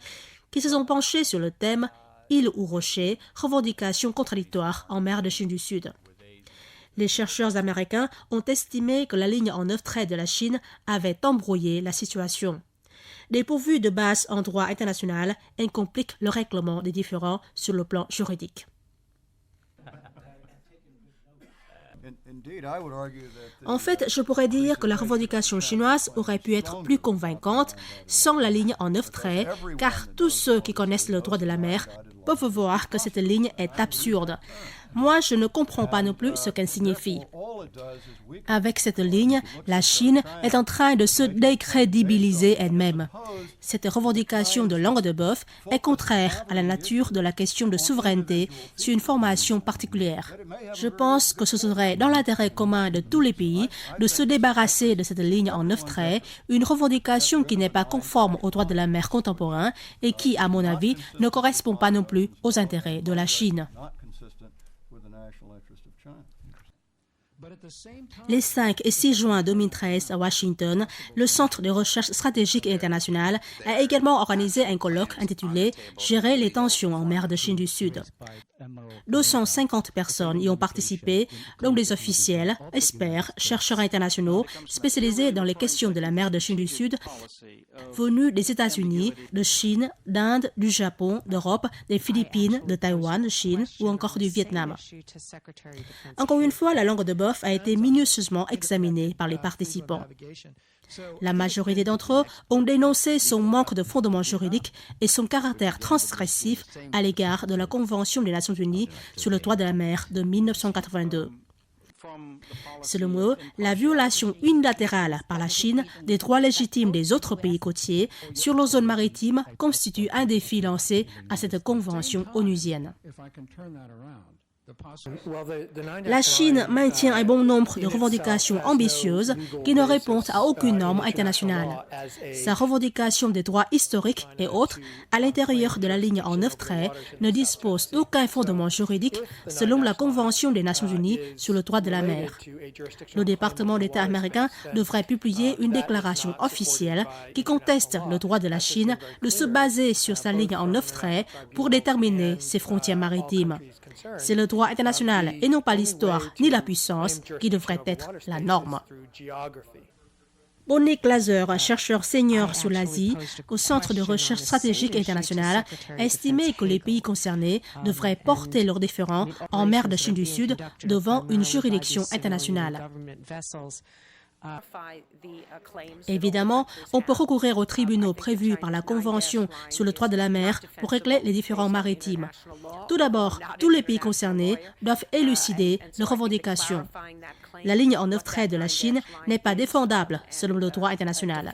qui se sont penchés sur le thème « Île ou rocher, revendications contradictoires en mer de Chine du Sud ». Les chercheurs américains ont estimé que la ligne en 9 traits de la Chine avait embrouillé la situation. Dépourvue de base en droit international, elle complique le règlement des différends sur le plan juridique. En fait, je pourrais dire que la revendication chinoise aurait pu être plus convaincante sans la ligne en 9 traits, car tous ceux qui connaissent le droit de la mer peuvent voir que cette ligne est absurde. Moi, je ne comprends pas non plus ce qu'elle signifie. Avec cette ligne, la Chine est en train de se décrédibiliser elle-même. Cette revendication de langue de bœuf est contraire à la nature de la question de souveraineté sur une formation particulière. Je pense que ce serait dans l'intérêt commun de tous les pays de se débarrasser de cette ligne en 9 traits, une revendication qui n'est pas conforme au droit de la mer contemporain et qui, à mon avis, ne correspond pas non plus aux intérêts de la Chine. Les 5 et 6 juin 2013 à Washington, le Centre de recherche stratégique et internationale a également organisé un colloque intitulé « Gérer les tensions en mer de Chine du Sud ». 250 personnes y ont participé, dont des officiels, experts, chercheurs internationaux spécialisés dans les questions de la mer de Chine du Sud, venus des États-Unis, de Chine, d'Inde, du Japon, d'Europe, des Philippines, de Taïwan, de Chine ou encore du Vietnam. Encore une fois, la langue de bœuf a été minutieusement examinée par les participants. La majorité d'entre eux ont dénoncé son manque de fondement juridique et son caractère transgressif à l'égard de la Convention des Nations Unies sur le droit de la mer de 1982. Selon eux, la violation unilatérale par la Chine des droits légitimes des autres pays côtiers sur nos zones maritimes constitue un défi lancé à cette convention onusienne. La Chine maintient un bon nombre de revendications ambitieuses qui ne répondent à aucune norme internationale. Sa revendication des droits historiques et autres, à l'intérieur de la ligne en 9 traits, ne dispose d'aucun fondement juridique selon la Convention des Nations Unies sur le droit de la mer. Le département d'État américain devrait publier une déclaration officielle qui conteste le droit de la Chine de se baser sur sa ligne en 9 traits pour déterminer ses frontières maritimes. C'est le droit international et non pas l'histoire ni la puissance qui devrait être la norme. Bonnie Glaser, un chercheur senior sur l'Asie au Centre de recherche stratégique internationale, a estimé que les pays concernés devraient porter leurs différends en mer de Chine du Sud devant une juridiction internationale. Évidemment, on peut recourir aux tribunaux prévus par la Convention sur le droit de la mer pour régler les différends maritimes. Tout d'abord, tous les pays concernés doivent élucider leurs revendications. La ligne en 9 traits de la Chine n'est pas défendable selon le droit international.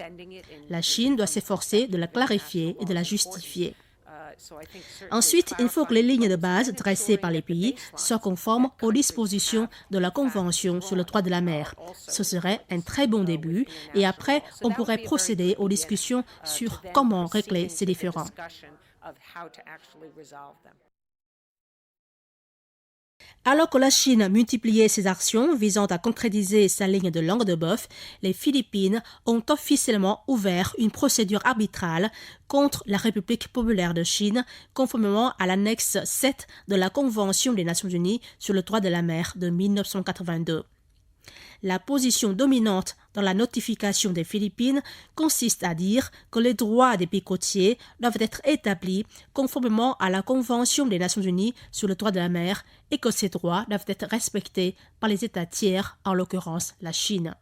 La Chine doit s'efforcer de la clarifier et de la justifier. Ensuite, il faut que les lignes de base dressées par les pays soient conformes aux dispositions de la Convention sur le droit de la mer. Ce serait un très bon début et après, on pourrait procéder aux discussions sur comment régler ces différends. Alors que la Chine multipliait ses actions visant à concrétiser sa ligne de langue de bœuf, les Philippines ont officiellement ouvert une procédure arbitrale contre la République populaire de Chine, conformément à l'annexe 7 de la Convention des Nations Unies sur le droit de la mer de 1982. La position dominante dans la notification des Philippines consiste à dire que les droits des pays côtiers doivent être établis conformément à la Convention des Nations Unies sur le droit de la mer et que ces droits doivent être respectés par les États tiers, en l'occurrence la Chine.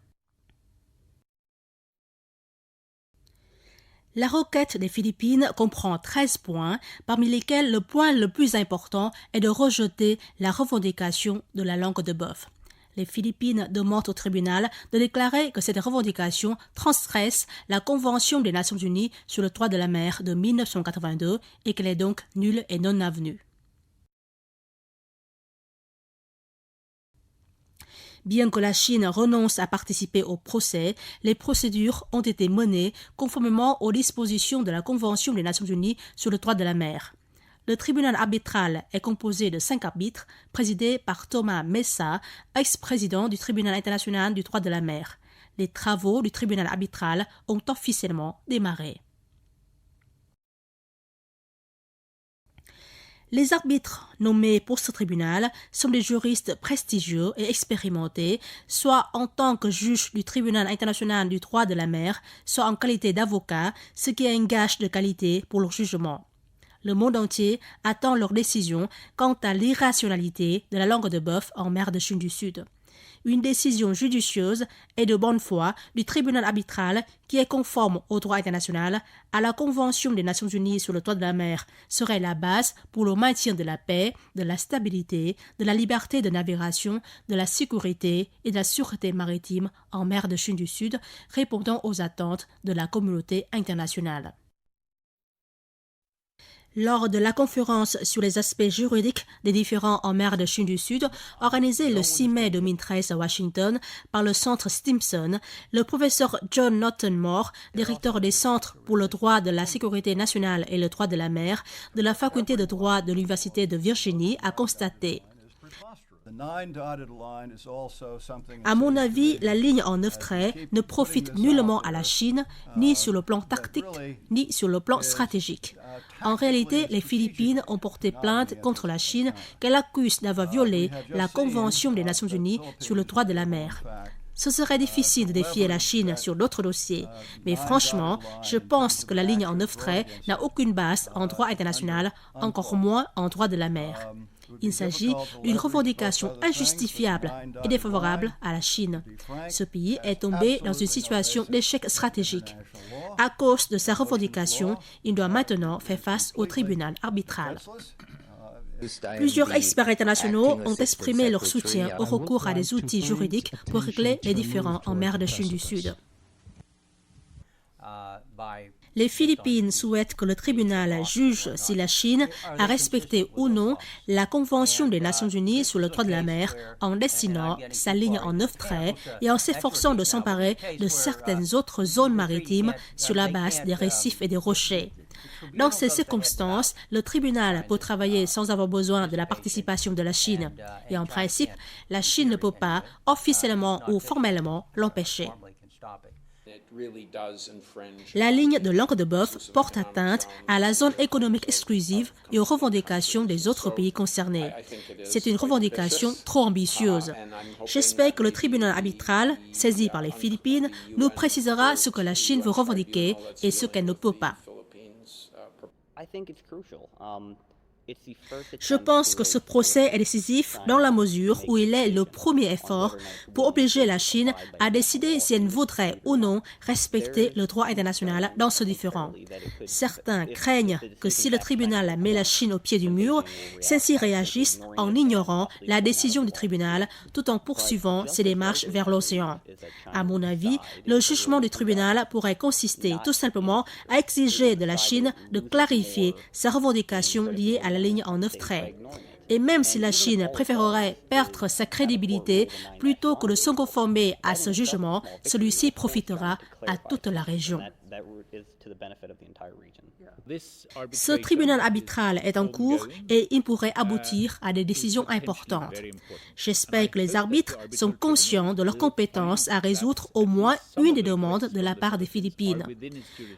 La requête des Philippines comprend 13 points, parmi lesquels le point le plus important est de rejeter la revendication de la langue de bœuf. Les Philippines demandent au tribunal de déclarer que cette revendication transgresse la Convention des Nations Unies sur le droit de la mer de 1982 et qu'elle est donc nulle et non avenue. Bien que la Chine renonce à participer au procès, les procédures ont été menées conformément aux dispositions de la Convention des Nations Unies sur le droit de la mer. Le tribunal arbitral est composé de 5 arbitres, présidés par Thomas Messa, ex-président du tribunal international du droit de la mer. Les travaux du tribunal arbitral ont officiellement démarré. Les arbitres nommés pour ce tribunal sont des juristes prestigieux et expérimentés, soit en tant que juges du tribunal international du droit de la mer, soit en qualité d'avocat, ce qui est un gage de qualité pour leur jugement. Le monde entier attend leur décision quant à l'irrationalité de la langue de bœuf en mer de Chine du Sud. Une décision judicieuse et de bonne foi du tribunal arbitral qui est conforme au droit international, à la Convention des Nations Unies sur le droit de la mer, serait la base pour le maintien de la paix, de la stabilité, de la liberté de navigation, de la sécurité et de la sûreté maritime en mer de Chine du Sud, répondant aux attentes de la communauté internationale. Lors de la conférence sur les aspects juridiques des différends en mer de Chine du Sud, organisée le 6 mai 2013 à Washington par le Centre Stimson, le professeur John Norton Moore, directeur des Centres pour le droit de la sécurité nationale et le droit de la mer de la faculté de droit de l'Université de Virginie, a constaté: à mon avis, la ligne en 9 traits ne profite nullement à la Chine, ni sur le plan tactique, ni sur le plan stratégique. En réalité, les Philippines ont porté plainte contre la Chine qu'elle accuse d'avoir violé la Convention des Nations Unies sur le droit de la mer. Ce serait difficile de défier la Chine sur d'autres dossiers, mais franchement, je pense que la ligne en 9 traits n'a aucune base en droit international, encore moins en droit de la mer. Il s'agit d'une revendication injustifiable et défavorable à la Chine. Ce pays est tombé dans une situation d'échec stratégique. À cause de sa revendication, il doit maintenant faire face au tribunal arbitral. Plusieurs experts internationaux ont exprimé leur soutien au recours à des outils juridiques pour régler les différends en mer de Chine du Sud. Les Philippines souhaitent que le tribunal juge si la Chine a respecté ou non la Convention des Nations Unies sur le droit de la mer en dessinant sa ligne en 9 traits et en s'efforçant de s'emparer de certaines autres zones maritimes sur la base des récifs et des rochers. Dans ces circonstances, le tribunal peut travailler sans avoir besoin de la participation de la Chine. Et en principe, la Chine ne peut pas, officiellement ou formellement, l'empêcher. La ligne de langue de bœuf porte atteinte à la zone économique exclusive et aux revendications des autres pays concernés. C'est une revendication trop ambitieuse. J'espère que le tribunal arbitral, saisi par les Philippines, nous précisera ce que la Chine veut revendiquer et ce qu'elle ne peut pas. Je pense que ce procès est décisif dans la mesure où il est le premier effort pour obliger la Chine à décider si elle voudrait ou non respecter le droit international dans ce différend. Certains craignent que si le tribunal met la Chine au pied du mur, celle-ci réagisse en ignorant la décision du tribunal tout en poursuivant ses démarches vers l'océan. À mon avis, le jugement du tribunal pourrait consister tout simplement à exiger de la Chine de clarifier sa revendication liée à la ligne en 9 traits. Et même si la Chine préférerait perdre sa crédibilité plutôt que de se conformer à ce jugement, celui-ci profitera à toute la région. Ce tribunal arbitral est en cours et il pourrait aboutir à des décisions importantes. J'espère que les arbitres sont conscients de leur compétence à résoudre au moins une des demandes de la part des Philippines.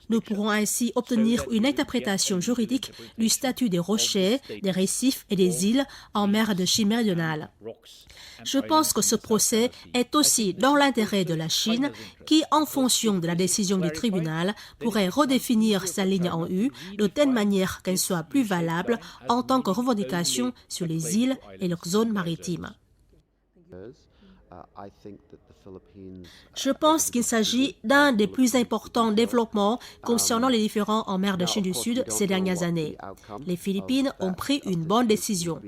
Nous pourrons ainsi obtenir une interprétation juridique du statut des rochers, des récifs et des îles en mer de Chine méridionale. Je pense que ce procès est aussi dans l'intérêt de la Chine qui, en fonction de la décision du tribunal, pourrait redéfinir sa ligne en U de telle manière qu'elle soit plus valable en tant que revendication sur les îles et leurs zones maritimes. Je pense qu'il s'agit d'un des plus importants développements concernant les différends en mer de Chine du Sud ces dernières années. Les Philippines ont pris une bonne décision.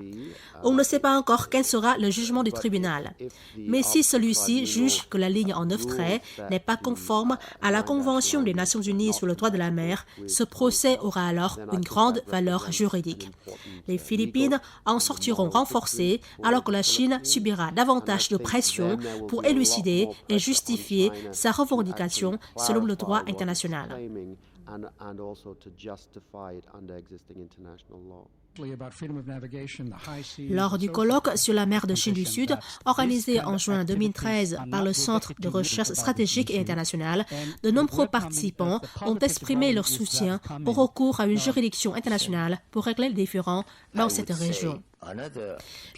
On ne sait pas encore quel sera le jugement du tribunal. Mais si celui-ci juge que la ligne en 9 traits n'est pas conforme à la Convention des Nations Unies sur le droit de la mer, ce procès aura alors une grande valeur juridique. Les Philippines en sortiront renforcées alors que la Chine subira davantage de pression pour élucider et justifier sa revendication selon le droit international. Lors du colloque sur la mer de Chine du Sud, organisé en juin 2013 par le Centre de recherche stratégique et internationale, de nombreux participants ont exprimé leur soutien au recours à une juridiction internationale pour régler les différends dans cette région.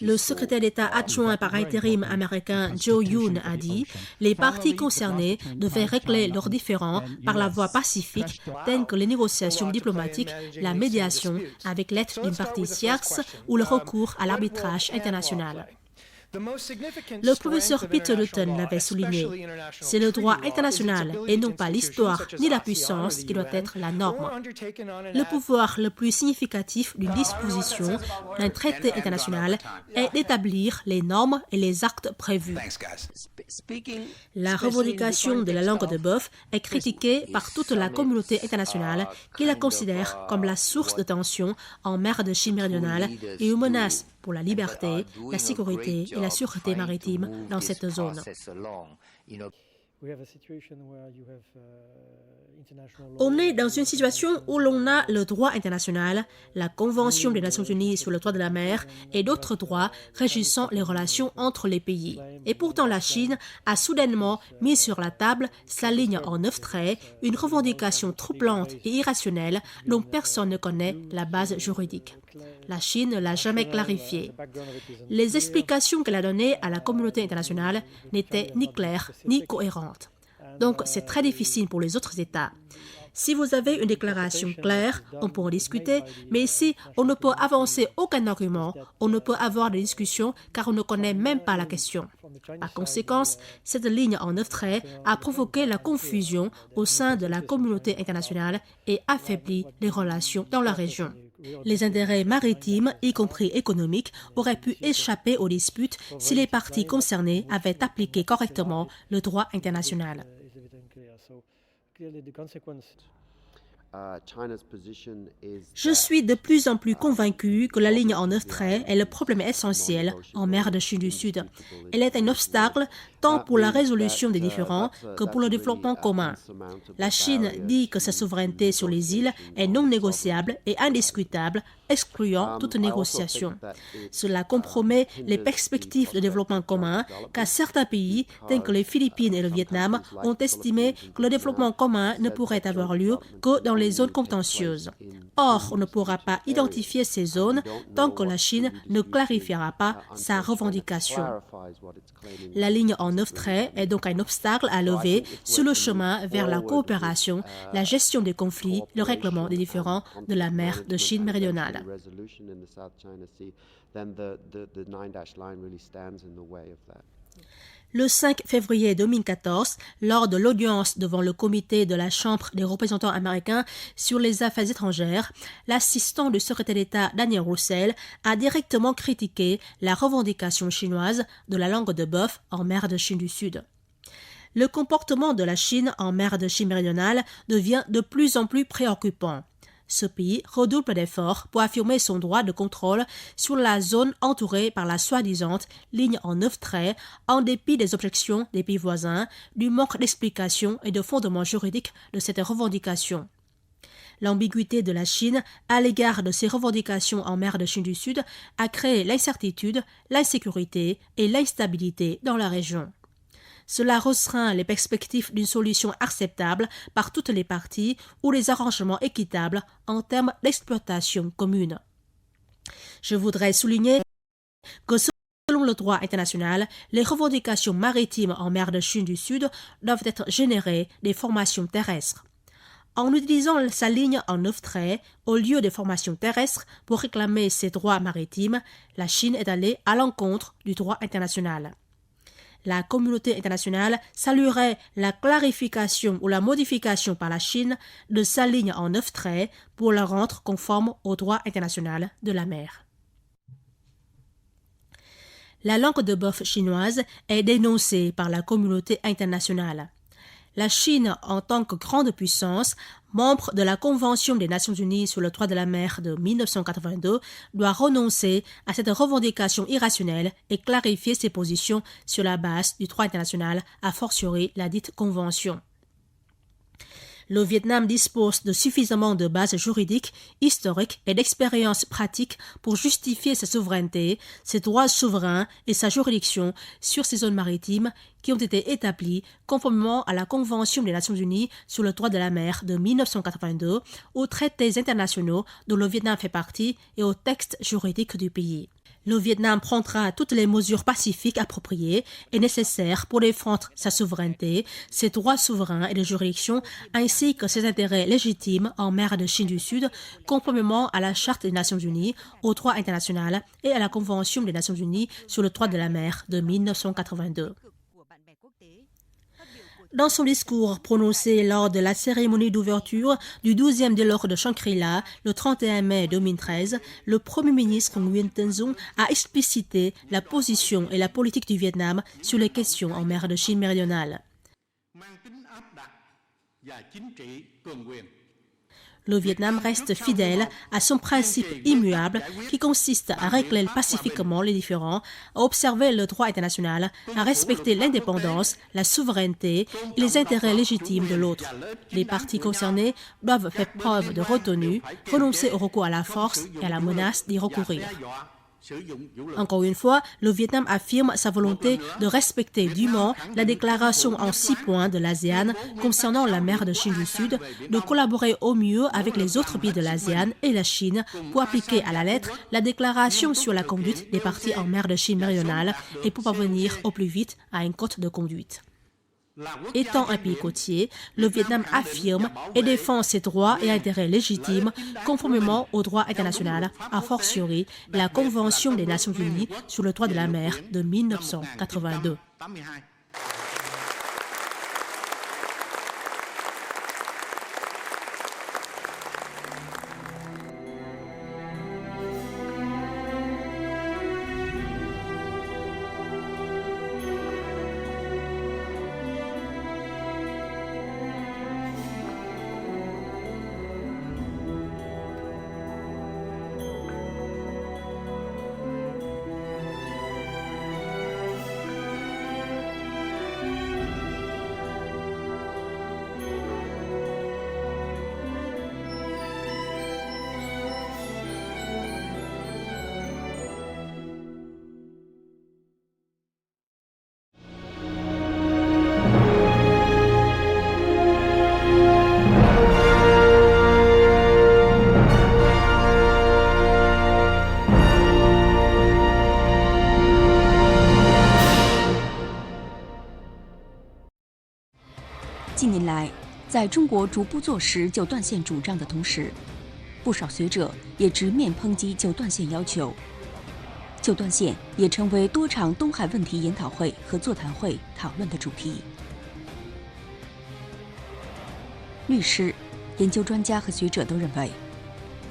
Le secrétaire d'État adjoint par intérim américain Joe Yoon a dit « Les parties concernées devaient régler leurs différends par la voie pacifique, telles que les négociations diplomatiques, la médiation avec l'aide d'une partie tierce ou le recours à l'arbitrage international. » Le professeur Peter Lutton l'avait souligné. C'est le droit international et non pas l'histoire ni la puissance qui doit être la norme. Le pouvoir le plus significatif d'une disposition d'un traité international est d'établir les normes et les actes prévus. La revendication de la langue de bœuf est critiquée par toute la communauté internationale qui la considère comme la source de tension en mer de Chine méridionale et une menace pour la liberté, la sécurité et la sûreté maritime dans cette zone. On est dans une situation où l'on a le droit international, la Convention des Nations Unies sur le droit de la mer et d'autres droits régissant les relations entre les pays. Et pourtant la Chine a soudainement mis sur la table sa ligne en 9 traits, une revendication troublante et irrationnelle dont personne ne connaît la base juridique. La Chine ne l'a jamais clarifiée. Les explications qu'elle a données à la communauté internationale n'étaient ni claires ni cohérentes. Donc c'est très difficile pour les autres États. Si vous avez une déclaration claire, on peut en discuter, mais ici, on ne peut avancer aucun argument, on ne peut avoir de discussion car on ne connaît même pas la question. Par conséquent, cette ligne en 9 traits a provoqué la confusion au sein de la communauté internationale et affaibli les relations dans la région. Les intérêts maritimes, y compris économiques, auraient pu échapper aux disputes si les parties concernées avaient appliqué correctement le droit international. Je suis de plus en plus convaincu que la ligne en 9 traits est le problème essentiel en mer de Chine du Sud. Elle est un obstacle tant pour la résolution des différends que pour le développement commun. La Chine dit que sa souveraineté sur les îles est non négociable et indiscutable, excluant toute négociation. Cela compromet les perspectives de développement commun, car certains pays, tels que les Philippines et le Vietnam, ont estimé que le développement commun ne pourrait avoir lieu que dans les zones contentieuses. Or, on ne pourra pas identifier ces zones tant que la Chine ne clarifiera pas sa revendication. La ligne en 9 traits est donc un obstacle à lever sur le chemin vers la coopération, la gestion des conflits, le règlement des différends de la mer de Chine méridionale. Le 5 février 2014, lors de l'audience devant le comité de la Chambre des représentants américains sur les affaires étrangères, l'assistant du secrétaire d'État Daniel Russell a directement critiqué la revendication chinoise de la langue de bœuf en mer de Chine du Sud. Le comportement de la Chine en mer de Chine méridionale devient de plus en plus préoccupant. Ce pays redouble d'efforts pour affirmer son droit de contrôle sur la zone entourée par la soi-disant ligne en 9 traits, en dépit des objections des pays voisins, du manque d'explication et de fondement juridique de cette revendication. L'ambiguïté de la Chine à l'égard de ses revendications en mer de Chine du Sud a créé l'incertitude, l'insécurité et l'instabilité dans la région. Cela restreint les perspectives d'une solution acceptable par toutes les parties ou des arrangements équitables en termes d'exploitation commune. Je voudrais souligner que selon le droit international, les revendications maritimes en mer de Chine du Sud doivent être générées des formations terrestres. En utilisant sa ligne en 9 traits, au lieu des formations terrestres pour réclamer ses droits maritimes, la Chine est allée à l'encontre du droit international. La communauté internationale saluerait la clarification ou la modification par la Chine de sa ligne en 9 traits pour la rendre conforme au droit international de la mer. La langue de bœuf chinoise est dénoncée par la communauté internationale. La Chine, en tant que grande puissance, membre de la Convention des Nations Unies sur le droit de la mer de 1982, doit renoncer à cette revendication irrationnelle et clarifier ses positions sur la base du droit international, a fortiori la dite Convention. Le Vietnam dispose de suffisamment de bases juridiques, historiques et d'expériences pratiques pour justifier sa souveraineté, ses droits souverains et sa juridiction sur ces zones maritimes qui ont été établis conformément à la Convention des Nations Unies sur le droit de la mer de 1982, aux traités internationaux dont le Vietnam fait partie et aux textes juridiques du pays. Le Vietnam prendra toutes les mesures pacifiques appropriées et nécessaires pour défendre sa souveraineté, ses droits souverains et de juridiction, ainsi que ses intérêts légitimes en mer de Chine du Sud, conformément à la Charte des Nations Unies, au droit international et à la Convention des Nations Unies sur le droit de la mer de 1982. Dans son discours prononcé lors de la cérémonie d'ouverture du 12e dialogue de Shangri-La le 31 mai 2013, le Premier ministre Nguyen Tân Dung a explicité la position et la politique du Vietnam sur les questions en mer de Chine méridionale. Le Vietnam reste fidèle à son principe immuable qui consiste à régler pacifiquement les différends, à observer le droit international, à respecter l'indépendance, la souveraineté et les intérêts légitimes de l'autre. Les parties concernées doivent faire preuve de retenue, renoncer au recours à la force et à la menace d'y recourir. Encore une fois, le Vietnam affirme sa volonté de respecter dûment la déclaration en 6 points de l'ASEAN concernant la mer de Chine du Sud, de collaborer au mieux avec les autres pays de l'ASEAN et la Chine pour appliquer à la lettre la déclaration sur la conduite des parties en mer de Chine méridionale et pour parvenir au plus vite à un code de conduite. Étant un pays côtier, le Vietnam affirme et défend ses droits et intérêts légitimes conformément au droit international, a fortiori la Convention des Nations Unies sur le droit de la mer de 1982.近年来，在中国逐步坐实九段线主张的同时，不少学者也直面抨击九段线要求。九段线也成为多场东海问题研讨会和座谈会讨论的主题。律师、研究专家和学者都认为，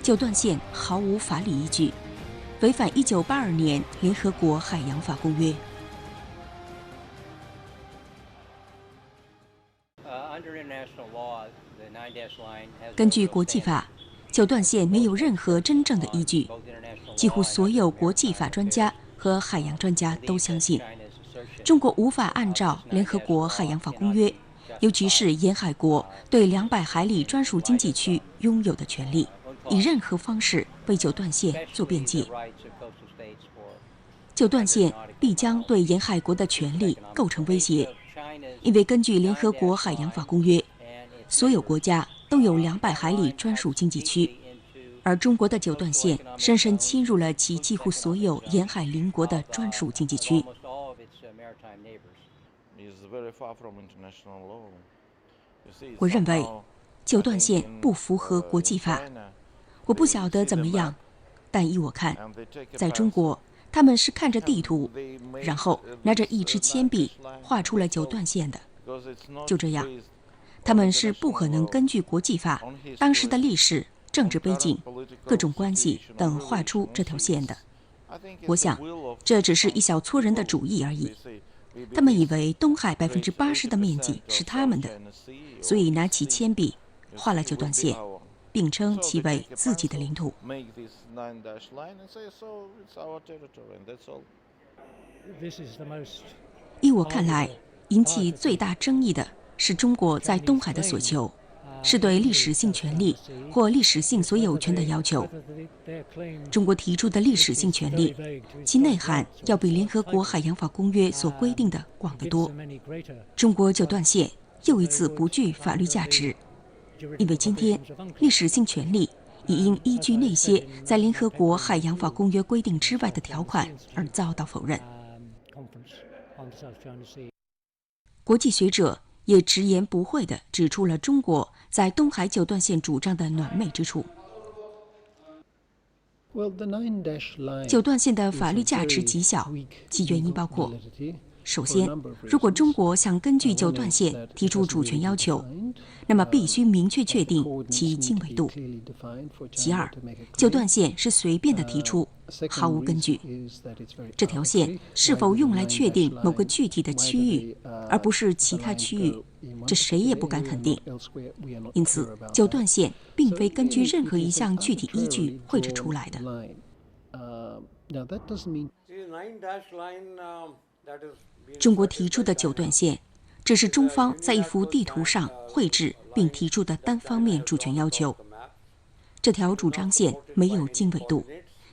九段线毫无法理依据，违反1982年联合国海洋法公约。根据国际法，九段线没有任何真正的依据。几乎所有国际法专家和海洋专家都相信，中国无法按照联合国海洋法公约，尤其是沿海国对200海里专属经济区拥有的权利，以任何方式为九段线做辩解。九段线必将对沿海国的权利构成威胁，因为根据联合国海洋法公约，所有国家都有200海里专属经济区，而中国的九段线深深侵入了其几乎所有沿海邻国的专属经济区。我认为九段线不符合国际法。我不晓得怎么样，但依我看，在中国他们是看着地图，然后拿着一支铅笔画出了九段线的。就这样，他们是不可能根据国际法、当时的历史、政治背景、各种关系等画出这条线的。我想，这只是一小撮人的主意而已。他们以为东海80%的面积是他们的，所以拿起铅笔画了九段线，并称其为自己的领土。依我看来，引起最大争议的是中国在东海的所求，是对历史性权利或历史性所有权的要求。中国提出的历史性权利，其内涵要比联合国海洋法公约所规定的广得多。中国九段线又一次不具法律价值，因为今天历史性权利已因依据那些在联合国海洋法公约规定之外的条款而遭到否认。国际学者也直言不讳地指出了中国在东海九段线主张的暖昧之处。九段线的法律价值极小，其原因包括：首先，如果中国想根据九段线提出主权要求，那么必须明确确定其经纬度；其二，九段线是随便的提出，毫无根据。这条线是否用来确定某个具体的区域，而不是其他区域，这谁也不敢肯定。因此，九段线并非根据任何一项具体依据绘制出来的。中国提出的九段线，这是中方在一幅地图上绘制并提出的单方面主权要求。这条主张线没有经纬度，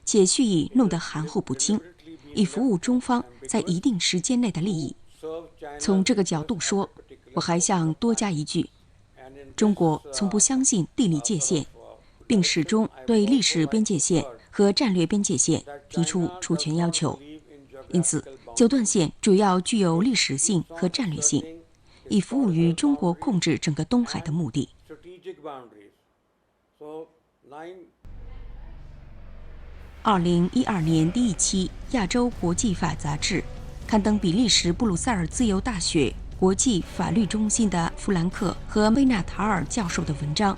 且蓄意弄得含糊不清，以服务中方在一定时间内的利益。从这个角度说，我还想多加一句：中国从不相信地理界限，并始终对历史边界线和战略边界线提出主权要求。因此，九段线主要具有历史性和战略性，以服务于中国控制整个东海的目的。2012年第一期《亚洲国际法》杂志刊登比利时布鲁塞尔自由大学国际法律中心的弗兰克和贝纳塔尔教授的文章《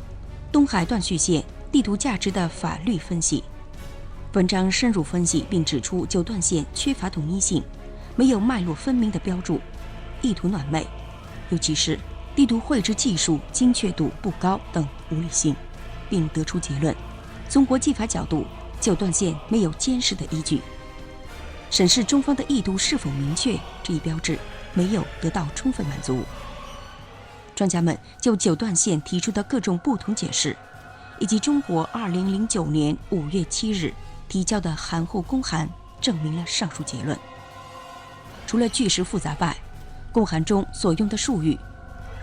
东海断续线地图价值的法律分析》。文章深入分析并指出九段线缺乏统一性，没有脉络分明的标注，意图暖昧，尤其是地图绘制技术精确度不高等无理性，并得出结论：从国际法角度，九段线没有坚实的依据。审视中方的意图是否明确这一标志没有得到充分满足。专家们就九段线提出的各种不同解释，以及中国2009年5月7日提交的含糊公函，证明了上述结论。除了句式复杂外，公函中所用的术语，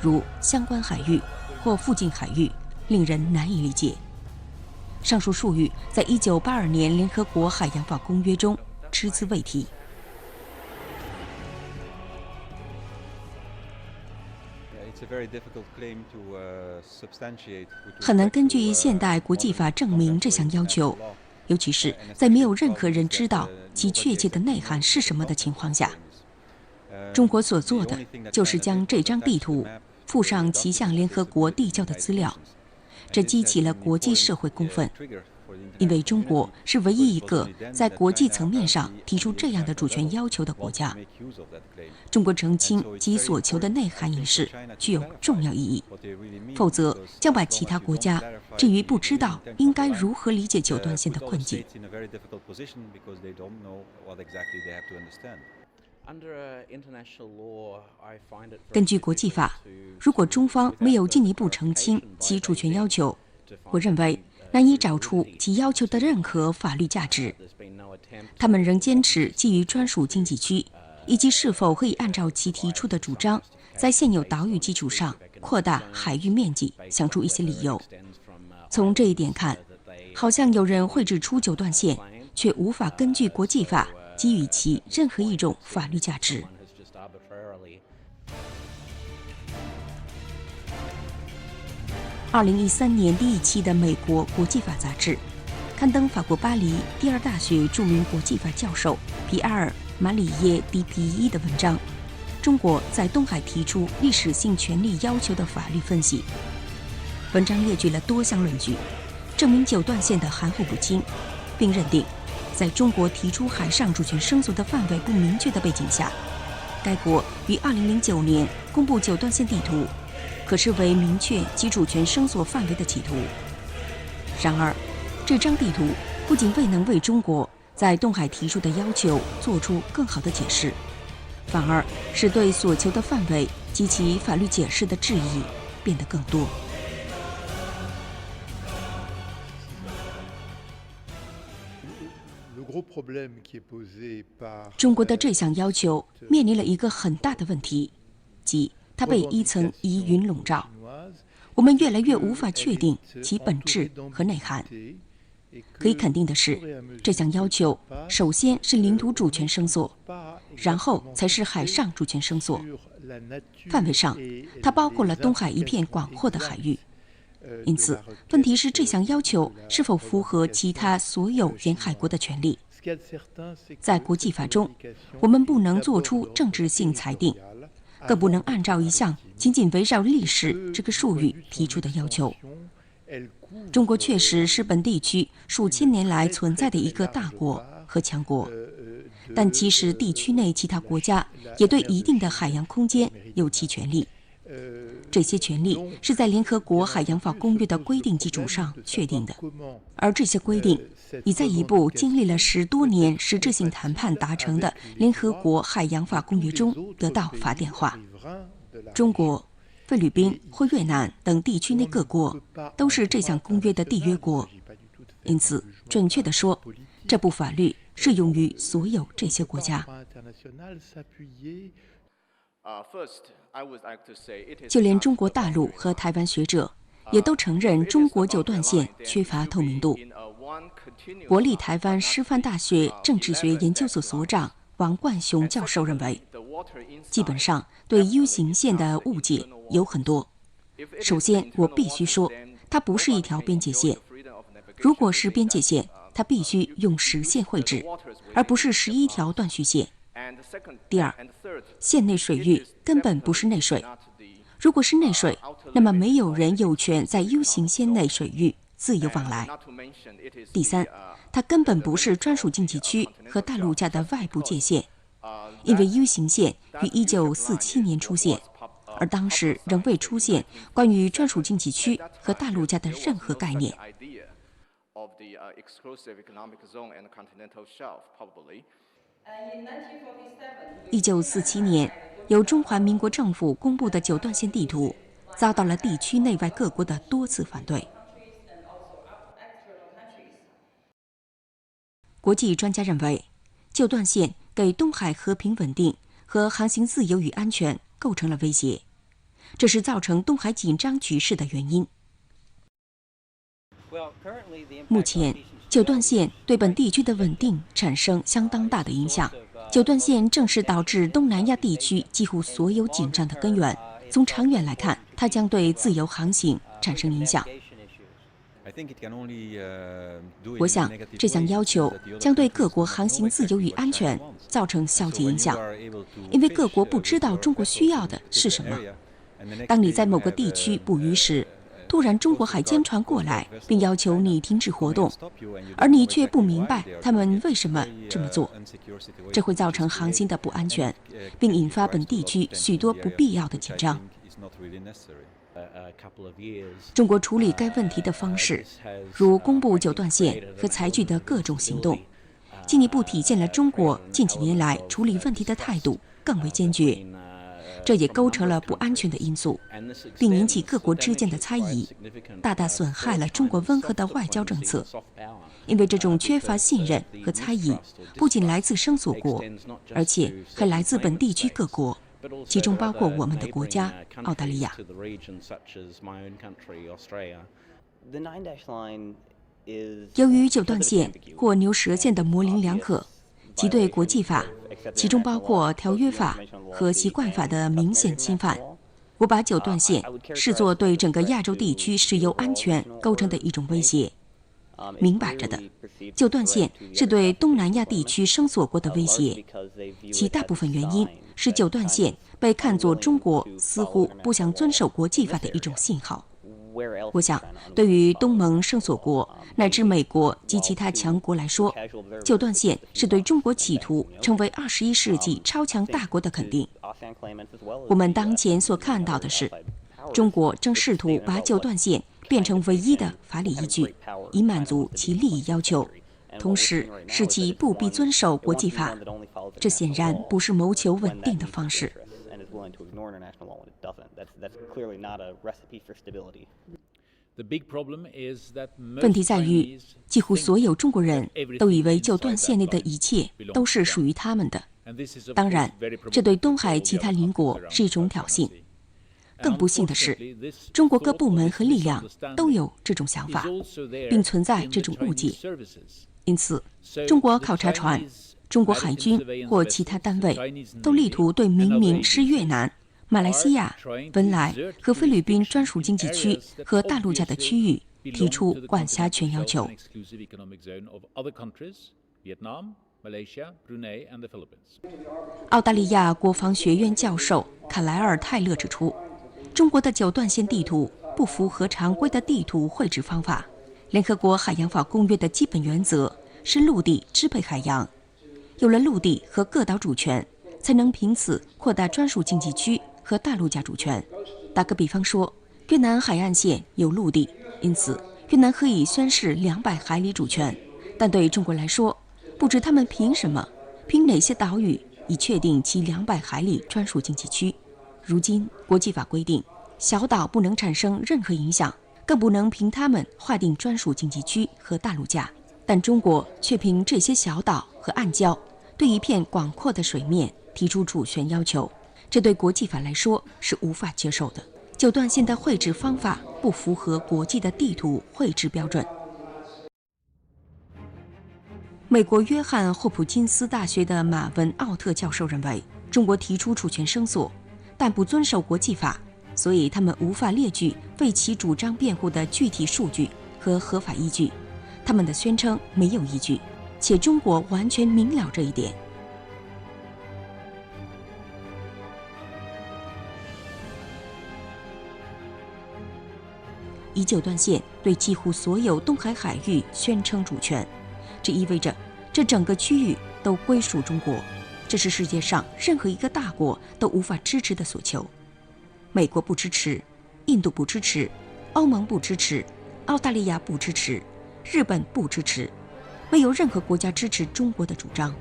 如相关海域或附近海域，令人难以理解。上述术语在1982年联合国海洋法公约中只字未提。很难根据现代国际法证明这项要求，尤其是在没有任何人知道其确切的内涵是什么的情况下。中国所做的就是将这张地图附上其向联合国递交的资料，这激起了国际社会公愤，因为中国是唯一一个在国际层面上提出这样的主权要求的国家。中国澄清其所求的内涵一事具有重要意义，否则将把其他国家置于不知道应该如何理解九段线的困境。根据国际法，如果中方没有进一步澄清其主权要求，我认为难以找出其要求的任何法律价值。他们仍坚持基于专属经济区，以及是否可以按照其提出的主张，在现有岛屿基础上扩大海域面积，想出一些理由。从这一点看，好像有人绘制出九段线，却无法根据国际法给予其任何一种法律价值。2013年第一期的美国国际法杂志刊登法国巴黎第二大学著名国际法教授皮埃尔·马里耶·迪皮伊的文章《中国在东海提出历史性权利要求的法律分析》。文章列举了多项论据，证明九段线的含糊不清，并认定在中国提出海上主权声索的范围不明确的背景下，该国于2009年公布九段线地图，可视为明确其主权声索范围的企图。然而，这张地图不仅未能为中国在东海提出的要求做出更好的解释，反而使对所求的范围及其法律解释的质疑变得更多。中国的这项要求面临了一个很大的问题，即它被一层疑云笼罩。我们越来越无法确定其本质和内涵。可以肯定的是，这项要求首先是领土主权声索，然后才是海上主权声索。范围上，它包括了东海一片广阔的海域。因此，问题是这项要求是否符合其他所有沿海国的权利？在国际法中，我们不能做出政治性裁定，更不能按照一项仅仅围绕历史这个术语提出的要求。中国确实是本地区数千年来存在的一个大国和强国，但其实地区内其他国家也对一定的海洋空间有其权利。这些权利是在联合国海洋法公约的规定基础上确定的，而这些规定已在一部经历了10多年实质性谈判达成的联合国海洋法公约中得到法典化。中国、菲律宾或越南等地区内各国都是这项公约的缔约国，因此，准确地说，这部法律适用于所有这些国家。就连中国大陆和台湾学者也都承认中国九段线缺乏透明度。国立台湾师范大学政治学研究所所长王冠雄教授认为，基本上对 U 型线的误解有很多。首先，我必须说，它不是一条边界线。如果是边界线，它必须用实线绘制，而不是11条断续线。第二，线内水域根本不是内水。如果是内水，那么没有人有权在 U 型线内水域自由往来。第三，它根本不是专属经济区和大陆架的外部界限，因为 U 型线于1947年出现，而当时仍未出现关于专属经济区和大陆架的任何概念。1947年，由中华民国政府公布的九段线地图遭到了地区内外各国的多次反对。国际专家认为，九段线给东海和平稳定和航行自由与安全构成了威胁，这是造成东海紧张局势的原因。目前，九段线对本地区的稳定产生相当大的影响。九段线正是导致东南亚地区几乎所有紧张的根源。从长远来看，它将对自由航行产生影响。我想，这项要求将对各国航行自由与安全造成消极影响，因为各国不知道中国需要的是什么。当你在某个地区捕鱼时，突然中国海监船过来，并要求你停止活动，而你却不明白他们为什么这么做，这会造成航行的不安全，并引发本地区许多不必要的紧张。中国处理该问题的方式，如公布九段线和采取的各种行动，进一步体现了中国近几年来处理问题的态度更为坚决。这也构成了不安全的因素，并引起各国之间的猜疑，大大损害了中国温和的外交政策。因为这种缺乏信任和猜疑，不仅来自声索国，而且还来自本地区各国，其中包括我们的国家澳大利亚。由于九段线或牛舌线的模棱两可，即对国际法，其中包括条约法和习惯法的明显侵犯，我把九段线视作对整个亚洲地区石油安全构成的一种威胁。明摆着的，九段线是对东南亚地区声索国的威胁，其大部分原因是九段线被看作中国似乎不想遵守国际法的一种信号。我想，对于东盟声索国乃至美国及其他强国来说，九段线是对中国企图成为21世纪超强大国的肯定。我们当前所看到的是，中国正试图把九段线变成唯一的法理依据，以满足其利益要求，同时使其不必遵守国际法。这显然不是谋求稳定的方式。问题在于，几乎所有中国人都以为九段线内的一切都是属于他们的。当然，这对东海其他邻国是一种挑衅。更不幸的是，中国各部门和力量都有这种想法，并存在这种误解。因此，中国考察船、中国海军或其他单位都力图对明明是越南、马来西亚、文莱和菲律宾专属经济区和大陆架的区域提出管辖权要求。澳大利亚国防学院教授卡莱尔·泰勒指出，中国的九段线地图不符合常规的地图绘制方法。联合国海洋法公约的基本原则是陆地支配海洋，有了陆地和各岛主权，才能凭此扩大专属经济区和大陆架主权。打个比方说，越南海岸线有陆地，因此越南可以宣示200海里主权，但对中国来说，不知他们凭什么，凭哪些岛屿以确定其200海里专属经济区。如今国际法规定，小岛不能产生任何影响，更不能凭他们划定专属经济区和大陆架，但中国却凭这些小岛和暗礁对一片广阔的水面提出主权要求，这对国际法来说是无法接受的。九段线的绘制方法不符合国际的地图绘制标准。美国约翰霍普金斯大学的马文奥特教授认为，中国提出主权声索，但不遵守国际法，所以他们无法列举为其主张辩护的具体数据和合法依据，他们的宣称没有依据，且中国完全明了这一点。以九段线对几乎所有东海海域宣称主权，这意味着这整个区域都归属中国，这是世界上任何一个大国都无法支持的所求。美国不支持，印度不支持，欧盟不支持，澳大利亚不支持，日本不支持，没有任何国家支持中国的主张。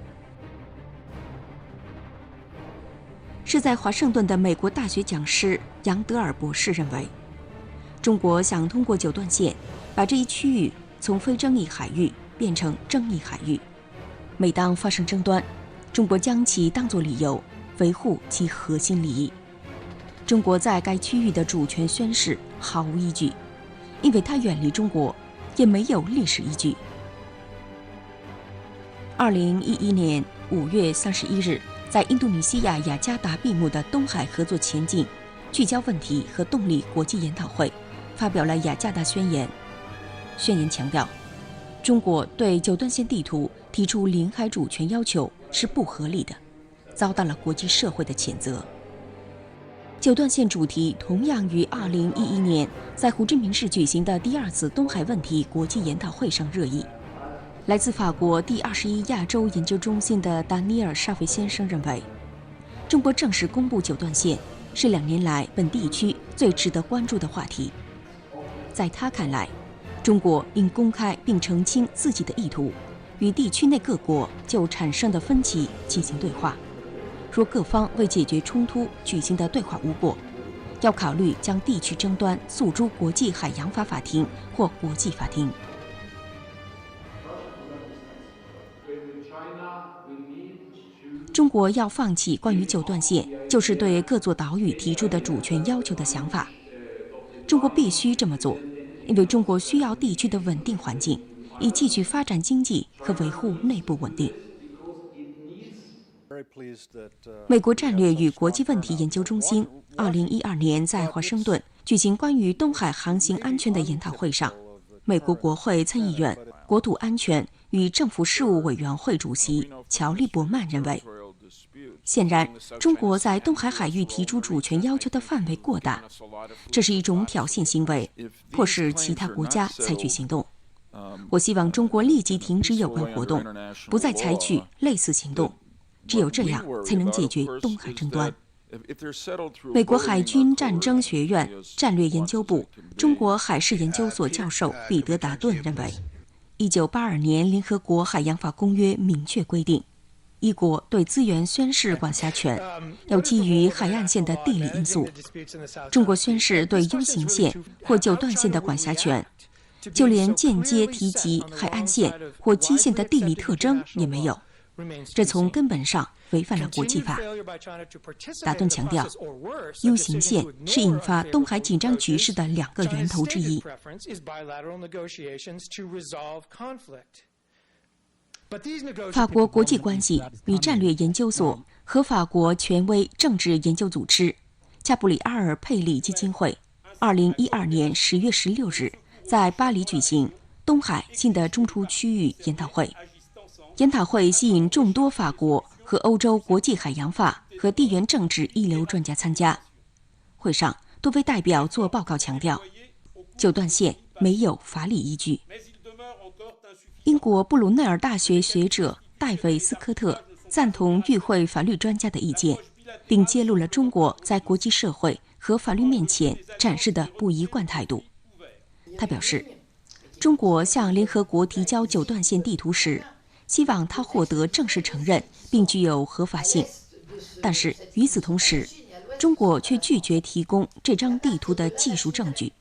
是在华盛顿的美国大学讲师杨德尔博士认为，中国想通过九段线把这一区域从非争议海域变成争议海域。每当发生争端，中国将其当作理由，维护其核心利益。中国在该区域的主权宣示毫无依据，因为它远离中国，也没有历史依据。2011年5月31日，在印度尼西亚雅加达闭幕的东海合作前进、聚焦问题和动力国际研讨会发表了雅加达宣言。宣言强调，中国对九段线地图提出领海主权要求是不合理的，遭到了国际社会的谴责。九段线主题同样于2011年在胡志明市举行的第2次东海问题国际研讨会上热议。来自法国第21亚洲研究中心的达尼尔·沙菲先生认为，中国正式公布九段线是2年来本地区最值得关注的话题。在他看来，中国应公开并澄清自己的意图，与地区内各国就产生的分歧进行对话。若各方为解决冲突举行的对话无果，要考虑将地区争端诉诸国际海洋法法庭或国际法庭。中国要放弃关于九段线就是对各座岛屿提出的主权要求的想法。中国必须这么做，因为中国需要地区的稳定环境，以继续发展经济和维护内部稳定。美国战略与国际问题研究中心2012年在华盛顿举行关于东海航行安全的研讨会上，美国国会参议院国土安全与政府事务委员会主席乔利伯曼认为，显然中国在东海海域提出主权要求的范围过大，这是一种挑衅行为，迫使其他国家采取行动。我希望中国立即停止有关活动，不再采取类似行动，只有这样才能解决东海争端。美国海军战争学院战略研究部中国海事研究所教授彼得·达顿认为，1982年联合国海洋法公约明确规定，一国对资源宣示管辖权，要基于海岸线的地理因素。中国宣示对 U 型线或九段线的管辖权，就连间接提及海岸线或基线的地理特征也没有，这从根本上违反了国际法。达顿强调 ，U 型线是引发东海紧张局势的2个源头之一。法国国际关系与战略研究所和法国权威政治研究组织加布里埃尔·佩利基金会2012年10月16日在巴黎举行东海新的中出区域研讨会。研讨会吸引众多法国和欧洲国际海洋法和地缘政治一流专家参加。会上，多位代表作报告强调，九段线没有法理依据。英国布鲁内尔大学学者戴维斯科特赞同与会法律专家的意见，并揭露了中国在国际社会和法律面前展示的不一贯态度。他表示，中国向联合国提交九段线地图时，希望它获得正式承认并具有合法性，但是与此同时，中国却拒绝提供这张地图的技术证据，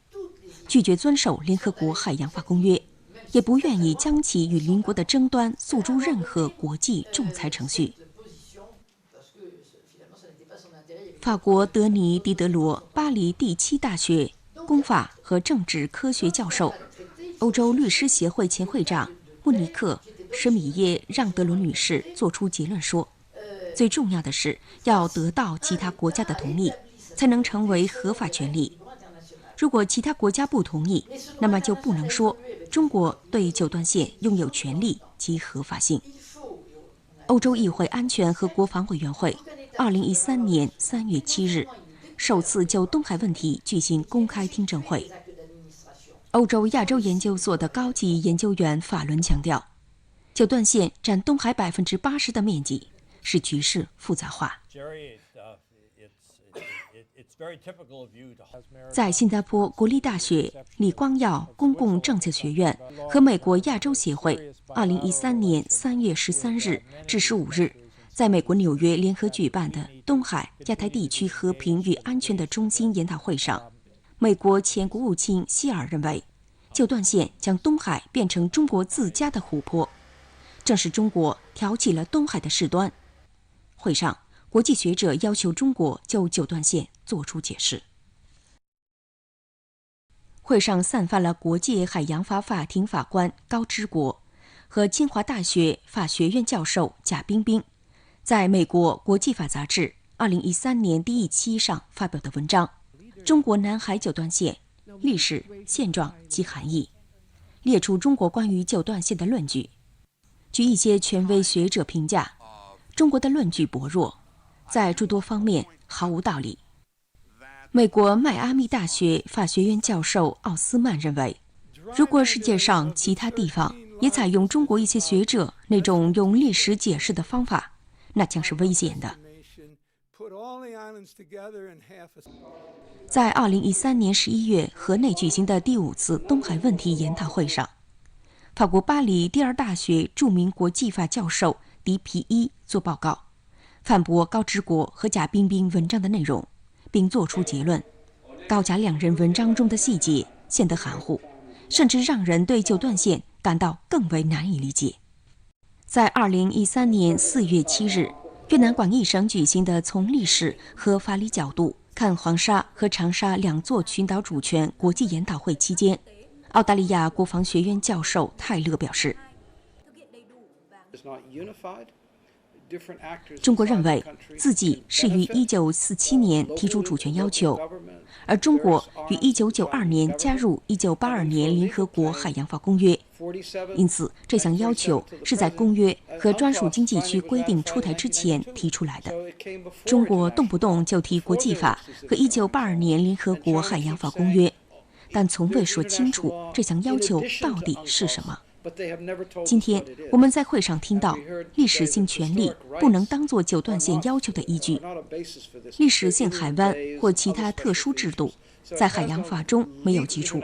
拒绝遵守联合国海洋法公约，也不愿意将其与邻国的争端诉诸任何国际仲裁程序。法国德尼·狄德罗巴黎第7大学公法和政治科学教授、欧洲律师协会前会长莫尼克·施米耶让德罗女士作出结论说，最重要的是要得到其他国家的同意，才能成为合法权利。如果其他国家不同意，那么就不能说中国对九段线拥有权利及合法性。欧洲议会安全和国防委员会2013年3月7日首次就东海问题举行公开听证会。欧洲亚洲研究所的高级研究员法伦强调，九段线占东海80%的面积，使局势复杂化。在新加坡国立大学李光耀公共政策学院和美国亚洲协会2013年3月13日至15日在美国纽约联合举办的东海亚太地区和平与安全的中心研讨会上，美国前国务卿希尔认为，九段线将东海变成中国自家的湖泊，正是中国挑起了东海的事端。会上，国际学者要求中国就九段线作出解释。会上散发了国际海洋法法庭法官高之国和清华大学法学院教授贾冰冰在美国国际法杂志2013年第1期上发表的文章《中国南海九段线：历史、现状及含义》，列出中国关于九段线的论据。据一些权威学者评价，中国的论据薄弱，在诸多方面毫无道理。美国迈阿密大学法学院教授奥斯曼认为，如果世界上其他地方也采用中国一些学者那种用历史解释的方法，那将是危险的。在2013年11月河内举行的第5次东海问题研讨会上，法国巴黎第2大学著名国际法教授迪皮伊作报告，反驳高之国和贾冰冰文章的内容，并作出结论。高贾两人文章中的细节显得含糊，甚至让人对九段线感到更为难以理解。在2013年4月7日，越南广义省举行的从历史和法理角度看黄沙和长沙2座群岛主权国际研讨会期间，澳大利亚国防学院教授泰勒表示，中国认为自己是于1947年提出主权要求，而中国于1992年加入1982年联合国海洋法公约，因此这项要求是在公约和专属经济区规定出台之前提出来的。中国动不动就提国际法和1982年联合国海洋法公约，但从未说清楚这项要求到底是什么。今天我们在会上听到，历史性权利不能当作九段线要求的依据。历史性海湾或其他特殊制度在海洋法中没有基础。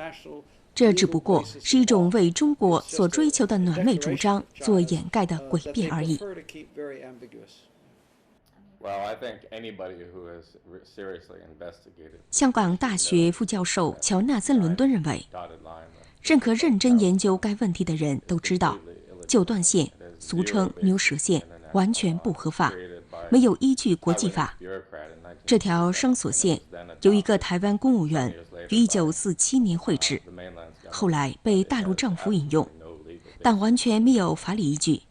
这只不过是一种为中国所追求的暖美主张做掩盖的诡辩而已。香港大学副教授乔纳森·伦敦认为，任何认真研究该问题的人都知道，九段线，俗称牛舌线，完全不合法，没有依据国际法。这条绳索线由一个台湾公务员于1947年绘制，后来被大陆政府引用，但完全没有法理依据。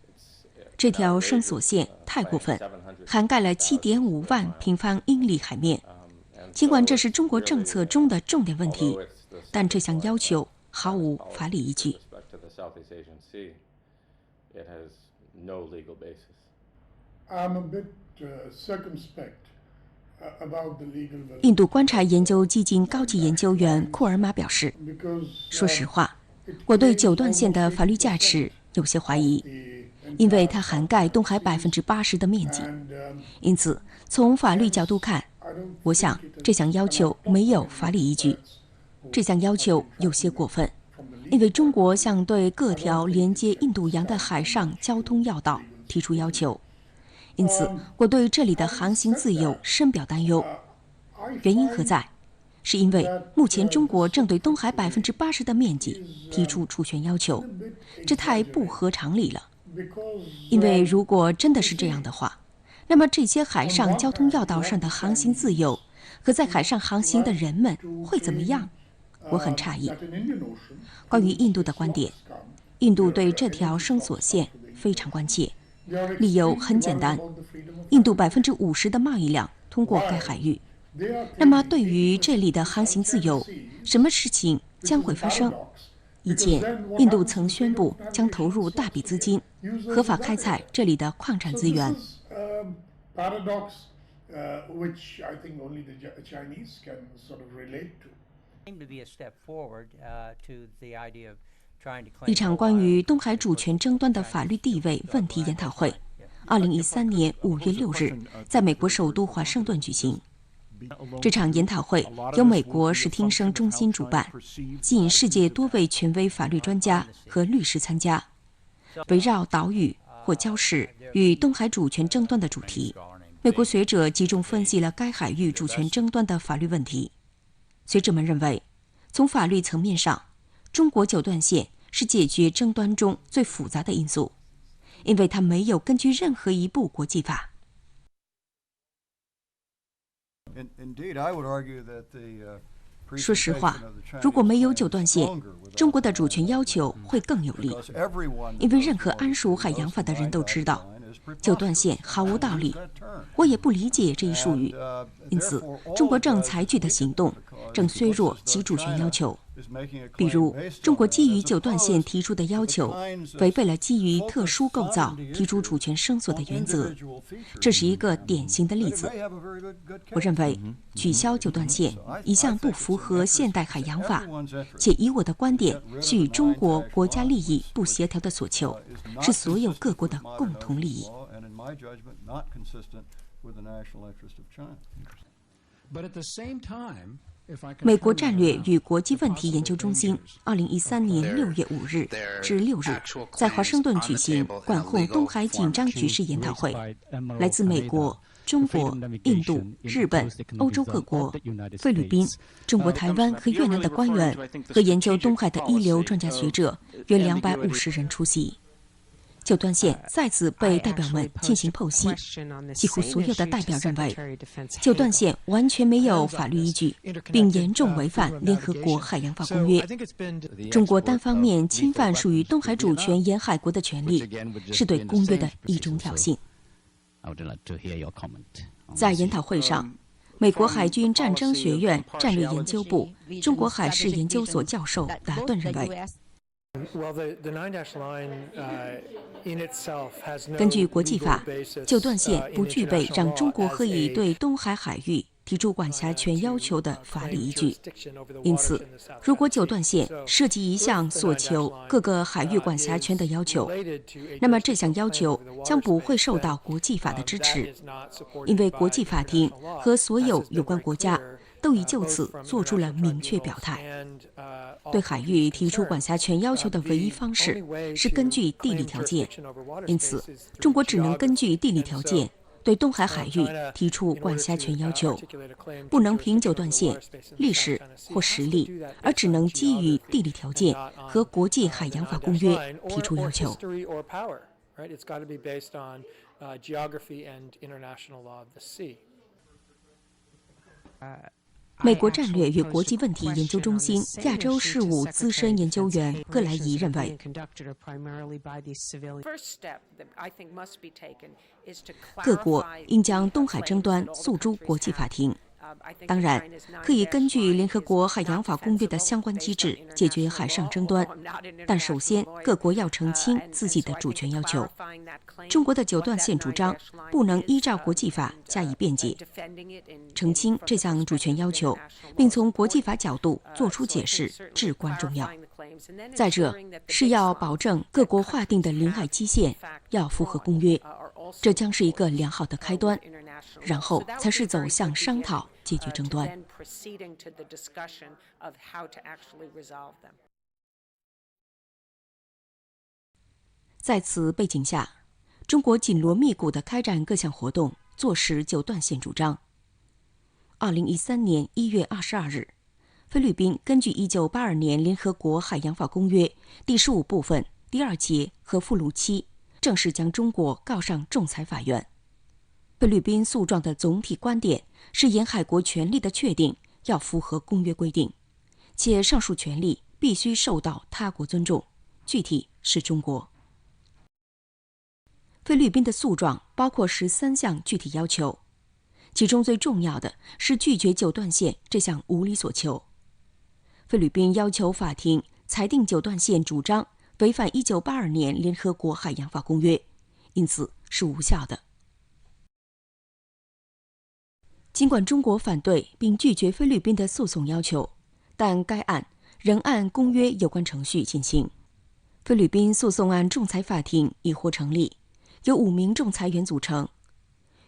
这条绳索线太过分，涵盖了7.5万平方英里海面。尽管这是中国政策中的重点问题，但这项要求毫无法理依据。印度观察研究基金高级研究员库尔玛表示，说实话，我对九段线的法律价值有些怀疑，因为它涵盖东海80%的面积。因此，从法律角度看，我想这项要求没有法理依据。这项要求有些过分，因为中国向对各条连接印度洋的海上交通要道提出要求，因此我对这里的航行自由深表担忧。原因何在？是因为目前中国正对东海80%的面积提出主权要求，这太不合常理了。因为如果真的是这样的话，那么这些海上交通要道上的航行自由和在海上航行的人们会怎么样？我很诧异。关于印度的观点，印度对这条绳索线非常关切，理由很简单，印度50%的贸易量通过该海域。那么对于这里的航行自由，什么事情将会发生？以前，印度曾宣布将投入大笔资金，合法开采这里的矿产资源。一场关于东海主权争端的法律地位问题研讨会，2013年5月6日在美国首都华盛顿举行。这场研讨会由美国视听声中心主办，吸引世界多位权威法律专家和律师参加，围绕岛屿或礁石与东海主权争端的主题，美国学者集中分析了该海域主权争端的法律问题。学者们认为，从法律层面上，中国九段线是解决争端中最复杂的因素，因为它没有根据任何一部国际法。说实话，如果没有九段线，中国的主权要求会更有力，因为任何谙熟海洋法的人都知道，九段线毫无道理。我也不理解这一术语，因此中国正采取的行动正削弱其主权要求。比如，中国基于九段线提出的要求，违背了基于特殊构造提出主权绳索的原则，这是一个典型的例子。我认为，取消九段线一向不符合现代海洋法，且以我的观点是与中国国家利益不协调的所求，是所有各国的共同利益。美国战略与国际问题研究中心2013年6月5日至6日在华盛顿举行管控东海紧张局势研讨会，来自美国、中国、印度、日本、欧洲各国、菲律宾、中国台湾和越南的官员和研究东海的一流专家学者约250人出席。九段线再次被代表们进行剖析，几乎所有的代表认为，九段线完全没有法律依据，并严重违反联合国海洋法公约。中国单方面侵犯属于东海主权沿海国的权利，是对公约的一种挑衅。在研讨会上，美国海军战争学院战略研究部中国海事研究所教授达顿认为，根据国际法，九段线不具备让中国可以对东海海域提出管辖权要求的法理依据。因此，如果九段线涉及一项所求各个海域管辖权的要求，那么这项要求将不会受到国际法的支持，因为国际法庭和所有有关国家都已就此做出了明确表态。对海域提出管辖权要求的唯一方式是根据地理条件，因此，中国只能根据地理条件对东海海域提出管辖权要求，不能凭九段线、历史或实力，而只能基于地理条件和国际海洋法公约提出要求。美国战略与国际问题研究中心亚洲事务资深研究员葛莱仪认为，各国应将东海争端诉诸国际法庭。当然，可以根据联合国海洋法公约的相关机制解决海上争端，但首先各国要澄清自己的主权要求。中国的九段线主张不能依照国际法加以辩解，澄清这项主权要求，并从国际法角度作出解释至关重要。再者，是要保证各国划定的领海基线要符合公约，这将是一个良好的开端，然后才是走向商讨解决争端。在此背景下，中国紧锣密鼓地开展各项活动，坐实九段线主张。2013年1月22日，菲律宾根据1982年联合国海洋法公约第15部分第2节和附录7，正式将中国告上仲裁法院。菲律宾诉状的总体观点是沿海国权利的确定要符合公约规定，且上述权利必须受到他国尊重，具体是中国。菲律宾的诉状包括13项具体要求，其中最重要的是拒绝九段线这项无理所求。菲律宾要求法庭裁定九段线主张违反1982年联合国海洋法公约，因此是无效的。尽管中国反对并拒绝菲律宾的诉讼要求，但该案仍按公约有关程序进行。菲律宾诉讼案仲裁法庭已获成立，由5名仲裁员组成，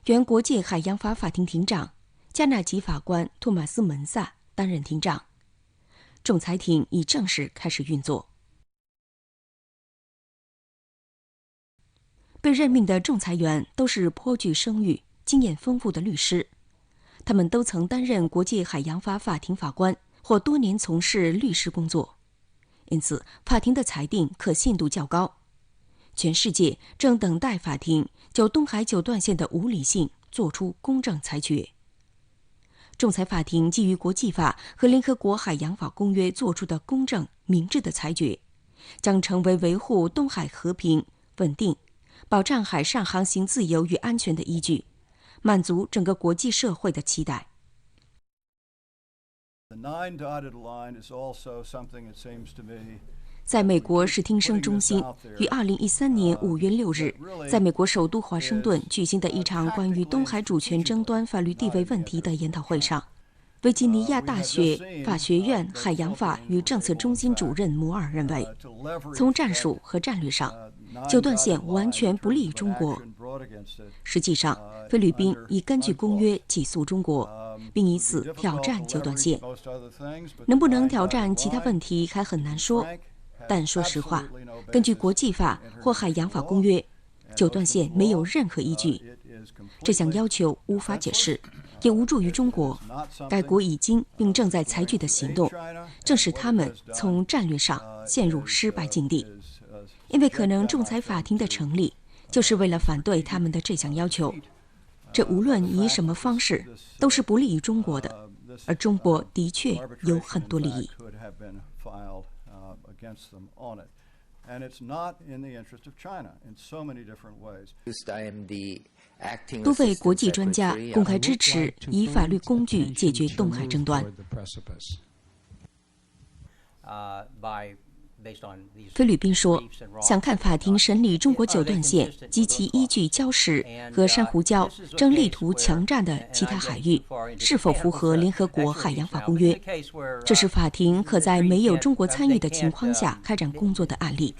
原国际海洋法法庭庭长加纳籍法官托马斯·门萨担任庭长。仲裁庭已正式开始运作。被任命的仲裁员都是颇具声誉、经验丰富的律师，他们都曾担任国际海洋法法庭法官或多年从事律师工作，因此法庭的裁定可信度较高。全世界正等待法庭就东海九段线的无理性作出公正裁决。仲裁法庭基于国际法和联合国海洋法公约作出的公正明智的裁决，将成为维护东海和平稳定、保障海上航行自由与安全的依据，满足整个国际社会的期待。在美国视听声中心于2013年5月6日在美国首都华盛顿举行的一场关于东海主权争端法律地位问题的研讨会上，维吉尼亚大学法学院海洋法与政策中心主任摩尔认为，从战术和战略上，九段线完全不利于中国。实际上，菲律宾已根据公约起诉中国，并以此挑战九段线。能不能挑战其他问题还很难说，但说实话，根据国际法或海洋法公约，九段线没有任何依据。这项要求无法解释，也无助于中国。该国已经并正在采取的行动，正使他们从战略上陷入失败境地。因为可能仲裁法庭的成立，就是为了反对他们的这项要求。这无论以什么方式，都是不利于中国的，而中国的确有很多利益。多位国际专家公开支持以法律工具解决东海争端。菲律宾说，想看法庭审理中国九段线及其依据礁石和珊瑚礁正力图强占的其他海域是否符合联合国海洋法公约。这是法庭可在没有中国参与的情况下开展工作的案例。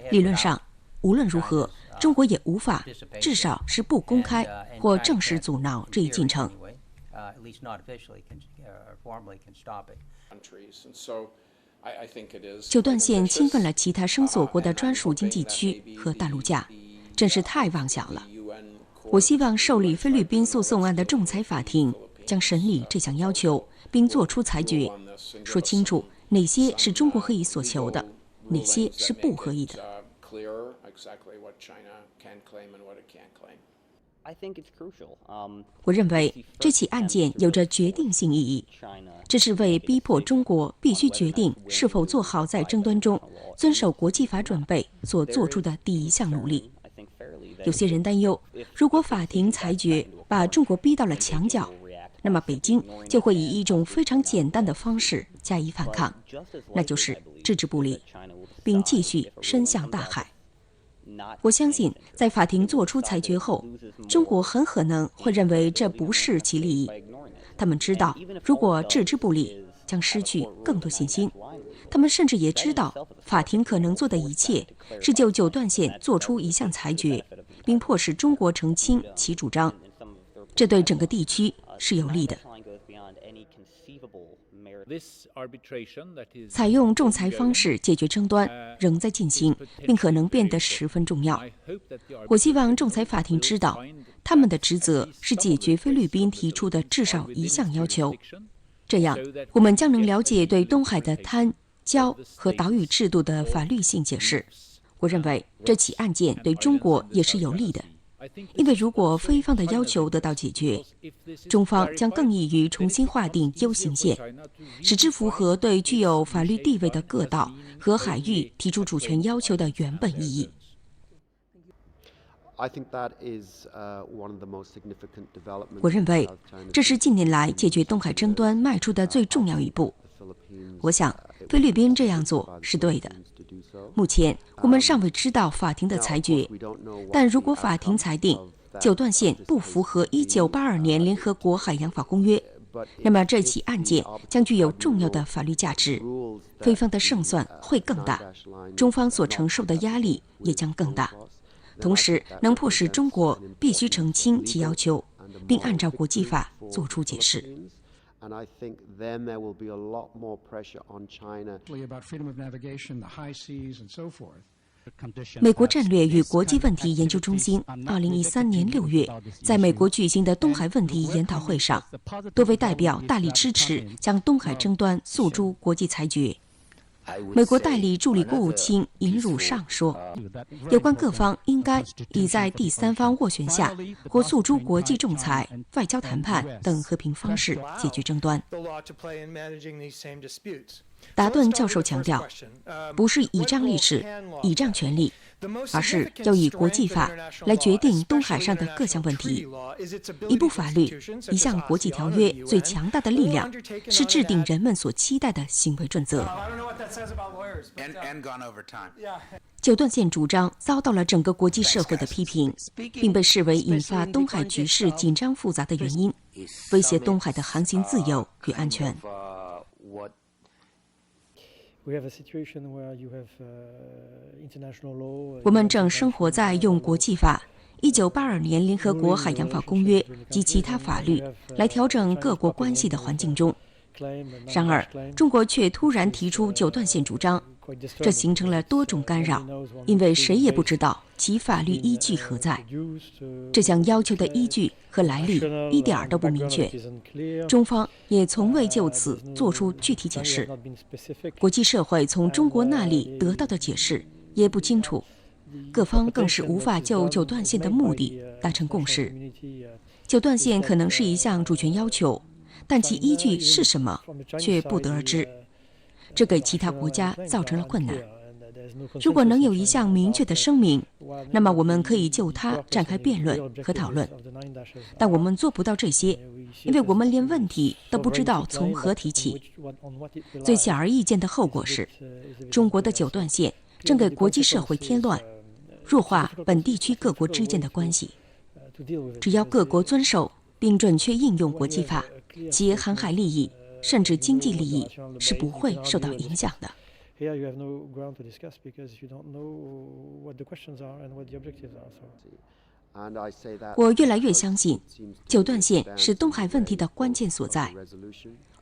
理论上，无论如何，中国也无法，至少是不公开或正式阻挠这一进程。at least not officially, formally can stop it. 九段线侵犯了其他声索国的专属经济区和大陆架，真是太妄想了。我希望受理菲律宾诉讼案的仲裁法庭将审理这项要求，并作出裁决，说清楚哪些是中国合意所求的，哪些是不合意的。我认为这起案件有着决定性意义，这是为逼迫中国必须决定是否做好在争端中遵守国际法准备所做出的第一项努力。有些人担忧，如果法庭裁决把中国逼到了墙角，那么北京就会以一种非常简单的方式加以反抗，那就是置之不理，并继续伸向大海。我相信，在法庭作出裁决后，中国很可能会认为这不是其利益。他们知道，如果置之不理，将失去更多信心。他们甚至也知道，法庭可能做的一切是就九段线做出一项裁决，并迫使中国澄清其主张。这对整个地区是有利的。采用仲裁方式解决争端仍在进行，并可能变得十分重要。我希望仲裁法庭知道，他们的职责是解决菲律宾提出的至少一项要求。这样，我们将能了解对东海的滩、礁和岛屿制度的法律性解释。我认为这起案件对中国也是有利的。因为如果菲方的要求得到解决，中方将更易于重新划定 U 型线，使之符合对具有法律地位的各岛和海域提出主权要求的原本意义。我认为这是近年来解决东海争端迈出的最重要一步。我想，菲律宾这样做是对的。目前我们尚未知道法庭的裁决，但如果法庭裁定九段线不符合1982年联合国海洋法公约，那么这起案件将具有重要的法律价值，菲方的胜算会更大，中方所承受的压力也将更大，同时能迫使中国必须澄清其要求，并按照国际法作出解释。And I think then there will be a lot more pressure on China. About freedom of navigation, the high seas, and so forth. 美国战略与国际问题研究中心2013年6月在美国举行的东海问题研讨会上，多位代表大力支持将东海争端诉诸国际裁决。美国代理助理国务卿尹汝尚说，有关各方应该以在第三方斡旋下或诉诸国际仲裁、外交谈判等和平方式解决争端。达顿教授强调，不是倚仗历史、倚仗权力，而是要以国际法来决定东海上的各项问题。一部法律、一项国际条约最强大的力量是制定人们所期待的行为准则。九段线主张遭到了整个国际社会的批评，并被视为引发东海局势紧张复杂的原因，威胁东海的航行自由与安全。我们正生活在用国际法、1982年联合国海洋法公约及其他法律来调整各国关系的环境中。然而，中国却突然提出九段线主张，这形成了多种干扰，因为谁也不知道其法律依据何在。这项要求的依据和来历一点儿都不明确，中方也从未就此做出具体解释。国际社会从中国那里得到的解释也不清楚，各方更是无法就九段线的目的达成共识。九段线可能是一项主权要求，但其依据是什么却不得而知，这给其他国家造成了困难。如果能有一项明确的声明，那么我们可以就它展开辩论和讨论。但我们做不到这些，因为我们连问题都不知道从何提起。最显而易见的后果是，中国的九段线正给国际社会添乱，弱化本地区各国之间的关系。只要各国遵守并准确应用国际法，其航海利益甚至经济利益是不会受到影响的。Here you have no ground to discuss because you don't know what the questions are and what the objectives are. So. 我越来越相信，九段线是东海问题的关键所在。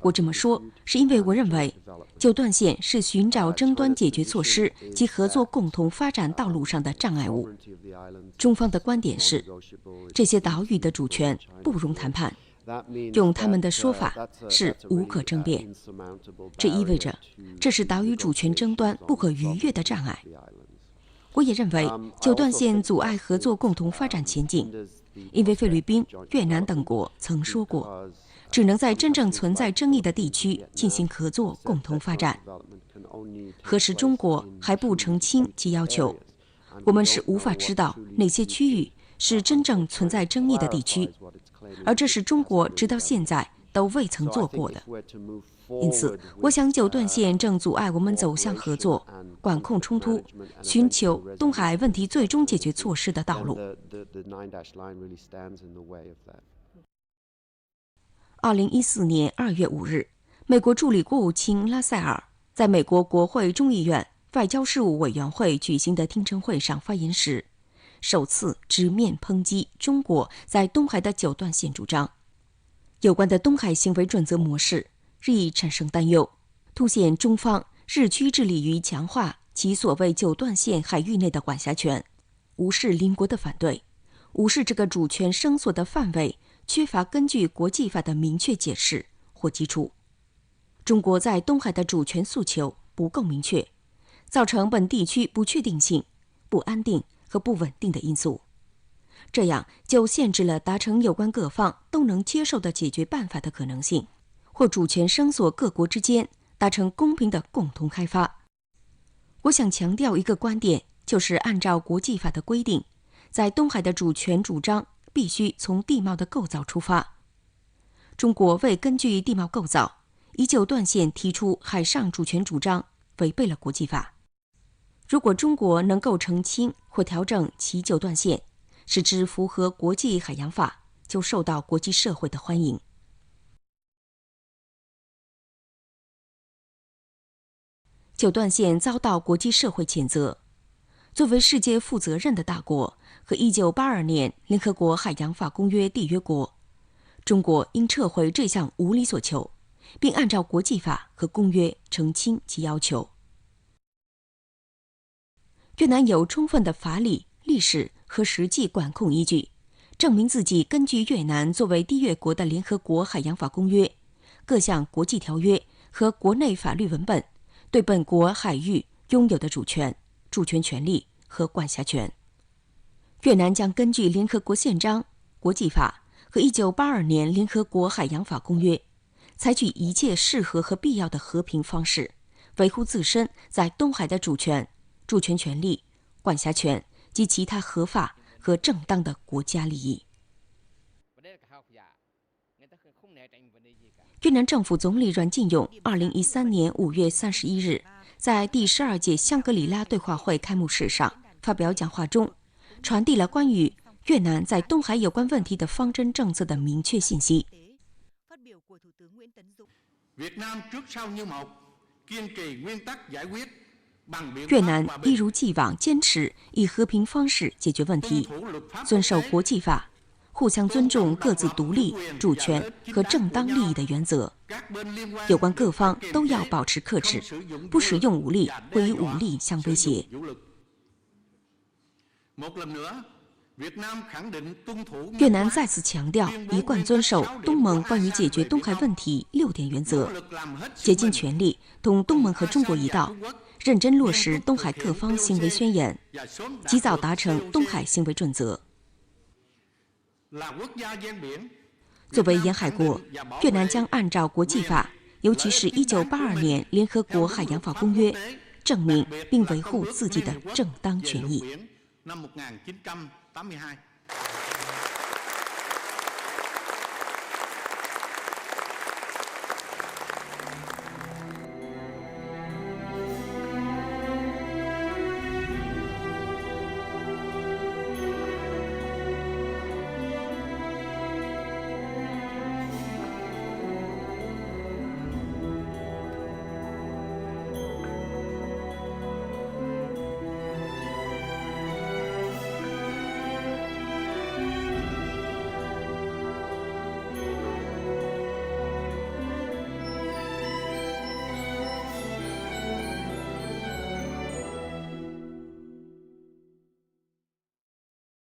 我这么说，是因为我认为，九段线是寻找争端解决措施及合作共同发展道路上的障碍物。中方的观点是，这些岛屿的主权不容谈判，用他们的说法是无可争辩。这意味着，这是岛屿主权争端不可逾越的障碍。我也认为，九段线阻碍合作共同发展前进，因为菲律宾、越南等国曾说过，只能在真正存在争议的地区进行合作共同发展。何时中国还不澄清其要求，我们是无法知道哪些区域是真正存在争议的地区，而这是中国直到现在都未曾做过的。因此，我想九段线正阻碍我们走向合作、管控冲突、寻求东海问题最终解决措施的道路。2014年2月5日，美国助理国务卿拉塞尔在美国国会众议院外交事务委员会举行的听证会上发言时，首次直面抨击中国在东海的九段线主张。有关的东海行为准则模式日益产生担忧，凸显中方日趋致力于强化其所谓九段线海域内的管辖权，无视邻国的反对，无视这个主权声索的范围缺乏根据国际法的明确解释或基础。中国在东海的主权诉求不够明确，造成本地区不确定性、不安定和不稳定的因素，这样就限制了达成有关各方都能接受的解决办法的可能性，或主权声索各国之间达成公平的共同开发。我想强调一个观点，就是按照国际法的规定，在东海的主权主张必须从地貌的构造出发。中国未根据地貌构造，以九段线提出海上主权主张，违背了国际法。如果中国能够澄清或调整其九段线，使之符合国际海洋法，就受到国际社会的欢迎。九段线遭到国际社会谴责。作为世界负责任的大国和1982年联合国海洋法公约缔约国，中国应撤回这项无理所求，并按照国际法和公约澄清其要求。越南有充分的法理、历史和实际管控依据，证明自己根据越南作为缔约国的联合国海洋法公约、各项国际条约和国内法律文本，对本国海域拥有的主权、主权权利和管辖权。越南将根据联合国宪章、国际法和1982年联合国海洋法公约，采取一切适合和必要的和平方式，维护自身在东海的主权、主权权利、管辖权及其他合法和正当的国家利益。越南政府总理阮进勇2013年5月31日在第12届香格里拉对话会开幕式上发表讲话中，传递了关于越南在东海有关问题的方针政策的明确信息。越南一如既往坚持以和平方式解决问题，遵守国际法，互相尊重各自独立、主权和正当利益的原则。有关各方都要保持克制，不使用武力或以武力相威胁。越南再次强调一贯遵守东盟关于解决东海问题6点原则，竭尽全力同东盟和中国一道，认真落实东海各方行为宣言，及早达成东海行为准则。作为沿海国，越南将按照国际法，尤其是1982年联合国海洋法公约，证明并维护自己的正当权益。